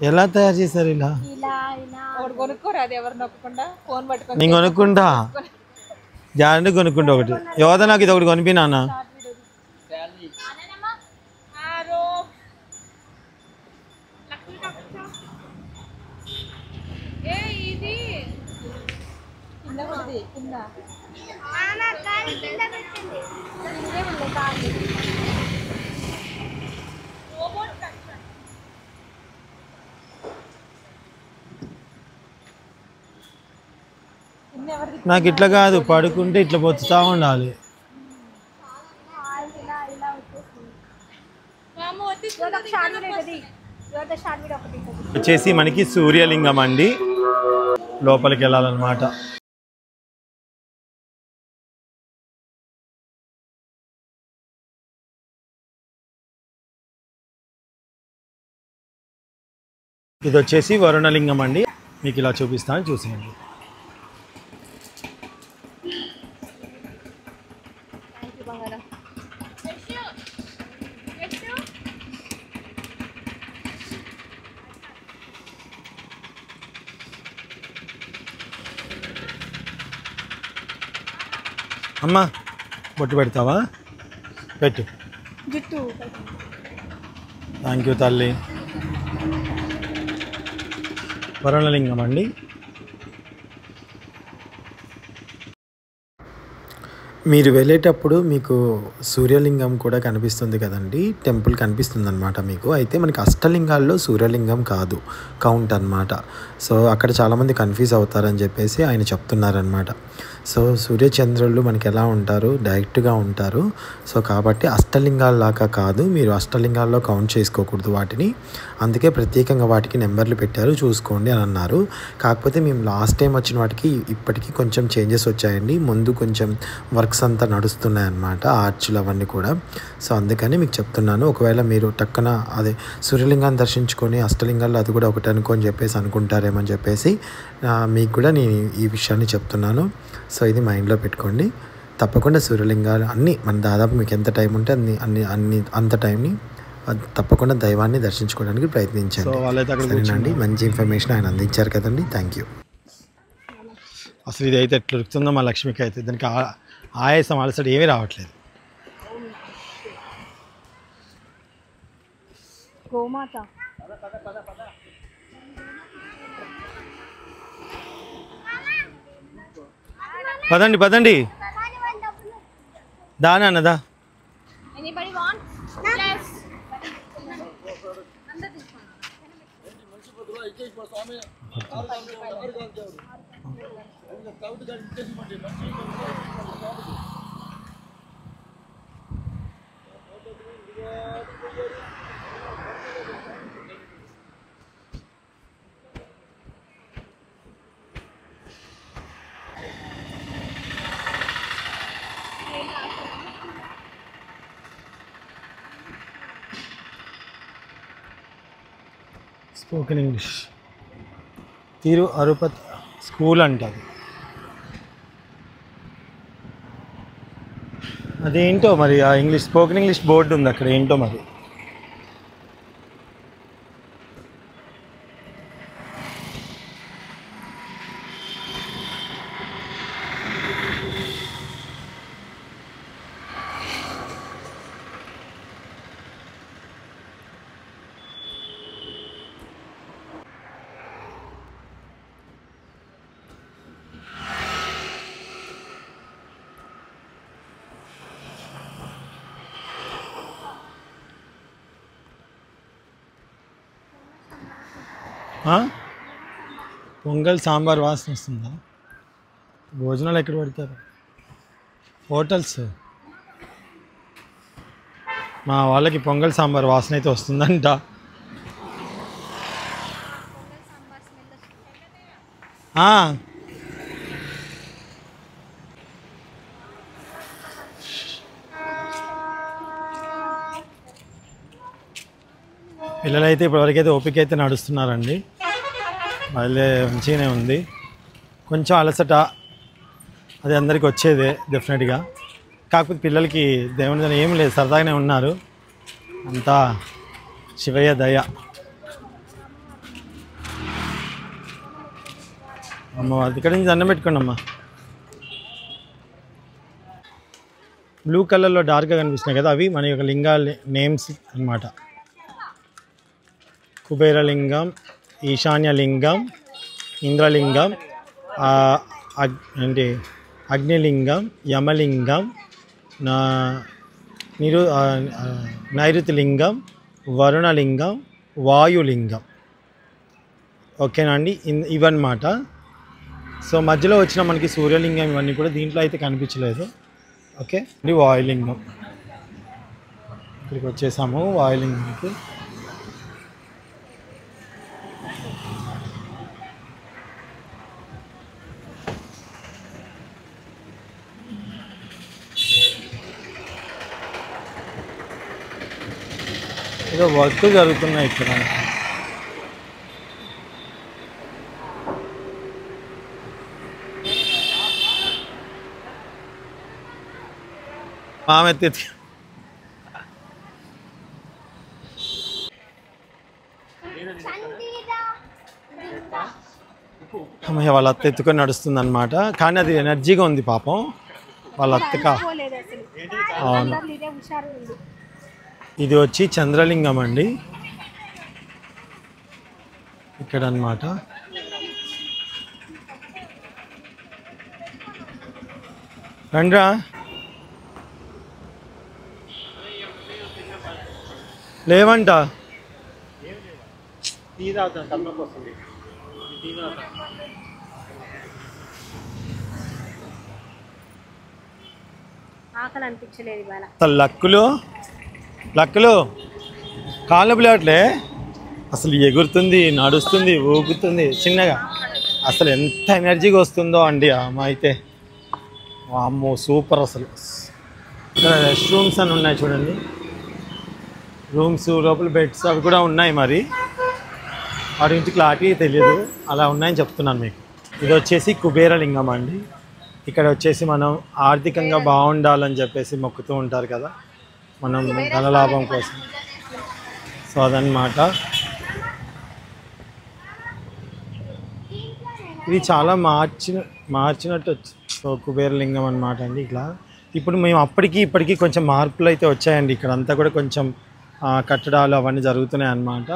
ఎలా తయారు చేశారు ఇలా? ఒకటి కొనుక్కోరు, అది ఎవరు నొక్కకుండా ఫోన్ పట్టుకొని నేను కొనుక్కుంటా, జాగ్రత్త కొనుక్కుంటా ఒకటి. యువత నాకు ఇది ఒకటి కొనిపి నాన్న. కింద కొద్ది కింద నాకు ఇట్లా కాదు, పడుకుంటే ఇట్లా పొత్తుతా ఉండాలి. వచ్చేసి మనకి సూర్యలింగం అండి, లోపలికి వెళ్ళాలన్నమాట. ఇది వచ్చేసి వరుణలింగం అండి, మీకు ఇలా చూపిస్తాను, చూసేయండి. అమ్మా బొట్టు పెడతావా? పెట్టు. థ్యాంక్ యూ తల్లి. వరుణలింగం అండి. మీరు వెళ్ళేటప్పుడు మీకు సూర్యలింగం కూడా కనిపిస్తుంది కదండి, టెంపుల్ కనిపిస్తుంది అనమాట మీకు. అయితే మనకి అష్టలింగాల్లో సూర్యలింగం కాదు, కౌంట్ అనమాట. సో అక్కడ చాలామంది కన్ఫ్యూజ్ అవుతారని చెప్పేసి ఆయన చెప్తున్నారనమాట. సో సూర్యచంద్రులు మనకి ఎలా ఉంటారు, డైరెక్ట్గా ఉంటారు. సో కాబట్టి అష్టలింగాల్లాగా కాదు, మీరు అష్టలింగాల్లో కౌంట్ చేసుకోకూడదు వాటిని, అందుకే ప్రత్యేకంగా వాటికి నెంబర్లు పెట్టారు, చూసుకోండి అని అన్నారు. కాకపోతే మేము లాస్ట్ టైం వచ్చిన వాటికి ఇప్పటికీ కొంచెం చేంజెస్ వచ్చాయండి. ముందు కొంచెం వర్క్స్ అంతా నడుస్తున్నాయి అన్నమాట, ఆర్చులు అవన్నీ కూడా. సో అందుకని మీకు చెప్తున్నాను, ఒకవేళ మీరు టక్కన అదే సూర్యలింగాన్ని దర్శించుకొని అష్టలింగాల్లో అది కూడా ఒకటి అనుకోని చెప్పేసి అనుకుంటారేమని చెప్పేసి మీకు కూడా నేను ఈ విషయాన్ని చెప్తున్నాను. సో ఇది మైండ్లో పెట్టుకోండి. తప్పకుండా సూర్యలింగాలు అన్నీ మన దాదాపు మీకు ఎంత టైం ఉంటే అంత టైంని తప్పకుండా దైవాన్ని దర్శించుకోవడానికి ప్రయత్నించండి. సరేనండి, మంచి ఇన్ఫర్మేషన్ ఆయన అందించారు కదండి, థ్యాంక్ యూ. అసలు ఇది అయితే ఎట్లా ఉరుకుతుందో మా లక్ష్మికి అయితే, దానికి ఆయాసం అలసట ఏమీ రావట్లేదు. గోమాత పదండి పదండి, దాని అన్నదా. స్పోకెన్ ఇంగ్లీష్ తీరు అరుపత్ స్కూల్ అంటది. అదేంటో మరి, ఆ ఇంగ్లీష్ స్పోకెన్ ఇంగ్లీష్ బోర్డు ఉంది అక్కడ, ఏంటో మరి. పొంగల్ సాంబార్ వాసన వస్తుందా? భోజనాలు ఎక్కడ పెడతారు? హోటల్స్. మా వాళ్ళకి పొంగల్ సాంబార్ వాసన అయితే వస్తుందంట. పిల్లలైతే ఇప్పటివరకైతే ఓపిక అయితే నడుస్తున్నారండి. మంచిగానే ఉంది. కొంచెం అలసట అది అందరికీ వచ్చేదే డెఫినెట్గా. కాకపోతే పిల్లలకి దేవుని ఏం లేదు, సరదాగానే ఉన్నారు. అంతా శివయ్య దయ. అమ్మ ఇక్కడ నుంచి దండం పెట్టుకోండి అమ్మ. బ్లూ కలర్లో డార్క్గా కనిపిస్తున్నాయి కదా, అవి మన యొక్క లింగాల నేమ్స్ అన్నమాట. కుబేరలింగం, ఈశాన్యలింగం, ఇంద్రలింగం, ఏంటి అగ్నిలింగం, యమలింగం, నైరుతి లింగం, వరుణలింగం, వాయులింగం. ఓకేనా అండి, ఇవన్నమాట. సో మధ్యలో వచ్చిన మనకి సూర్యలింగం ఇవన్నీ కూడా దీంట్లో అయితే కనిపించలేదు. ఓకే, ఇది వాయులింగం. ఇక్కడికి వచ్చేసాము వాయులింగంకి. ఏదో వర్క్ జరుగుతున్నాయి ఇక్కడ. ఆమె అమ్మయ్య వాళ్ళ అత్త ఎత్తుకొని నడుస్తుంది అనమాట. కానీ అది ఎనర్జీగా ఉంది పాపం వాళ్ళ అత్తక. అవును, ఇది వచ్చి చంద్రలింగం అండి ఇక్కడ అన్నమాట. రండ్రా, లేవంట. ఆకలి అనిపించలేదు ఇవాళ. అసలు లక్కులు కాళ్ళు పిలవట్లే, అసలు ఎగురుతుంది, నడుస్తుంది, ఊగుతుంది చిన్నగా. అసలు ఎంత ఎనర్జీగా వస్తుందో అండి అమ్మ అయితే. అమ్మో సూపర్. అసలు ఇక్కడ రెస్ట్ రూమ్స్ అని ఉన్నాయి చూడండి, రూమ్స్ లోపల బెడ్స్ అవి కూడా ఉన్నాయి. మరి వాటి గురించి క్లారిటీ తెలియదు, అలా ఉన్నాయని చెప్తున్నాను మీకు. ఇది వచ్చేసి కుబేరలింగం అండి. ఇక్కడ వచ్చేసి మనం ఆర్థికంగా బాగుండాలని చెప్పేసి మొక్కుతూ ఉంటారు కదా, మనం ధనలాభం కోసం. సో అదనమాట. ఇది చాలా మార్చినట్టు సో కుబేరలింగం అనమాట అండి. ఇట్లా ఇప్పుడు మేము అప్పటికి ఇప్పటికీ కొంచెం మార్పులు అయితే వచ్చాయండి. ఇక్కడ అంతా కూడా కొంచెం కట్టడాలు అవన్నీ జరుగుతున్నాయి అన్నమాట.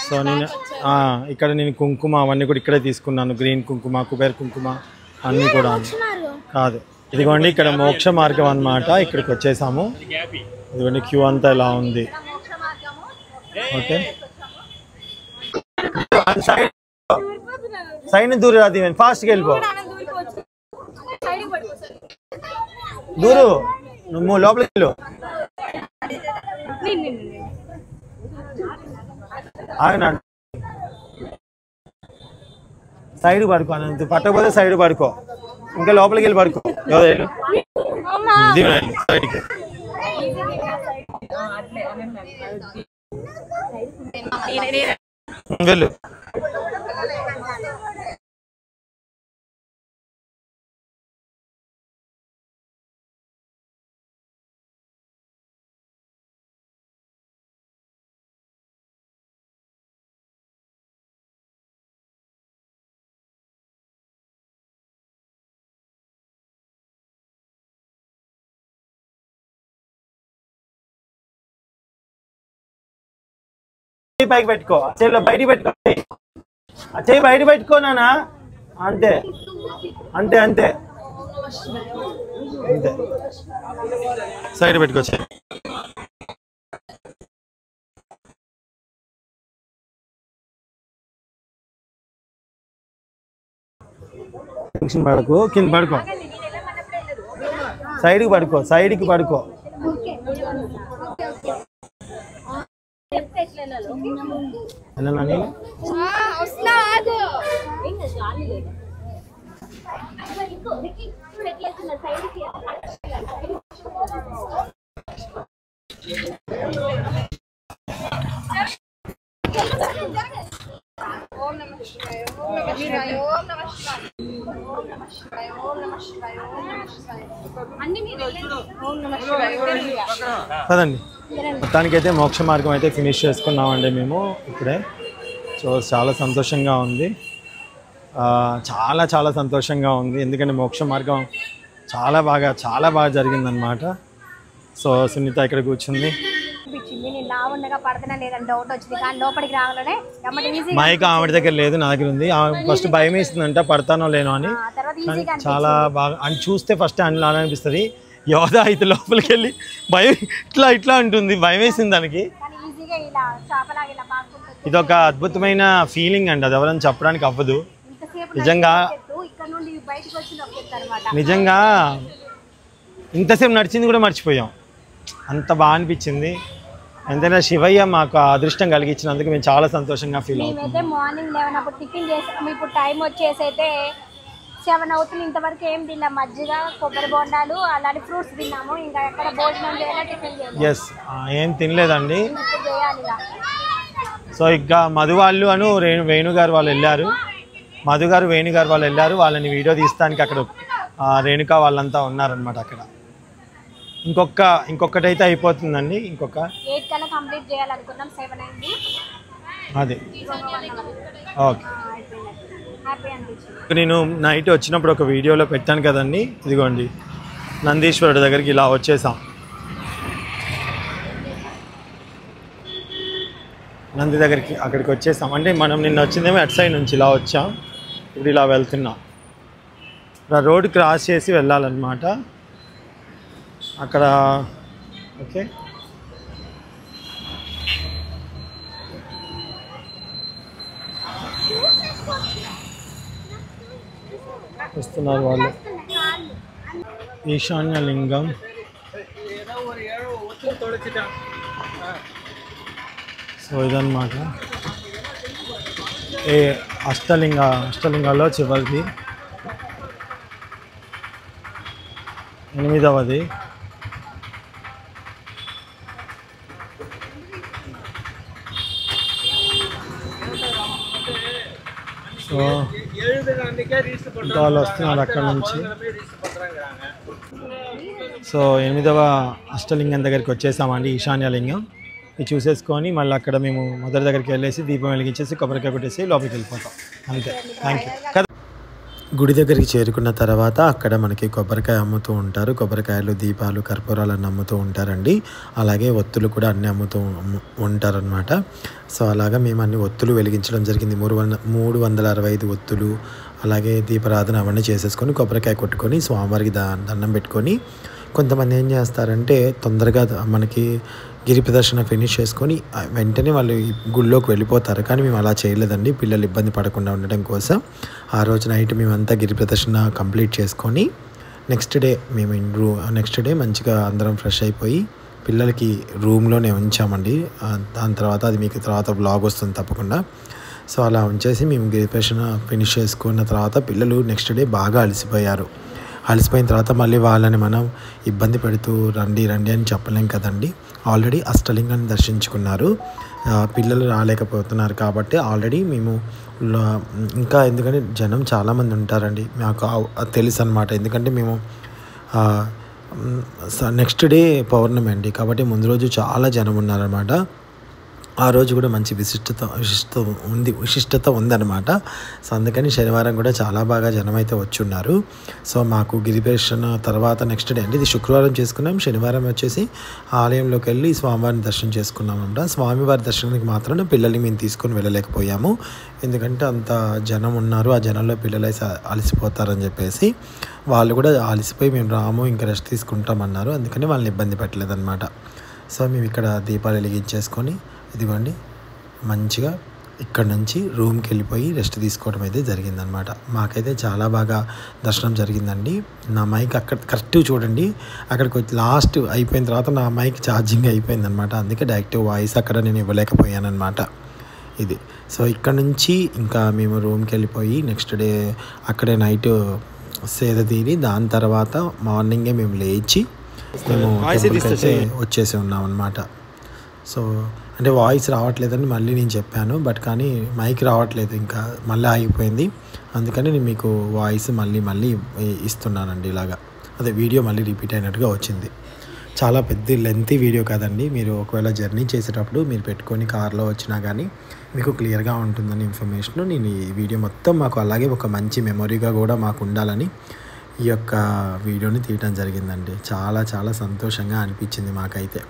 సో ఇక్కడ నేను కుంకుమ అవన్నీ కూడా ఇక్కడే తీసుకున్నాను. గ్రీన్ కుంకుమ, కుబేర కుంకుమ అన్నీ కూడా కాదు. ఇదిగోండి ఇక్కడ మోక్ష మార్గం అన్నమాట. ఇక్కడికి వచ్చేసాము. ఇదిగోండి క్యూ అంతా ఇలా ఉంది. ఓకే, సైడ్ దూరం రాదు, ఫాస్ట్గా వెళ్ళిపో. దూరు నువ్వు లోపలికి వెళ్ళు. సైడ్ పడుకో, అనంత పట్టకపోతే సైడ్ పడుకో, ఇంకా లోపలికి వెళ్ళి పడుకో. సైడ్కి వెళ్ళు. పైకి పెట్టుకో, చెయ్యి బయటికి పెట్టుకో, చెయ్యి బయట పెట్టుకో నాన్న. అంతే అంతే అంతే అంతే, సైడ్ పెట్టుకో. టెన్షన్ పడుకో, కింద పడుకో, సైడ్కి పడుకో, సైడ్కి పడుకో. ఓం నమః కదండి. మొత్తానికైతే మోక్ష మార్గం అయితే ఫినిష్ చేసుకున్నామండి మేము ఇప్పుడే. సో చాలా సంతోషంగా ఉంది, చాలా చాలా సంతోషంగా ఉంది. ఎందుకంటే మోక్ష మార్గం చాలా బాగా జరిగిందనమాట. సో సునీత ఇక్కడ కూర్చుంది. నేను లావుండగా పడుతున్నా లేదని డౌట్ వచ్చింది, కానీ లోపలికి రాగానే మైక్ ఆవిడ దగ్గర లేదు, నా దగ్గర ఉంది. ఫస్ట్ భయం వేస్తుందంట పడతానో లేనో అని. చాలా బాగా అని చూస్తే ఫస్ట్ అని అనిపిస్తుంది. యోధ అయితే లోపలికి వెళ్ళి భయం ఇట్లా ఉంటుంది, భయం వేసింది దానికి. ఇదొక అద్భుతమైన ఫీలింగ్ అండి, అది ఎవరైనా చెప్పడానికి అవ్వదు. నిజంగా ఇంతసేపు నడిచింది కూడా మర్చిపోయాం, అంత బాగా అనిపించింది. ఎంతైనా శివయ్య మాకు అదృష్టం కలిగించినందుకు మేము చాలా సంతోషంగా ఫీల్ అవుతాం. మార్నింగ్ 11 అప్పుడు టిఫిన్ చేసాము, ఇప్పుడు టైం వచ్చేసి అయితే 7 అవుతుంది. ఇంతవరకు ఏం తిన్నాం, మజ్జిగ, కొబ్బరి బొండాలు, అలాంటి ఫ్రూట్స్ తిన్నాము. ఇంకా ఎక్కడ భోజనం చేయాలి, టిఫిన్ చేయాలి. ఎస్, ఏం తినలేదండి. సో ఇంకా మధు వాళ్ళు వేణుగారు వాళ్ళు వెళ్ళారు, మధుగారు వేణుగారు వాళ్ళు వెళ్ళారు. వాళ్ళని వీడియో తీస్తానికి అక్కడ రేణుక వాళ్ళంతా ఉన్నారనమాట అక్కడ. ఇంకొకటైతే అయిపోతుందండి, ఇంకొక 8 కల్లా కంప్లీట్ చేయాలనుకున్నాం, 7 అయింది. అదే ఓకే. నేను నైట్ వచ్చినప్పుడు ఒక వీడియోలో పెట్టాను కదండి, ఇదిగోండి నందీశ్వరుడు దగ్గరికి ఇలా వచ్చేసాం. నంది దగ్గరికి అక్కడికి వచ్చేసాం. అంటే మనం నిన్న వచ్చిందేమో అటు సైడ్ నుంచి ఇలా వచ్చాం, ఇప్పుడు ఇలా వెళ్తున్నాం. ఇలా రోడ్ క్రాస్ చేసి వెళ్ళాలన్నమాట అక్కడ. ఓకే, వస్తున్నారు వాళ్ళు. ఈశాన్య లింగం, సో ఇదన్నమాట అష్టలింగాల్లో చివరిది 8వది. సో వాళ్ళు వస్తున్నారు అక్కడ నుంచి. సో 8వ అష్టలింగం దగ్గరికి వచ్చేసామండి, ఈశాన్యలింగం. ఇది చూసేసుకొని మళ్ళీ అక్కడ మేము మొదటి దగ్గరికి వెళ్ళేసి దీపం వెలిగించేసి కొబ్బరికాయ కొట్టేసి లోపలికి వెళ్ళిపోతాం, అంతే. Thank you. గుడి దగ్గరికి చేరుకున్న తర్వాత అక్కడ మనకి కొబ్బరికాయ అమ్ముతూ ఉంటారు, కొబ్బరికాయలు, దీపాలు, కర్పూరాలు అన్నీ అమ్ముతూ ఉంటారండి. అలాగే ఒత్తులు కూడా అన్నీ అమ్ముతూ ఉంటారనమాట. సో అలాగా మేము అన్ని ఒత్తులు వెలిగించడం జరిగింది. 365 ఒత్తులు, అలాగే దీపారాధన అవన్నీ చేసేసుకొని కొబ్బరికాయ కొట్టుకొని స్వామివారికి దండం పెట్టుకొని, కొంతమంది ఏం చేస్తారంటే తొందరగా మనకి గిరి ప్రదర్శన ఫినిష్ చేసుకొని వెంటనే వాళ్ళు గుళ్ళోకి వెళ్ళిపోతారు. కానీ మేము అలా చేయలేదండి, పిల్లలు ఇబ్బంది పడకుండా ఉండడం కోసం. ఆ రోజు నైట్ మేమంతా గిరి ప్రదర్శన కంప్లీట్ చేసుకొని నెక్స్ట్ డే మంచిగా అందరం ఫ్రెష్ అయిపోయి పిల్లలకి రూమ్లోనే ఉంచామండి. దాని తర్వాత అది మీకు తర్వాత బ్లాగ్ వస్తుంది తప్పకుండా. సో అలా ఉంచేసి మేము గిరి ప్రదర్శన ఫినిష్ చేసుకున్న తర్వాత పిల్లలు నెక్స్ట్ డే బాగా అలసిపోయిన తర్వాత మళ్ళీ వాళ్ళని మనం ఇబ్బంది పెడుతూ రండి అని చెప్పలేం కదండి. ఆల్రెడీ అష్టలింగాన్ని దర్శించుకున్నారు, పిల్లలు రాలేకపోతున్నారు కాబట్టి ఆల్రెడీ మేము ఇంకా, ఎందుకంటే జనం చాలామంది ఉంటారండి, మాకు తెలుసు అనమాట. ఎందుకంటే మేము నెక్స్ట్ డే పౌర్ణమి అండి, కాబట్టి ముందు రోజు చాలా జనం ఉన్నారనమాట. ఆ రోజు కూడా మంచి విశిష్టత ఉందన్నమాట. సో అందుకని శనివారం కూడా చాలా బాగా జనం అయితే వచ్చి ఉన్నారు. సో మాకు గిరి ప్రదర్శన తర్వాత నెక్స్ట్ డే అండి, ఇది శుక్రవారం చేసుకున్నాం, శనివారం వచ్చేసి ఆలయంలోకి వెళ్ళి స్వామివారిని దర్శనం చేసుకున్నామంట. స్వామివారి దర్శనానికి మాత్రం పిల్లల్ని మేము తీసుకొని వెళ్ళలేకపోయాము, ఎందుకంటే అంత జనం ఉన్నారు, ఆ జనంలో పిల్లలు అలసిపోతారని చెప్పేసి వాళ్ళు కూడా అలసిపోయి మేము రాము ఇంకా రెస్ట్ తీసుకుంటామన్నారు. అందుకని వాళ్ళని ఇబ్బంది పెట్టలేదన్నమాట. సో మేము ఇక్కడ దీపాలు వెలిగించేసుకొని ఇదిగోండి మంచిగా ఇక్కడ నుంచి రూమ్కి వెళ్ళిపోయి రెస్ట్ తీసుకోవడం అయితే జరిగిందనమాట. మాకైతే చాలా బాగా దర్శనం జరిగిందండి. నా మైక్ అక్కడ కరెక్ట్ చూడండి, అక్కడికి లాస్ట్ అయిపోయిన తర్వాత నా మైక్ ఛార్జింగ్ అయిపోయిందనమాట. అందుకే డైరెక్ట్ వాయిస్ అక్కడ నేను ఇవ్వలేకపోయానమాట ఇది. సో ఇక్కడ నుంచి ఇంకా మేము రూమ్కి వెళ్ళిపోయి నెక్స్ట్ డే అక్కడే నైట్ సేద తీరి దాని తర్వాత మార్నింగే మేము లేచి మేము వచ్చేసి ఉన్నాం అనమాట. సో అంటే వాయిస్ రావట్లేదని మళ్ళీ నేను చెప్పాను, బట్ కానీ మైక్ రావట్లేదు, ఇంకా మళ్ళీ ఆగిపోయింది. అందుకని నేను మీకు వాయిస్ మళ్ళీ ఇస్తున్నానండి. ఇలాగా అదే వీడియో మళ్ళీ రిపీట్ అయినట్టుగా వచ్చింది. చాలా పెద్ద లెంతీ వీడియో కాదండి. మీరు ఒకవేళ జర్నీ చేసేటప్పుడు మీరు పెట్టుకొని కార్లో వచ్చినా కానీ మీకు క్లియర్గా ఉంటుందని ఇన్ఫర్మేషన్. నేను ఈ వీడియో మొత్తం మాకు అలాగే ఒక మంచి మెమొరీగా కూడా మాకు ఉండాలని ఈ యొక్క వీడియోని తీయడం జరిగిందండి. చాలా చాలా సంతోషంగా అనిపించింది మాకైతే.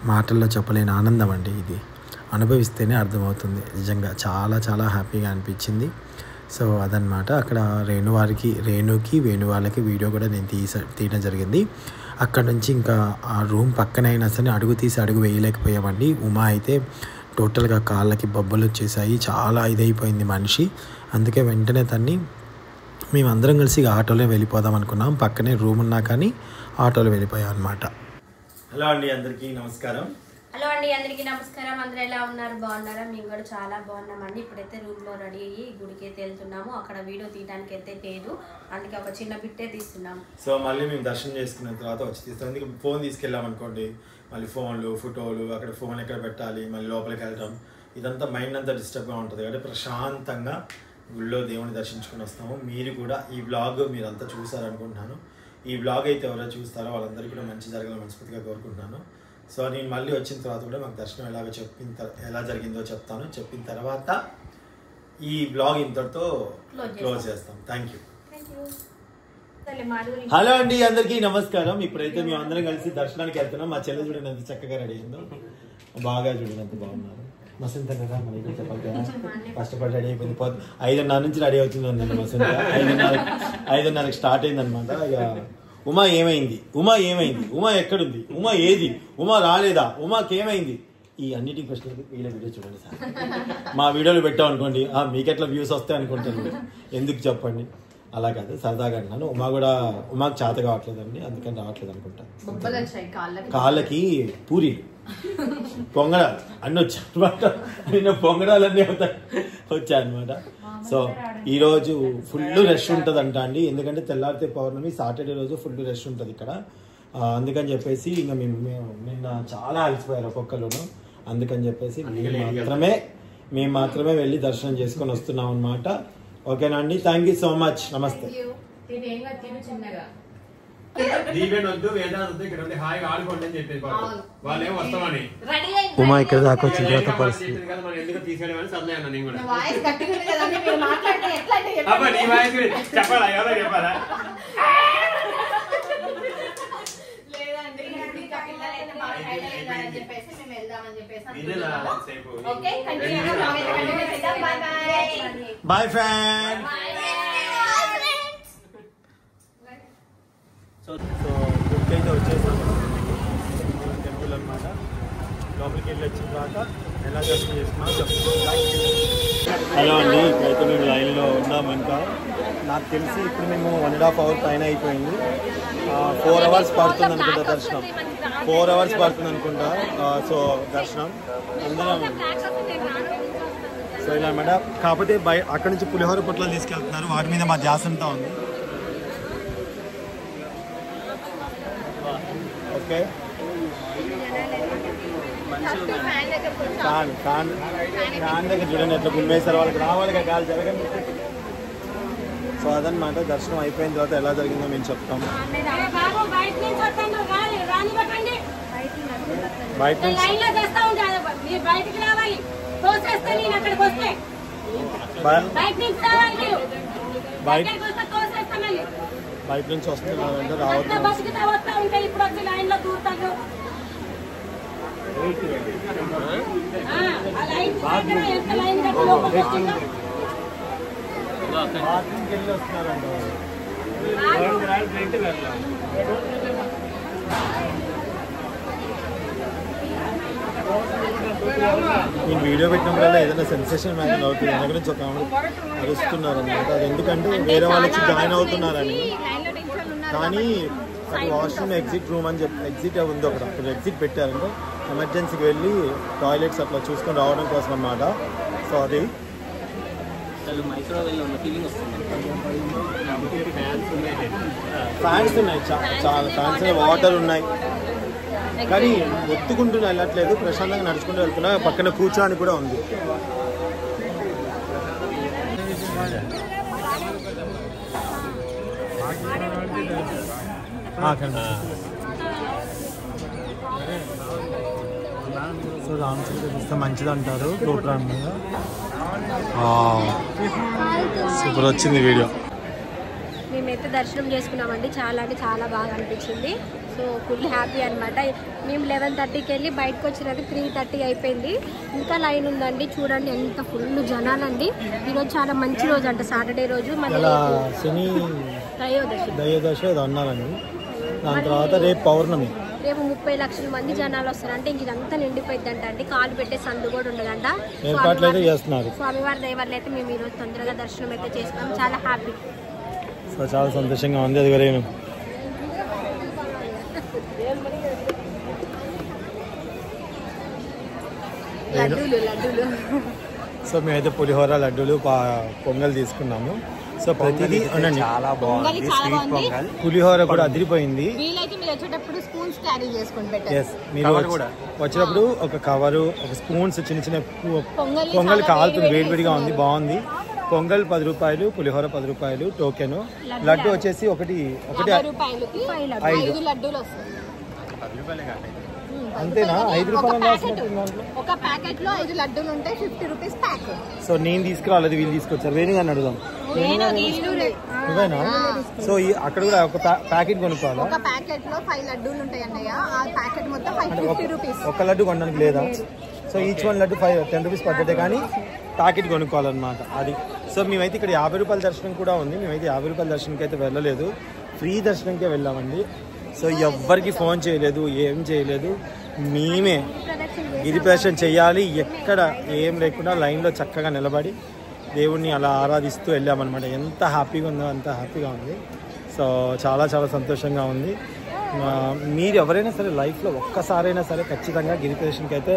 మాటల్లో చెప్పలేని ఆనందం అండి ఇది. అనుభవిస్తేనే అర్థమవుతుంది. నిజంగా చాలా చాలా హ్యాపీగా అనిపించింది. సో అదనమాట. అక్కడ రేణుకి వేణు వాళ్ళకి వీడియో కూడా నేను తీయడం జరిగింది. అక్కడ నుంచి ఇంకా ఆ రూమ్ పక్కనైనా సరే అడుగు వేయలేకపోయామండి. ఉమా అయితే టోటల్గా కాళ్ళకి బొబ్బలు వచ్చేసాయి, చాలా ఇదైపోయింది మనిషి. అందుకే వెంటనే తన్ని మేమందరం కలిసి ఆటోలో వెళ్ళిపోదాం అనుకున్నాం. పక్కనే రూమ్ ఉన్నా కానీ ఆటోలో వెళ్ళిపోయాం అనమాట. హలో అండి, అందరికీ నమస్కారం. హలో అండి, అందరికీ నమస్కారం. అందరూ ఎలా ఉన్నారు? బాగున్నారా? మేము కూడా చాలా బాగున్నామండి. ఇప్పుడైతే రూమ్లో రెడీ అయ్యి గుడికి అయితే వెళ్తున్నాము. అక్కడ వీడియో తీయడానికి అయితే లేదు, అందుకే ఒక చిన్న బిట్టే తీస్తున్నాము. సో మళ్ళీ మేము దర్శనం చేసుకున్న తర్వాత వచ్చి తీస్తాం. ఎందుకు ఫోన్ తీసుకెళ్ళాం అనుకోండి, మళ్ళీ ఫోన్లు ఫోటోలు అక్కడ ఫోన్ ఎక్కడ పెట్టాలి, మళ్ళీ లోపలికి వెళ్ళడం, ఇదంతా మైండ్ అంతా డిస్టర్బ్గా ఉంటుంది. కాబట్టి ప్రశాంతంగా గుళ్ళో దేవుని దర్శించుకొని వస్తాము. మీరు కూడా ఈ బ్లాగ్ మీరంతా చూసారనుకుంటున్నాను. ఈ బ్లాగ్ అయితే ఎవరో చూస్తారో వాళ్ళందరికీ కూడా మంచి జరగాలని మనస్ఫూర్తిగా కోరుకుంటున్నాను. సో నేను మళ్ళీ వచ్చిన తర్వాత కూడా మాకు దర్శనం ఎలా జరిగిందో చెప్తాను. చెప్పిన తర్వాత ఈ బ్లాగ్ ఇంతటితో క్లోజ్ చేస్తాం. Thank you. హలో అండి, అందరికీ నమస్కారం. ఇప్పుడైతే మేము అందరం కలిసి దర్శనానికి వెళ్తున్నాం. మా చెల్లె చూడండి ఎంత చక్కగా రెడీ అయిందో, బాగా చూడండి ఎంత బాగున్నారు. మసంత కదా మన ఇక్కడ చెప్పాలి కదా, కష్టపడి రెడీ అయిపోయింది. 5:30 నుంచి రెడీ అవుతుంది అండి మసంత. 5:30కి స్టార్ట్ అయింది అనమాట. ఇక ఉమా ఏమైంది, ఉమా ఎక్కడుంది, ఉమా ఏది, ఉమా రాలేదా, ఉమాకి ఏమైంది, ఈ అన్నిటి క్వశ్చన్ వీళ్ళ వీడియో చూడండి సార్. మా వీడియోలు పెట్టాం అనుకోండి, మీకెట్లా వ్యూస్ వస్తాయి అనుకుంటాను. ఎందుకు చెప్పండి, అలా కాదు, సరదాగా అన్నాను. ఉమాకు చేత కావట్లేదండి, అందుకని రావట్లేదు అనుకుంటాను. కాళ్ళకి పూరీలు పొంగడాలు అన్నీ వచ్చాయన్నమాట. నిన్న పొంగడాలన్నీ వచ్చాయన్నమాట. సో ఈరోజు ఫుల్ రష్ ఉంటుందంట అండి, ఎందుకంటే తెల్లారితే పౌర్ణమి, సాటర్డే రోజు ఫుల్ రష్ ఉంటుంది ఇక్కడ. అందుకని చెప్పేసి ఇంకా మేము నిన్న చాలా అలసిపోయారు ఒక్కొక్కరును. అందుకని చెప్పేసి మేము మాత్రమే వెళ్ళి దర్శనం చేసుకొని వస్తున్నాం అనమాట. ఓకేనా అండి, థ్యాంక్ యూ సో మచ్, నమస్తే. ఉమా ఇక్కడ దాకా వచ్చిన తర్వాత పరిస్థితి బాయ్ ఫ్రెండ్. సో గుడికి అయితే వచ్చేసాము, టెంపుల్ అనమాట. లోపలికి వెళ్ళి వచ్చిన తర్వాత ఎలా దర్శనం చేసుకున్నామో చెప్తాను. హలో అండి, ఇప్పుడైతే మేము లైన్లో ఉన్నాము. ఇంకా నాకు తెలిసి ఇప్పుడు మేము 1.5 hour పైన అయిపోయింది. 4 hours పడుతుంది అనుకుంటా దర్శనం, 4 hours పడుతుంది అనుకుంటా. సో దర్శనం అందరం సో ఇలా అనమాట. కాకపోతే అక్కడి నుంచి పులిహోర పొట్లాలు తీసుకెళ్తున్నారు, వాటి మీద మా ధ్యాస అంతా ఉంది. ఓకే, ఫ్యాన్ దగ్గర చూడండి ఎట్లా గుమ్మేశారు, వాళ్ళకి రావాలిగా గాలి జరగండి. సో అదనమాట, దర్శనం అయిపోయిన తర్వాత ఎలా జరిగిందో మేము చెప్తాము. బయట నుంచి వస్తున్నారంటే రావద్దు. వెళ్ళి వస్తున్నారండి. నేను వీడియో పెట్టినప్పుడల్లా ఏదైనా సెన్సేషన్ మ్యాటర్ అవుతుంది. నా గురించి ఒక అరుస్తున్నారు అనమాట. అది ఎందుకంటే వేరే వాళ్ళు వచ్చి జాయిన్ అవుతున్నారని. కానీ అది వాష్రూమ్ ఎగ్జిట్ రూమ్ అని చెప్పి ఎగ్జిట్ ఉంది ఒకటి, అక్కడ ఎగ్జిట్ పెట్టారంటే ఎమర్జెన్సీకి వెళ్ళి టాయిలెట్స్ అట్లా చూసుకొని రావడం కోసం అన్నమాట. సో అది ఫ్యాన్స్ ఉన్నాయి, చాలా ఫ్యాన్స్, వాటర్ ఉన్నాయి. కానీ ఒత్తుకుంటూ వెళ్ళట్లేదు, ప్రశాంతంగా నడుచుకుంటూ వెళ్తున్నా. పక్కన కూర్చోడానికి కూడా ఉంది. సో రామచంద్ర చూస్తే మంచిది అంటారు. ప్రోగ్రామ్ మీద సూపర్ వచ్చింది వీడియో. మేమైతే దర్శనం చేసుకున్నామండి. చాలా అంటే చాలా బాగా అనిపించింది. సో ఫుల్ హ్యాపీ అనమాట. మేము 11:30కి వెళ్ళి బయటకు వచ్చినట్టు 3:30 అయిపోయింది. ఇంకా లైన్ ఉందండి. చూడండి ఎంత ఫుల్ జనాలండి. ఈరోజు చాలా మంచి రోజు అంట, సాటర్డే రోజు. మళ్ళీ శని దయోదశి అది అన్నారండి. దాని తర్వాత రేపు పౌర్ణమి. రేపు 30 లక్షల మంది జనాలు వస్తారంటే ఇంక ఇదంతా నిండిపోయిందంట అండి. కాలు పెట్టే సందు కూడా ఉండదంట. ఏర్పాట్లు అయితే చేస్తున్నారు. స్వామివారి దయవల్ల అయితే మేము ఈరోజు తొందరగా దర్శనం అయితే చేసుకున్నాం. చాలా హ్యాపీ. సో చాలా సంతోషంగా ఉంది. అది వరేను లడ్డూలు. సో మేమైతే పులిహోర, లడ్డూలు, పొంగల్ తీసుకున్నాము. సో ప్రతిదీ చాలా బాగుంది. స్వీట్ పొంగల్, పులిహోర కూడా అదిరిపోయింది. వీలైతే మీరు వచ్చేటప్పుడు స్పూన్స్ క్యారీ చేసుకొని పెట్టండి. ఎస్, మీరు వచ్చినప్పుడు ఒక కవరు, ఒక స్పూన్స్, చిన్న చిన్న పొంగల్ కాలుతుంది, వేడివేడిగా ఉంది, బాగుంది. పొంగల్ 10 రూపాయలు, పులిహోర 10 రూపాయలు టోకెన్. లడ్డు వచ్చేసి ఒకటి 50 రూపాయలకి 5 లడ్డూలు వస్తాయి. అంతేనా? 5 రూపాయలు ఒక ప్యాకెట్ లో 5 లడ్డూలు ఉంటాయి. 50 రూపీస్ ప్యాక్. సో నేను తీసుకురాలేదు, వీళ్ళు తీసుకొచ్చారు. వేణుగాని అడుగుదాం. నువ్వేనా? సో అక్కడ కూడా ఒక ప్యాకెట్ కొనుక్కోవాలా? ఒక ప్యాకెట్ లో 5 లడ్డూలు ఉంటాయి అన్నయ్య. ఆ ప్యాకెట్ మొత్తం 50 రూపీస్. ఒక లడ్డు కొనడానికి లేదా? So each one laddu 10 rupees పడ్డదే, కానీ ప్యాకెట్ కొనుక్కోవాలన్నమాట అది. సో మేమైతే ఇక్కడ 50 రూపాయల దర్శనం కూడా ఉంది. మేమైతే 50 రూపాయల దర్శనంకి అయితే వెళ్ళలేదు, ఫ్రీ దర్శనంకే వెళ్ళామండి. సో ఎవ్వరికి ఫోన్ చేయలేదు, ఏం చేయలేదు. మేమే గిరి ప్రదక్షిణ చేయాలి, ఎక్కడ ఏం లేకుండా లైన్లో చక్కగా నిలబడి దేవుణ్ణి అలా ఆరాధిస్తూ వెళ్ళామన్నమాట. ఎంత హ్యాపీగా ఉందో అంత హ్యాపీగా ఉంది. సో చాలా చాలా సంతోషంగా ఉంది. మీరు ఎవరైనా సరే లైఫ్లో ఒక్కసారైనా సరే ఖచ్చితంగా గిరి ప్రదక్షిణకి అయితే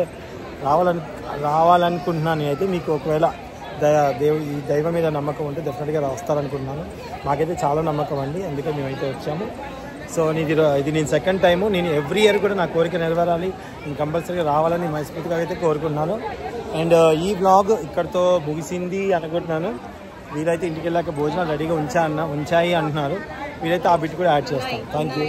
రావాలనుకుంటున్నాను. నేనైతే మీకు ఒకవేళ ఈ దైవం మీద నమ్మకం ఉంటే డెఫినెట్గా వస్తారనుకుంటున్నాను. మాకైతే చాలా నమ్మకం అండి, అందుకే మేమైతే వచ్చాము. సో ఇది నేను సెకండ్ టైము. నేను ఎవ్రీ ఇయర్ కూడా నా కోరిక నెరవేరాలి, నేను కంపల్సరీగా రావాలని మనస్ఫూర్తిగా అయితే కోరుకుంటున్నాను. అండ్ ఈ బ్లాగ్ ఇక్కడితో ముగిసింది అనుకుంటున్నాను. వీలైతే ఇంటికి వెళ్ళాక భోజనాలు రెడీగా ఉంచాయి అంటున్నారు. వీలైతే ఆ బిట్ కూడా యాడ్ చేస్తాను. Thank you.